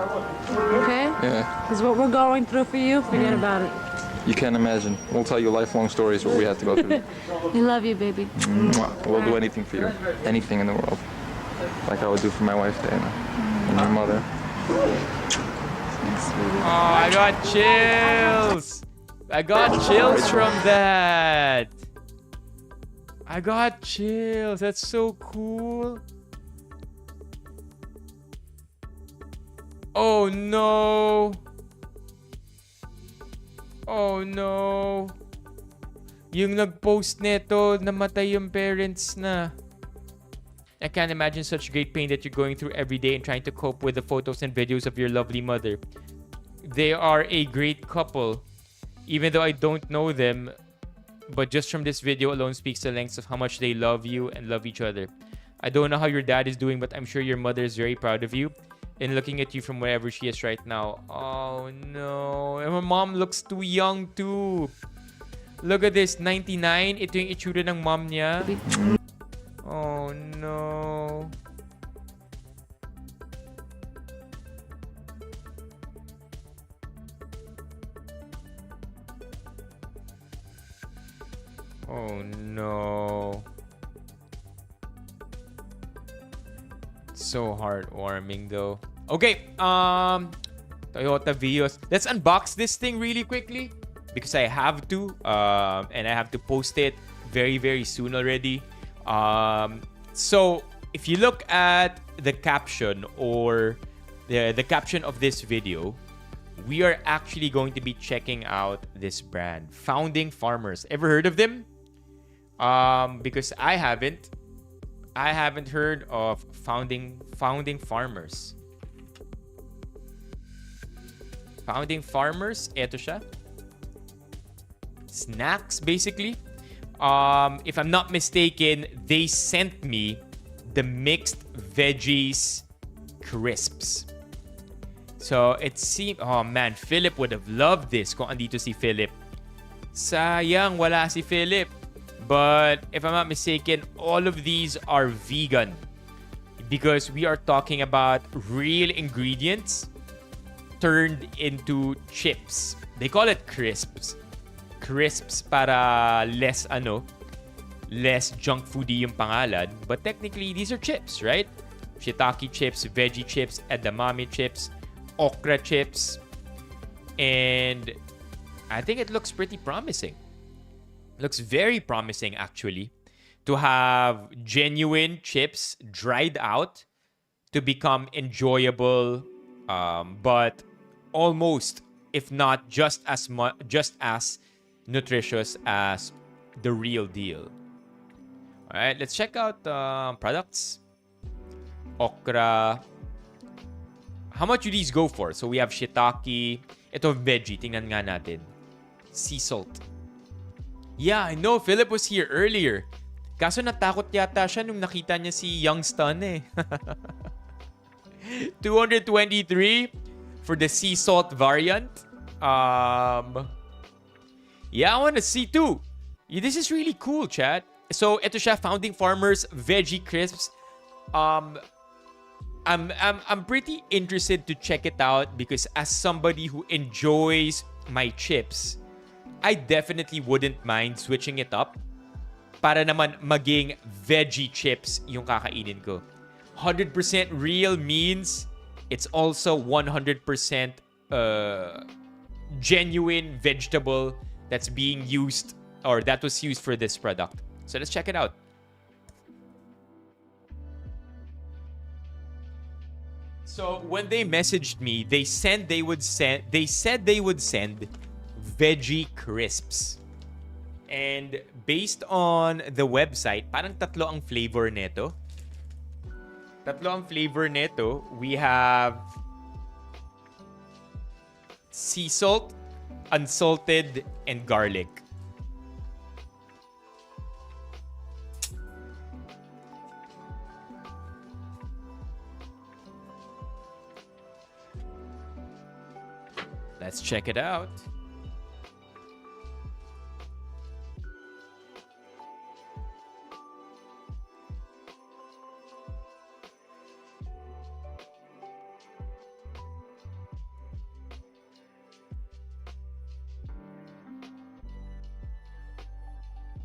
Okay? Yeah. Because what we're going through for you, forget about it. You can't imagine. We'll tell you lifelong stories what we had to go through. We love you, baby. Mwah. We'll do anything for you. Anything in the world. Like I would do for my wife, Diana. And your mother. Oh, I got chills. I got chills from that. I got chills. That's so cool. Oh no. Oh no. Yung nag-post nito, namatay yung parents na. I can't imagine such great pain that you're going through every day and trying to cope with the photos and videos of your lovely mother. They are a great couple. Even though I don't know them, but just from this video alone speaks the lengths of how much they love you and love each other. I don't know how your dad is doing, but I'm sure your mother is very proud of you and looking at you from wherever she is right now. Oh no. And my mom looks too young too. Look at this, 99. Ito yung itsura ng mom niya. Oh no. Oh no. So heartwarming though. Okay, Toyota Vios. Let's unbox this thing really quickly because I have to and I have to post it very very soon already. So if you look at the caption or the caption of this video, we are actually going to be checking out this brand, Founding Farmers. Ever heard of them? Because I haven't. I haven't heard of founding farmers. Founding farmers, eto siya. Snacks, basically. If I'm not mistaken, they sent me the mixed veggies crisps. So it seemed, oh man, Philip would have loved this kung andito si Philip. Sayang, wala si Philip. But if I'm not mistaken, all of these are vegan. Because we are talking about real ingredients turned into chips. They call it crisps. Crisps para less junk foodie yung pangalan. But technically, these are chips, right? Shiitake chips, veggie chips, edamame chips, okra chips. And I think it looks pretty promising. Looks very promising, actually, to have genuine chips dried out to become enjoyable, but almost, if not just as nutritious as the real deal. All right, let's check out products. Okra. How much do these go for? So we have shiitake. Ito veggie. Tingnan nga natin. Sea salt. Yeah, I know. Philip was here earlier. Kaso natakot yata siya nung nakita niya si Youngstun eh. 223 for the sea salt variant. Yeah, I want to see too. Yeah, this is really cool, chat. So, ito siya, Founding Farmers Veggie Crisps. I'm pretty interested to check it out because as somebody who enjoys my chips, I definitely wouldn't mind switching it up para naman maging veggie chips yung kakainin ko. 100% real means it's also 100% genuine vegetable that's being used or that was used for this product. So let's check it out. So when they messaged me, they said they would send veggie crisps. And based on the website, parang tatlo ang flavor neto. We have sea salt, unsalted, and garlic. Let's check it out.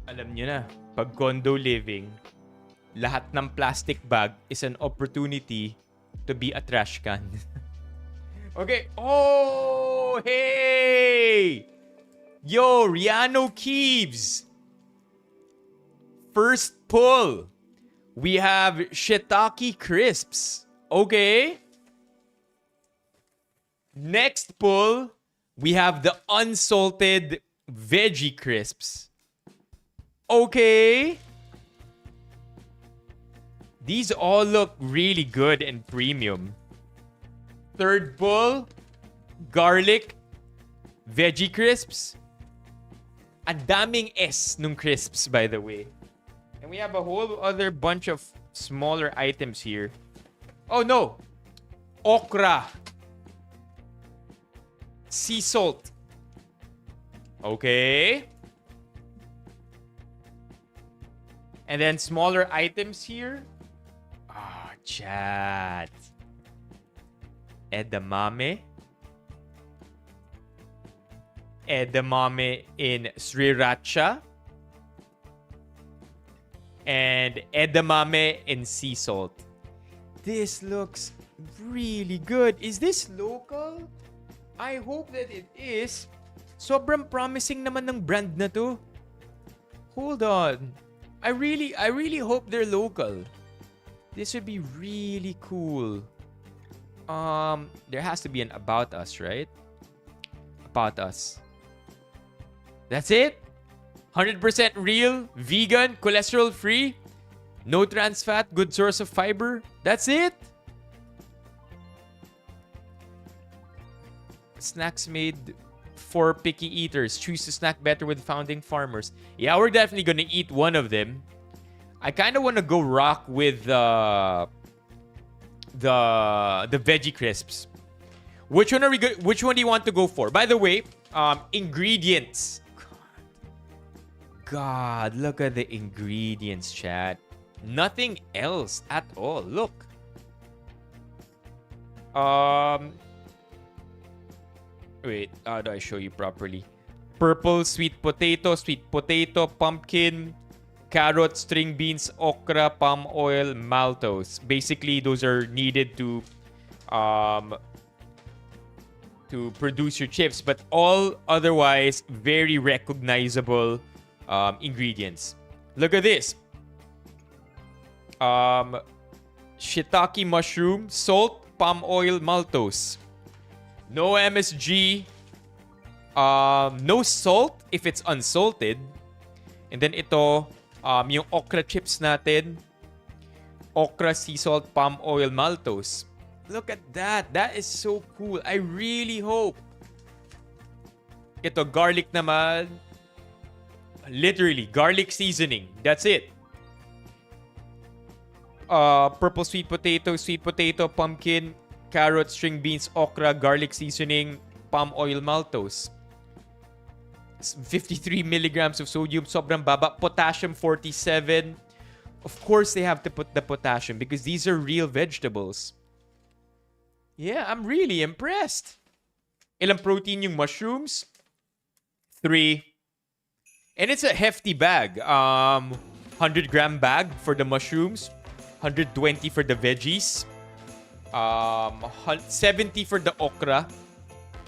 Alam nyo na, pag condo living, lahat ng plastic bag is an opportunity to be a trash can. Okay. Oh, hey! Yo, Riano Keeves. First pull. We have shiitake crisps. Okay. Next pull, we have the unsalted veggie crisps. Okay. These all look really good and premium. Third pull, garlic, veggie crisps. Ang daming S nung crisps, by the way. And we have a whole other bunch of smaller items here. Oh no! Okra. Sea salt. Okay. And then smaller items here. Ah, chat. Edamame. Edamame in sriracha. And edamame in sea salt. This looks really good. Is this local? I hope that it is. Sobrang promising naman ng brand na to. Hold on. I really hope they're local. This would be really cool. There has to be an about us, right? About us. That's it? 100% real, vegan, cholesterol free? No trans fat, good source of fiber. That's it. Snacks made for picky eaters. Choose to snack better with founding farmers. Yeah, we're definitely gonna eat one of them. I kind of want to go rock with the veggie crisps. Which one are we good? Which one do you want to go for? By the way, ingredients. God, look at the ingredients, chat. Nothing else at all. Look. Wait, how do I show you properly? Purple, sweet potato, pumpkin, carrot, string beans, okra, palm oil, maltose. Basically, those are needed to produce your chips, but all otherwise very recognizable ingredients. Look at this. Shiitake mushroom, salt, palm oil, maltose. No MSG. No salt if it's unsalted. And then ito, yung okra chips natin. Okra, sea salt, palm oil, maltose. Look at that. That is so cool. I really hope. Ito, garlic naman. Literally, garlic seasoning. That's it. Purple sweet potato, pumpkin, carrot, string beans, okra, garlic seasoning, palm oil, maltose. 53 milligrams of sodium, sobrang baba. Potassium, 47. Of course, they have to put the potassium because these are real vegetables. Yeah, I'm really impressed. Ilang protein yung mushrooms? 3. And it's a hefty bag. 100-gram bag for the mushrooms. 120 for the veggies. 70 for the okra.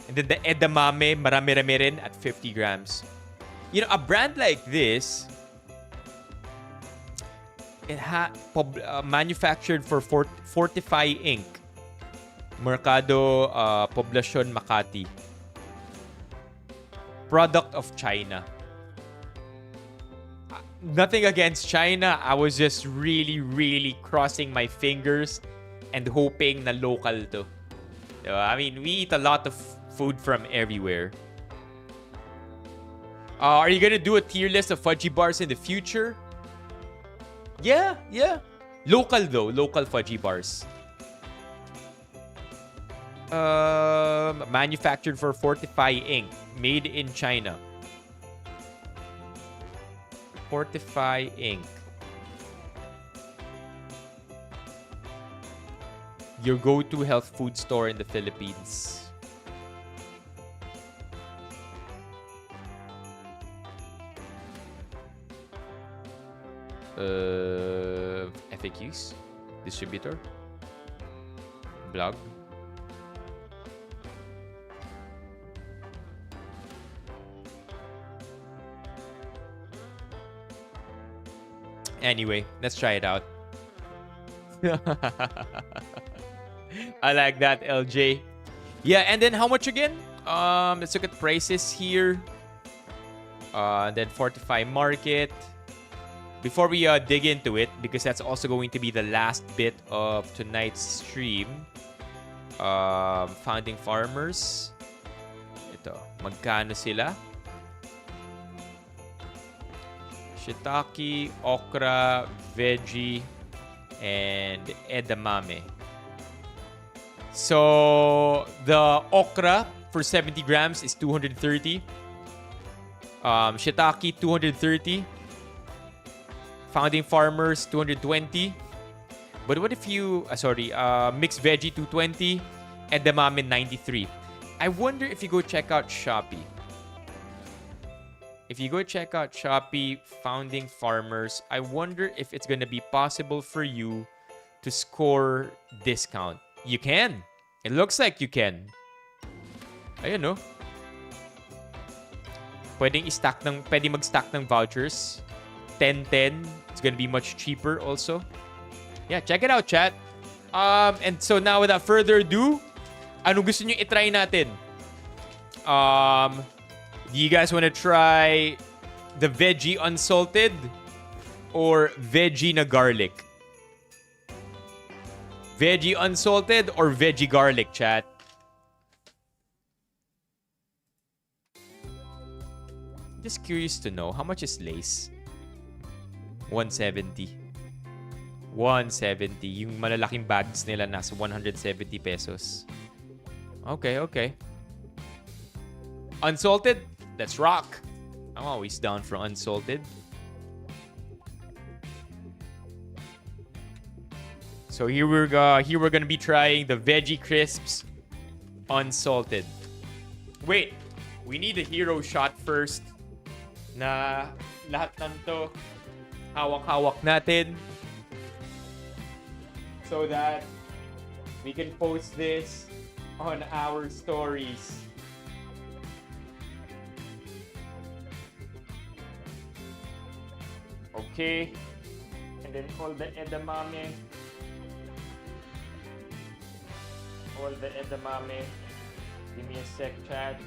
And then the edamame, marami-rami rin at 50 grams. You know, a brand like this, it manufactured for Fortify Inc. Mercado Poblacion Makati. Product of China. Nothing against China. I was just really, really crossing my fingers and hoping na local to. I mean, we eat a lot of food from everywhere. Are you gonna do a tier list of fudgy bars in the future? Yeah. Local though. Local fudgy bars. Manufactured for Fortify Inc. Made in China. Fortify Inc. Your go-to health food store in the Philippines. FAQs. Distributor. Blog. Anyway, let's try it out. I like that, LJ. Yeah, and then how much again? Let's look at prices here. And then Fortify Market. Before we dig into it, because that's also going to be the last bit of tonight's stream. Founding Farmers. Ito, magkano sila? Shiitake, okra, veggie, and edamame. So, the okra for 70 grams is 230. Shiitake, 230. Founding Farmers, 220. But what if you... mixed veggie, 220. Edamame, 93. I wonder if you go check out Shopee. If you go check out Shopee Founding Farmers, I wonder if it's gonna be possible for you to score discount. You can. It looks like you can. Ayun, no? Pwede mag-stack ng vouchers. 10-10. It's gonna be much cheaper also. Yeah, check it out, chat. And so now, without further ado, anong gusto nyo itry natin? Do you guys want to try the veggie unsalted? or veggie na garlic? Veggie unsalted or veggie garlic, chat? Just curious to know, how much is Lace? 170. 170. Yung malalaking bags nila nasa 170 pesos. Okay, okay. Unsalted? Let's rock. I'm always down for unsalted. So here we're gonna be trying the veggie crisps unsalted. Wait, we need a hero shot first. Na lahat nanto hawak-hawak natin, so that we can post this on our stories. Okay. And then all the edamame. All the edamame. Give me a sec, chat.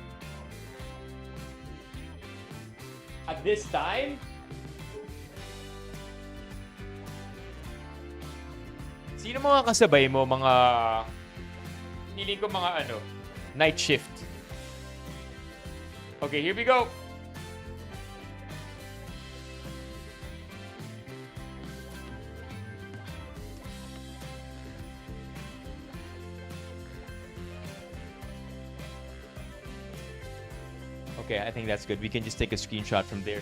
At this time, sino mga kasabay mo? Mga feeling ko mga ano, night shift. Okay, here we go. Okay, I think that's good. We can just take a screenshot from there.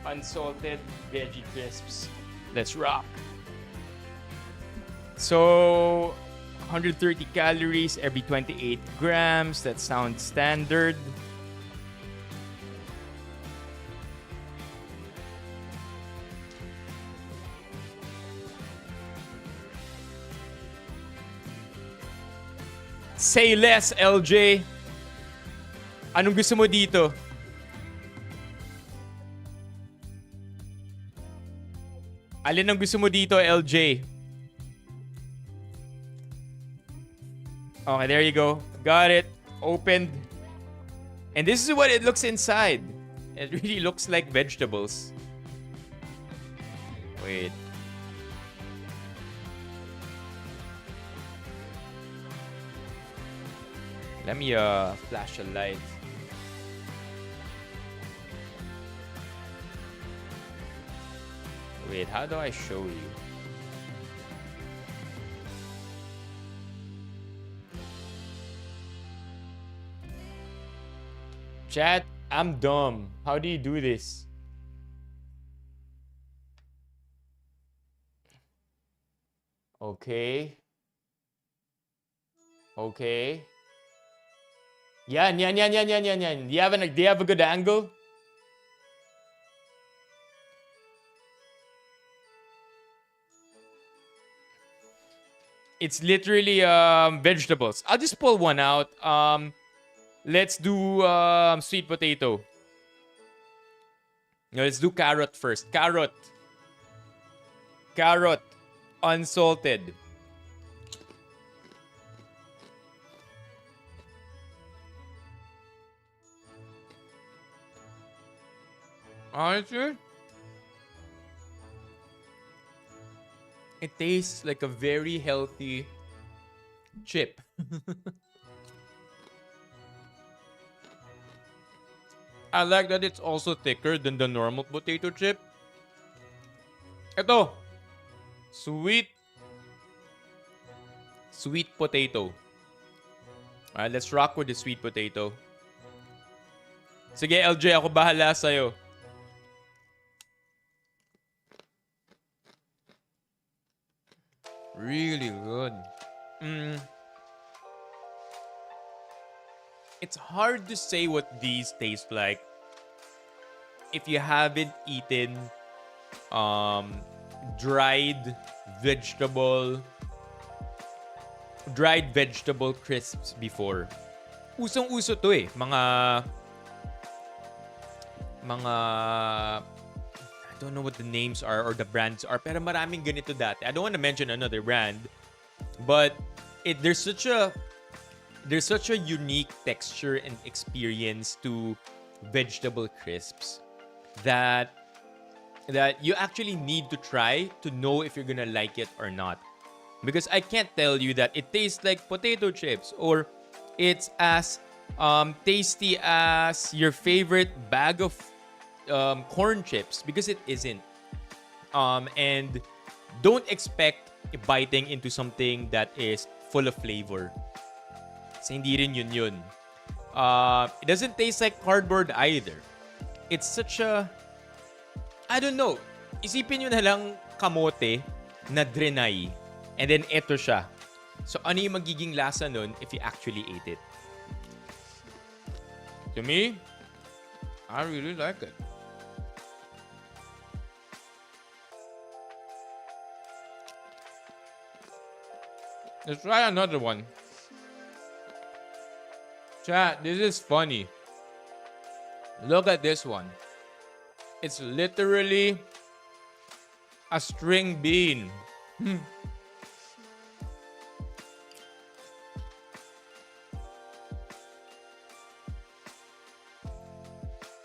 Unsalted veggie crisps. Let's rock. So, 130 calories every 28 grams. That sounds standard. Say less, LJ. Anong gusto mo dito? Alin ang gusto mo dito, LJ? Okay, there you go. Got it. Opened. And this is what it looks inside. It really looks like vegetables. Wait. Let me flash a light. Wait, how do I show you? Chat, I'm dumb. How do you do this? Okay. Okay. Yan. Do you have a good angle? It's literally vegetables. I'll just pull one out. Let's do sweet potato. No, let's do carrot first. Carrot. Unsalted. Honestly, it tastes like a very healthy chip. I like that it's also thicker than the normal potato chip. Ito, sweet potato. Alright, let's rock with the sweet potato. Sige, LJ, ako bahala sa'yo. Really good. It's hard to say what these taste like if you haven't eaten dried vegetable crisps before. Usong-uso to eh. Mga I don't know what the names are or the brands are, pero maraming ganito dati. I don't want to mention another brand, but there's such a there's such a unique texture and experience to vegetable crisps that you actually need to try to know if you're gonna like it or not. Because I can't tell you that it tastes like potato chips or it's as tasty as your favorite bag of corn chips, because it isn't. And don't expect biting into something that is full of flavor. Kasi hindi rin yun. It doesn't taste like cardboard either. It's such a... I don't know. Isipin nyo na lang kamote na drenay. And then eto siya. So ano yung magiging lasa nun if you actually ate it? To me, I really like it. Let's try another one. Chat, this is funny. Look at this one. It's literally a string bean.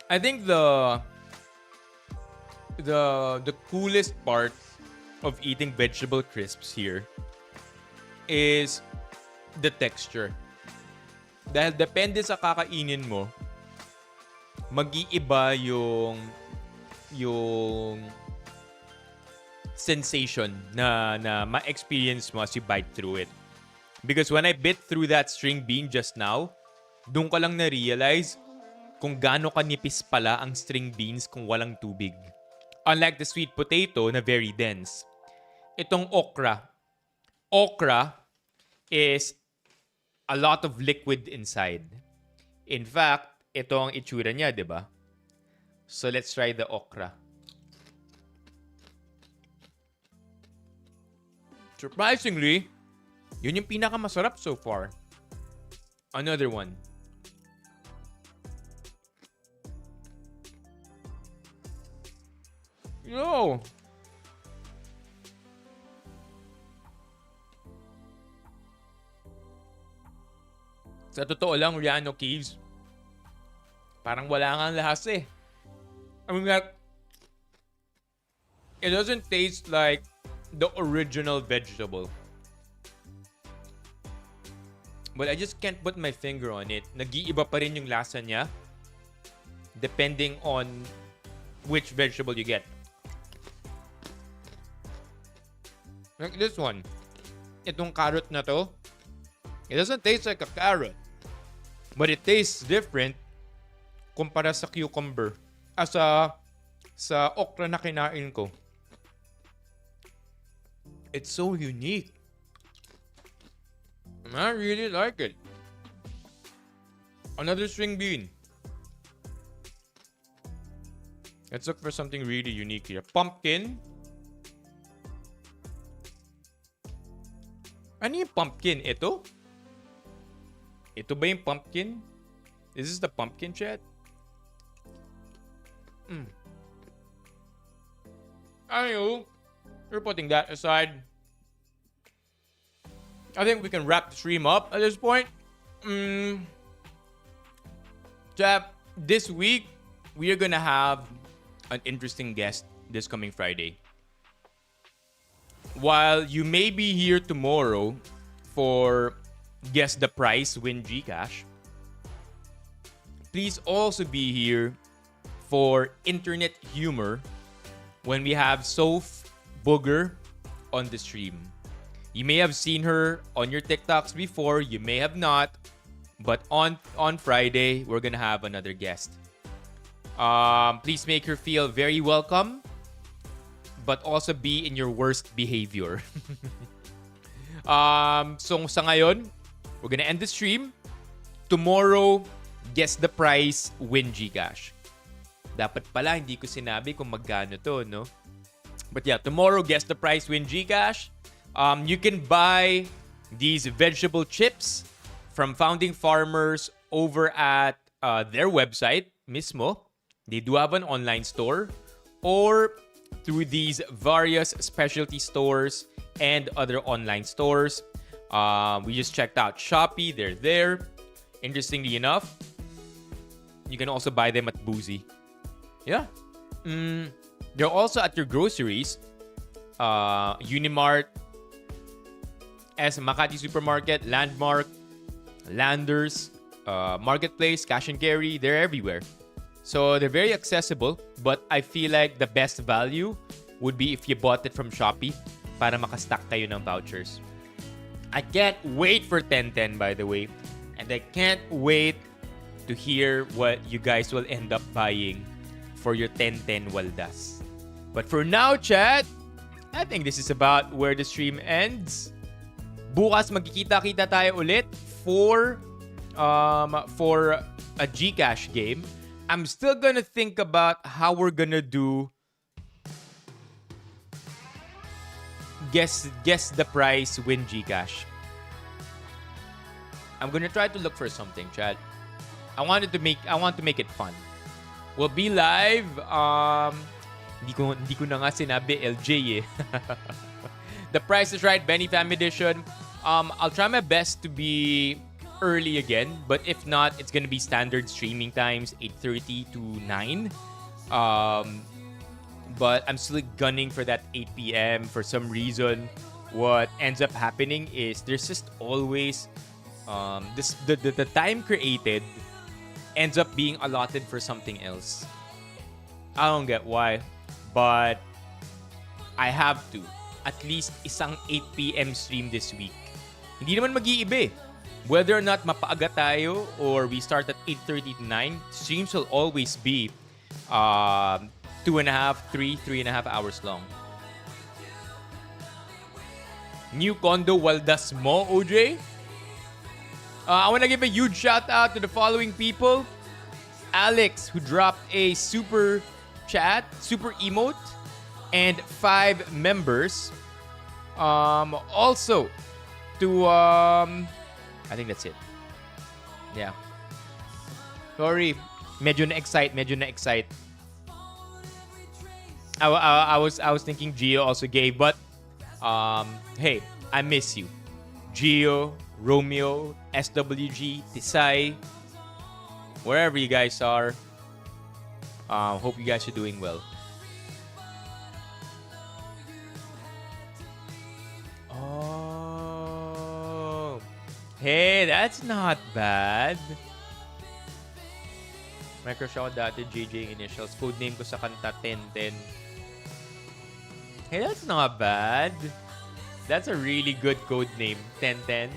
I think the coolest part of eating vegetable crisps here is the texture. Dahil depende sa kakainin mo, mag-iiba yung sensation na ma-experience mo as you bite through it. Because when I bit through that string bean just now, doon ko lang na-realize kung gaano kanipis pala ang string beans kung walang tubig. Unlike the sweet potato na very dense. Itong okra. Okra is a lot of liquid inside. In fact, ito ang itsura niya, di ba? So let's try the okra. Surprisingly, yun yung pinakamasarap so far. Another one. Yo! Sa totoo lang, Riano Caves, parang wala nga lahas eh. I mean, like, it doesn't taste like the original vegetable. But I just can't put my finger on it. Nag-iiba pa rin yung lasa niya depending on which vegetable you get. Like this one. Itong carrot na to, it doesn't taste like a carrot. But it tastes different kumpara sa cucumber. Sa okra na kinain ko. It's so unique. I really like it. Another string bean. Let's look for something really unique here. Pumpkin. Ano yung pumpkin? Ito? Ito ba yung pumpkin? Is this the pumpkin, chat? Anywho, we're putting that aside. I think we can wrap the stream up at this point. Chat, this week, we are gonna have an interesting guest this coming Friday. While you may be here tomorrow for Guess the Price, Win Gcash, please also be here for internet humor when we have Soph Booger on the stream. You may have seen her on your TikToks before, you may have not, but on Friday, we're gonna have another guest. Please make her feel very welcome, but also be in your worst behavior. So sa ngayon, we're gonna end the stream. Tomorrow, Guess the Price, Win Gcash. Dapat pala hindi ko sinabi kung magkano to, no? But yeah, tomorrow, Guess the Price, Win Gcash. You can buy these vegetable chips from Founding Farmers over at their website mismo. They do have an online store, or through these various specialty stores and other online stores. We just checked out Shopee. They're there. Interestingly enough, you can also buy them at Boozy. Yeah. They're also at your groceries. Unimart, Makati Supermarket, Landmark, Landers, Marketplace, Cash and Carry. They're everywhere. So they're very accessible. But I feel like the best value would be if you bought it from Shopee para makastack kayo ng vouchers. I can't wait for 1010, by the way. And I can't wait to hear what you guys will end up buying for your 1010 Waldas. But for now, chat, I think this is about where the stream ends. Bukas magkikita-kita tayo ulit for a Gcash game. I'm still gonna think about how we're gonna do guess the price, win Gcash. I'm gonna try to look for something, Chad. I want to make it fun. We'll be live. Hindi ko na nga sinabi LJ eh. The Price is Right, Benny Fam Edition. I'll try my best to be early again, but if not, it's gonna be standard streaming times, 8:30 to 9. But I'm still gunning for that 8 p.m. For some reason, what ends up happening is there's just always the time created ends up being allotted for something else. I don't get why, but I have to. At least isang 8 p.m. stream this week. Hindi naman mag-iiba eh. Whether or not mapaaga tayo or we start at 8:30 to 9, streams will always be 3.5 hours long. New condo Waldas mo, OJ? I want to give a huge shout out to the following people. Alex, who dropped a super chat, super emote, and 5 members. Also to I think that's it. Yeah. Sorry, medyo na-excite. I was thinking Gio also gave, but hey, I miss you. Gio, Romeo, SWG, Tisay, wherever you guys are. Hope you guys are doing well. Oh, hey, that's not bad. My crush ako dati, JJ initials. Codename ko sa kanta, 1010. Hey, that's not bad. That's a really good code name, 1010.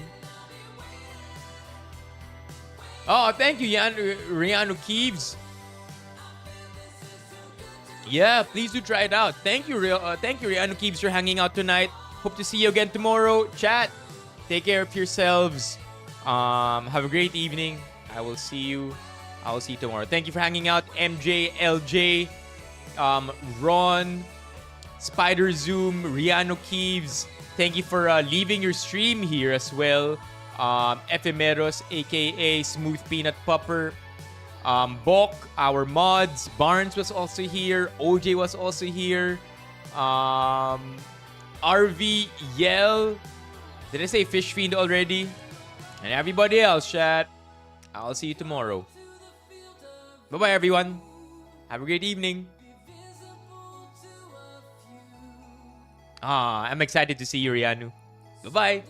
Oh, thank you, Riano Keeves. Yeah, please do try it out. Thank you, Riano Keeves, for hanging out tonight. Hope to see you again tomorrow. Chat, take care of yourselves. Have a great evening. I will see you tomorrow. Thank you for hanging out, MJ, LJ, Ron, Spider Zoom, Riano Keeves. Thank you for leaving your stream here as well. Ephemeros, aka Smooth Peanut Pupper. Bok, our mods. Barnes was also here. OJ was also here. RV, Yell. Did I say Fish Fiend already? And everybody else, chat. I'll see you tomorrow. Bye-bye, everyone. Have a great evening. I'm excited to see you, Rianu. Bye-bye.